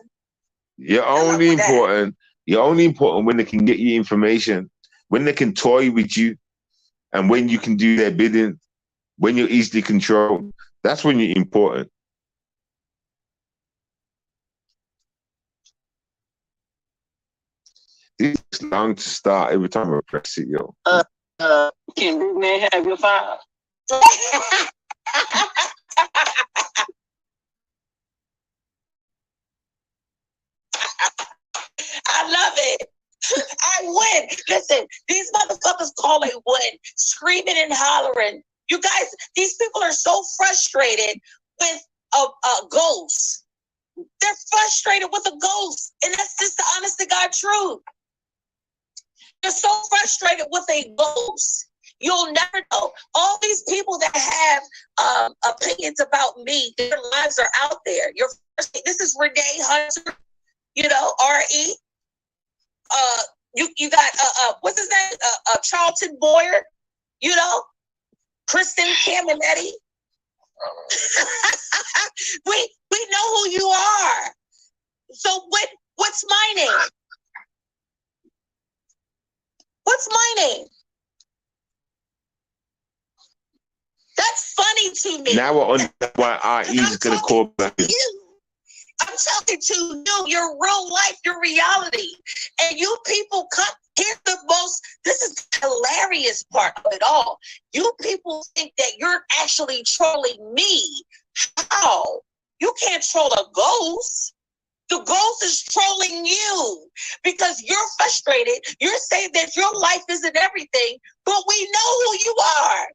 You're only important You're only important when they can get you information, when they can toy with you, and when you can do their bidding, when you're easily controlled. That's when you're important. This is long to start every time I press it, yo. Can this man have your file? I love it. I win. Listen, these motherfuckers call it win, screaming and hollering. You guys, these people are so frustrated with a ghost. They're frustrated with a ghost, and that's just the honest to God truth. They're so frustrated with a ghost. You'll never know. All these people that have opinions about me, their lives are out there. This is Renee Hunter, you know, R.E. You got what's his name? Charlton Boyer, you know, Kristen Caminetti. we know who you are. So what's my name? What's my name? That's funny to me. Now I understand why RE is going to call back. I'm talking to you, your real life, your reality. And you people come, here's this is the hilarious part of it all. You people think that you're actually trolling me. How? You can't troll a ghost. The ghost is trolling you because you're frustrated. You're saying that your life isn't everything, but we know who you are.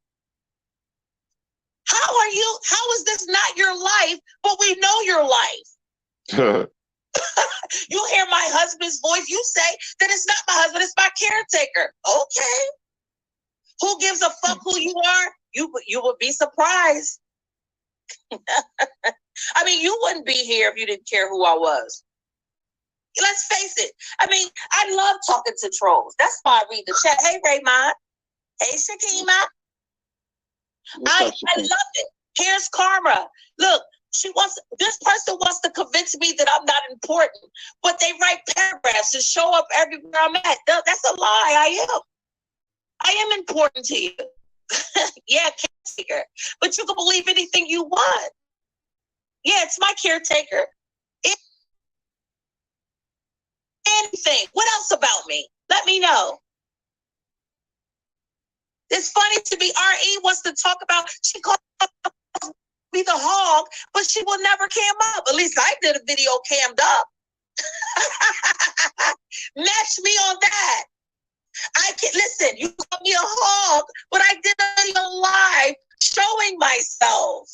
How is this not your life, but we know your life? You hear my husband's voice, you say that it's not my husband, it's my caretaker. Okay. Who gives a fuck who you are? You would be surprised. I mean, you wouldn't be here if you didn't care who I was. Let's face it. I mean, I love talking to trolls. That's why I read the chat. Hey, Raymond. Hey, Shakima. I love it. Here's Karma. Look, this person wants to convince me that I'm not important, but they write paragraphs and show up everywhere I'm at. That's a lie. I am important to you. Yeah, caretaker. But you can believe anything you want. Yeah, it's my caretaker. Anything. What else about me? Let me know. It's funny to me. RE wants to talk about, she called me the hog, but she will never cam up. At least I did a video cammed up. Match me on that. Listen, you call me a hog, but I did a video live showing myself.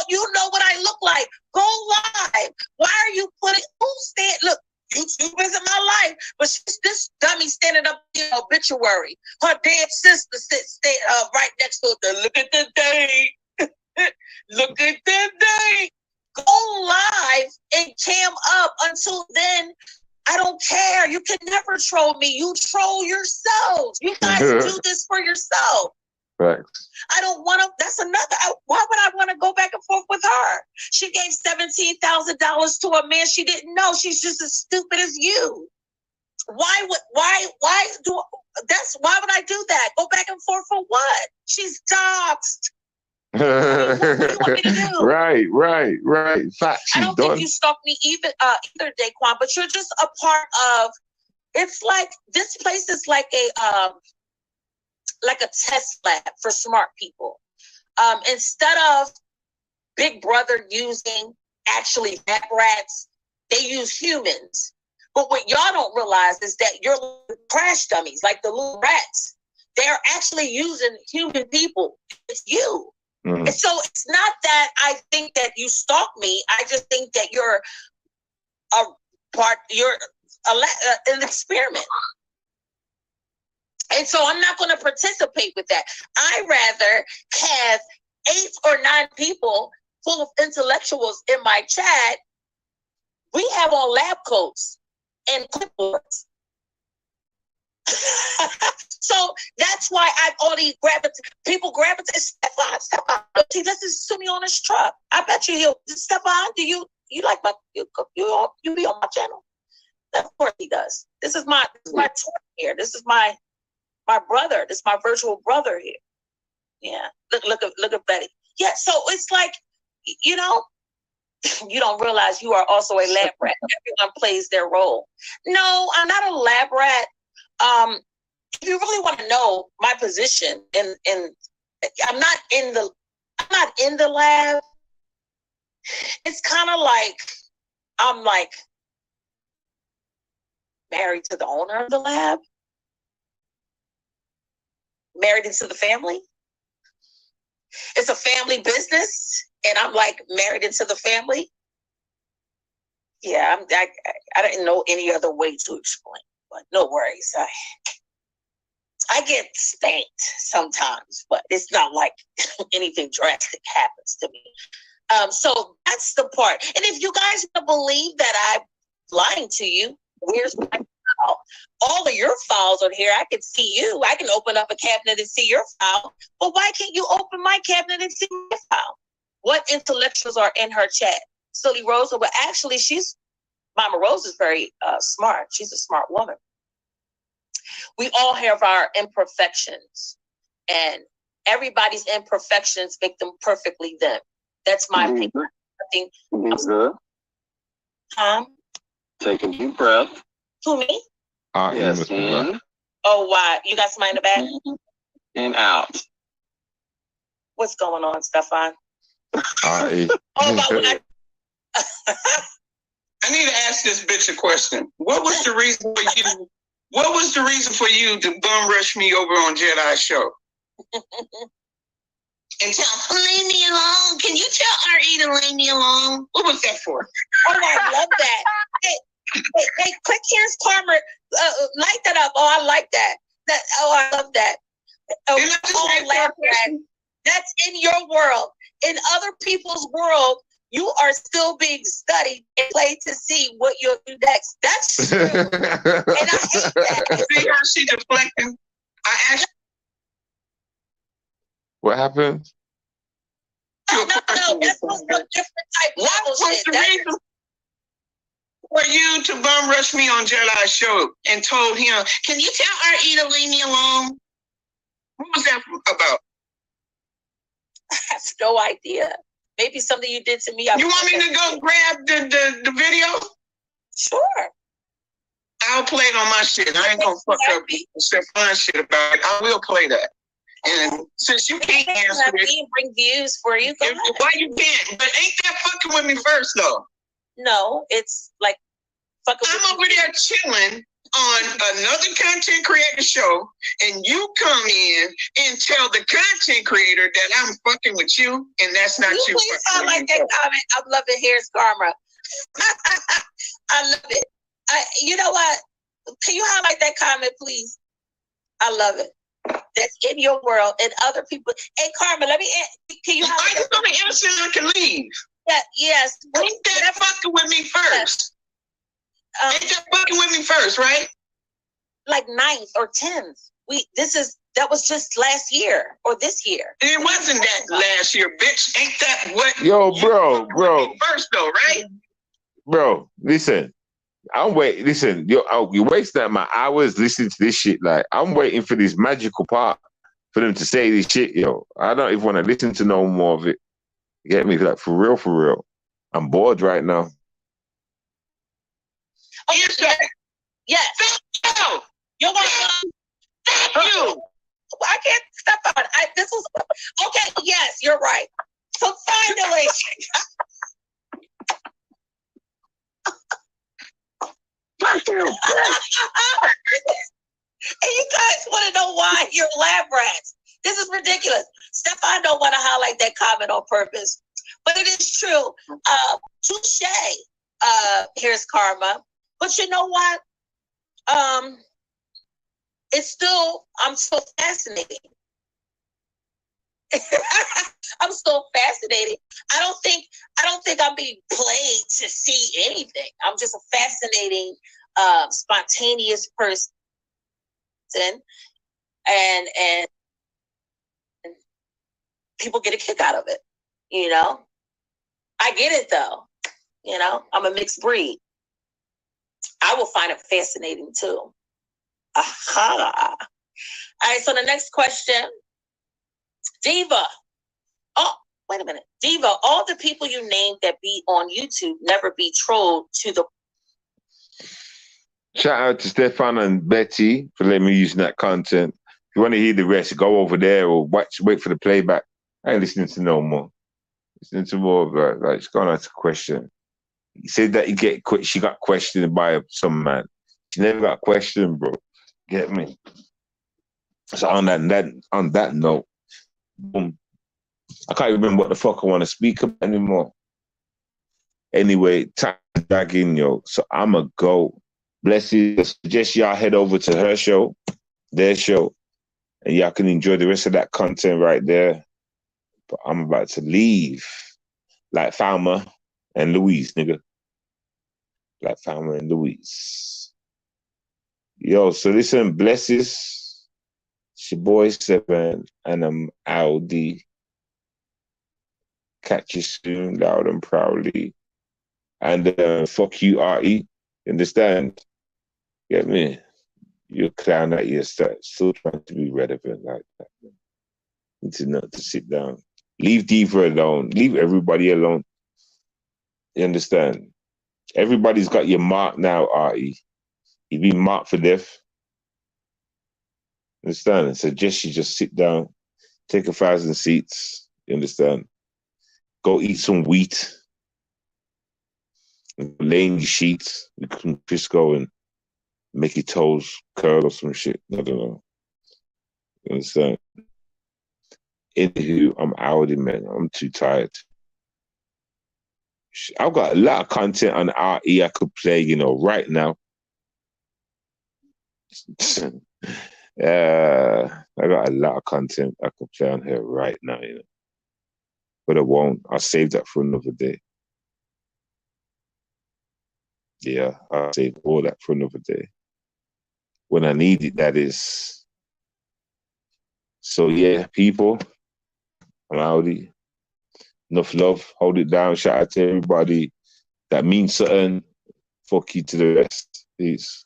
You know what I look like. Go live. Why are you putting, look, YouTube isn't my life, but she's this dummy standing up in the obituary. Her dead sister sits right next to her. Look at the day. Look at the day. Go live and cam up. Until then, I don't care. You can never troll me. You troll yourselves. You guys do this for yourself. Right. I don't want to. That's another. Why would I want to go back and forth with her? She gave $17,000 to a man she didn't know. She's just as stupid as you. Why would I do that? Go back and forth for what? She's doxxed. I mean, what do you want me to do? Right. Facts. I don't think you stalked me either, Daquan, but you're just a part of. It's like this place is like a test lab for smart people. Instead of Big Brother using actually lab rats, they use humans. But what y'all don't realize is that you're crash dummies, like the little rats. They're actually using human people. It's you. Mm-hmm. And so it's not that I think that you stalk me. I just think that you're an experiment. And so I'm not going to participate with that. I rather have 8 or 9 people full of intellectuals in my chat. We have on lab coats and clipboards. So that's why I've already people gravitate. Stefan, see, this is Sumi on his truck. I bet you Stefan, do you like you be on my channel? Of course he does. us. This is my twin here. This is my brother. This is my virtual brother here. Yeah. Look at Betty. Yeah. So it's like, you know, you don't realize you are also a lab rat. Everyone plays their role. No, I'm not a lab rat. If you really want to know my position, I'm not in the lab. It's kind of like I'm like married to the owner of the lab, married into the family. It's a family business, and I'm like married into the family. Yeah, I didn't know any other way to explain, but no worries. I get spanked sometimes, but it's not like anything drastic happens to me. So that's the part. And if you guys believe that I'm lying to you, where's my file? All of your files are here. I can see you. I can open up a cabinet and see your file. But why can't you open my cabinet and see my file? What intellectuals are in her chat? Silly Rosa. Well, actually, Mama Rose is very smart. She's a smart woman. We all have our imperfections, and everybody's imperfections make them perfectly them. That's my opinion. I think. Good. Take a deep breath. Who, me? Yes, in. Oh, why? You got somebody in the back? And out. What's going on, Stefan? I need to ask this bitch a question. What was the reason for you? What was the reason for you to bum rush me over on Jedi Show? And leave me alone. Can you tell RE to leave me alone? What was that for? Oh, I love that. Hey, click here's karma. Light that up. Oh, I like that. I love that. That's in your world. In other people's world, you are still being studied and played to see what you'll do next. That's true. And I hate that. See how she deflecting? I asked. What happened? No, that's a different type of What was the reason for you to bum rush me on Jedi Show and told him, can you tell RE to leave me alone? What was that about? I have no idea. Maybe something you did to me. You want me to go grab the video? Sure. I'll play it on my shit. I ain't gonna fuck up Stefan shit about it. I will play that. And since you can't answer it, bring views for you. Why you can't? But ain't that fucking with me first though? No, it's like fucking. I'm over there chilling on another content creator show, and you come in and tell the content creator that I'm fucking with you, and that's not you. Please highlight that comment. I'm loving Here's Karma. I love it. You know what? Can you highlight that comment, please? I love it. That's in your world and other people. Hey, Karma, can you highlight? Are you gonna answer and I can leave? Yeah, yes. Ain't that fucking with me first? Ain't that fucking with me first, right? Like 9th or 10th. That was just last year or this year. It wasn't that last year, bitch. Ain't that what? Yo, bro. First though, right? Bro, listen. Listen, you're wasting my hours listening to this shit. Like, I'm waiting for this magical part for them to say this shit, yo. I don't even want to listen to no more of it. You get me? Like, for real. I'm bored right now. Yes. Thank you. You're welcome. Thank you. I can't step on. This was okay. Yes, you're right. So finally. And you guys want to know why you're lab rats. This is ridiculous. Stefan don't want to highlight that comment on purpose. But it is true. Touche. Here's Karma. But you know what? I'm still fascinated. I'm still fascinated. I don't think I'm being played to see anything. I'm just a fascinating, spontaneous person, and people get a kick out of it. You know, I get it though. You know, I'm a mixed breed. I will find it fascinating too. Aha. All right, so the next question. Diva. Oh, wait a minute. Diva, all the people you named that be on YouTube never be trolled to the... Shout out to Stefan and Betty for letting me use that content. If you want to hear the rest, go over there or wait for the playback. I ain't listening to no more. Listening to more of that. Like, it's going to ask a question. He said that she got questioned by some man. She never got questioned, bro. Get me? So on that note, boom. I can't even remember what the fuck I want to speak about anymore. Anyway, time to back in, yo. So I'ma go. Bless you. Suggest y'all head over to her show, their show, and y'all can enjoy the rest of that content right there. But I'm about to leave. Like Falma and Louise, nigga. Like Falma and Louise. Yo, so listen, blesses. It's your boy 7, and I'm Audi. Catch you soon, loud and proudly. And fuck you, RE. Understand? Get me? You clown at your still trying to be relevant like that. Man. Need to know to sit down. Leave Diva alone. Leave everybody alone. You understand? Everybody's got your mark now, RE. You've been marked for death. Understand? I suggest you just sit down, take 1,000 seats. You understand? Go eat some wheat. Lay in your sheets with some Crisco and make your toes curl or some shit. I don't know. You understand? Anywho, I'm out, man. I'm too tired. I've got a lot of content on RE I could play, right now. I got a lot of content I could play on here right now, But I won't. I'll save that for another day. Yeah, I'll save all that for another day. When I need it, that is. So yeah, people, I'm outie. Enough love. Hold it down. Shout out to everybody that means something. Fuck you to the rest. Peace.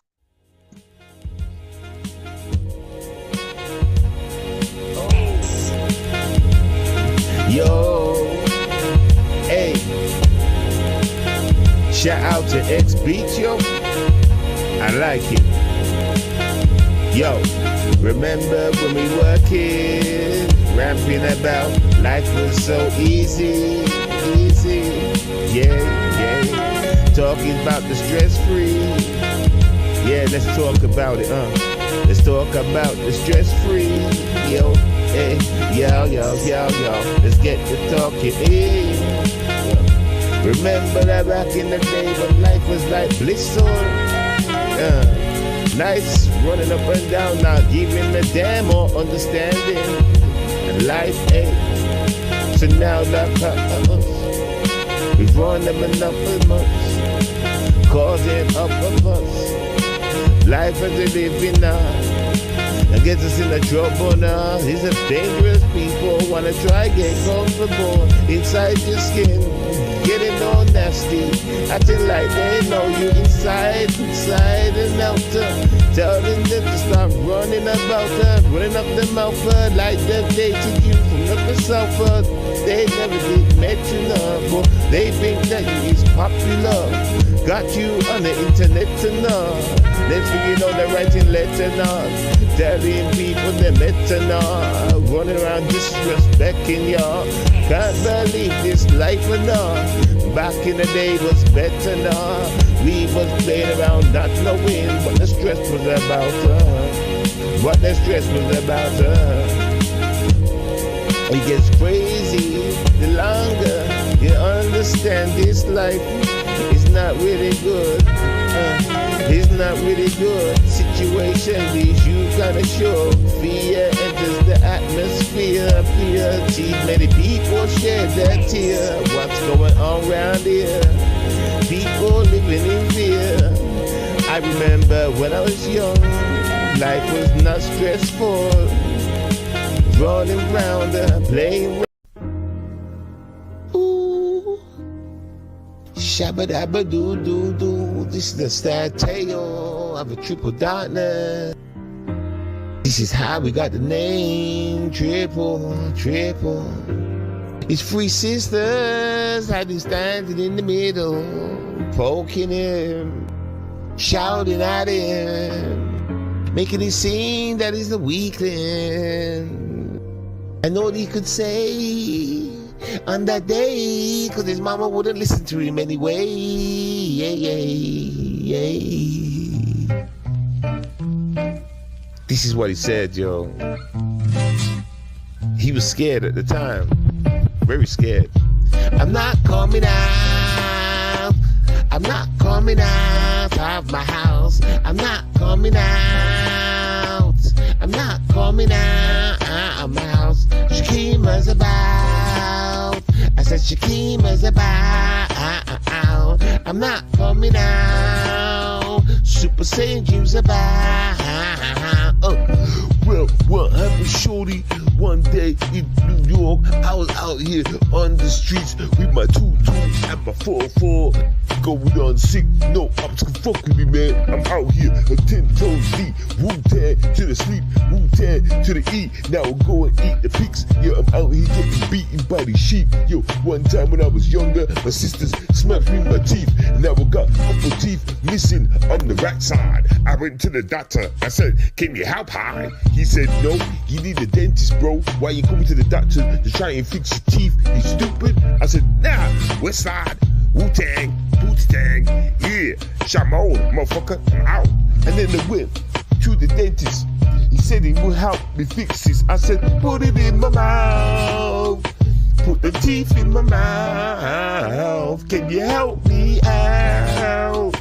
Yo, hey, shout out to X Beats, yo. I like it. Yo, remember when we were kids, rapping about life was so easy, yeah. Talking about the stress-free. Yeah, let's talk about it, Let's talk about the stress-free, yo. Hey, yo. Let's get to talking. Hey. Remember that back in the day when life was like bliss nice running up and down, not giving a damn or understanding. And life ain't. So now that we've run them enough of months, causing up of us. Life as a living now. And gets us in the trouble now. These are dangerous people. Wanna try get comfortable inside your skin, getting all nasty, acting like they know you inside and out. Telling them to stop running about running up the mouth like they dated you from the south. They never did mention love. They think that you is popular. Got you on the internet to know. Next thing you know, they're writing letters now. Telling people they're better now. Running around disrespecting y'all. Can't believe this life or not. Back in the day was better now. We was playing around not knowing what the stress was about. What the stress was about. It gets crazy the longer you understand this life. It's not really good. It's not really good. Situation leaves you kinda sure. Fear enters the atmosphere. Fear teeth. Many people shed their tear. What's going on around here? People living in fear. I remember when I was young, life was not stressful. Running around, playing. Ooh, shabba dabba doo doo doo. this is the sad tale of a triple darkness. This is how we got the name Triple. His three sisters had him standing in the middle, poking him, shouting at him, making it seem that he's the weakling. And all he could say on that day, cause his mama wouldn't listen to him anyway. This is what he said, yo. He was scared at the time. Very scared. I'm not coming out. I'm not coming out of my house. I'm not coming out. I'm not coming out of my house. Shakima's about. I said Shakima's about. I'm not coming out. Super Saiyan dreams about. Well, what happened, shorty? One day in New York, I was out here on the streets with my 22 and my 44, going on sick. No ops can fuck with me, man. I'm out here a 10 toes deep. Wu-Tang to the sleep, Wu-Tang to the eat. Now we'll go and eat the pigs. Yo, I'm out here getting beaten by these sheep. Yo, one time when I was younger, my sisters smashed me my teeth. Now I got a couple teeth missing on the right side. I went to the doctor. I said, can you help high? He said, no, you need a dentist, bro. Why you coming to the doctor to try and fix your teeth? You stupid? I said, nah, West Side, Wu-Tang, Boots-Tang, yeah, Shamon, motherfucker, I'm out. And then they went to the dentist. He said he would help me fix this. I said, put it in my mouth. Put the teeth in my mouth. Can you help me out?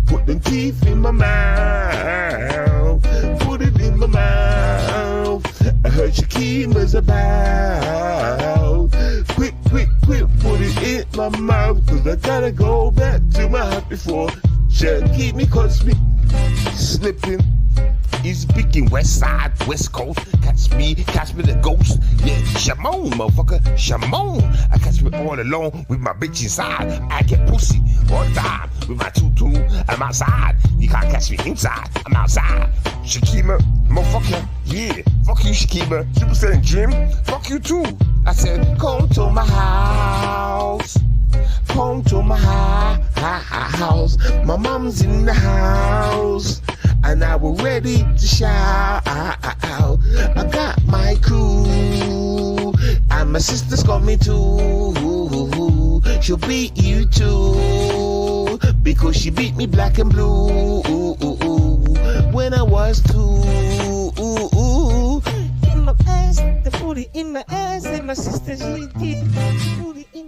Put the teeth in my mouth. Put it in my mouth. I heard Shakima's about. Quick, put it in my mouth. Cause I gotta go back to my house before Shakima caught me slipping. He's speaking West Side, West Coast. Catch me the ghost. Yeah, Shamon, motherfucker, Shamon. I catch me all alone with my bitch inside. I get pussy all the time with my tutu. I'm outside. You can't catch me inside. I'm outside. Shakima, motherfucker, yeah. Fuck you, Shakima. Super Saiyan Jim. Fuck you too. I said, come to my house. Come to my house. My mom's in the house. And I was ready to shout. I got my crew, and my sister's coming too. She'll beat you too, because she beat me black and blue when I was 2. In my ass, the booty in my ass, and my sister she did booty in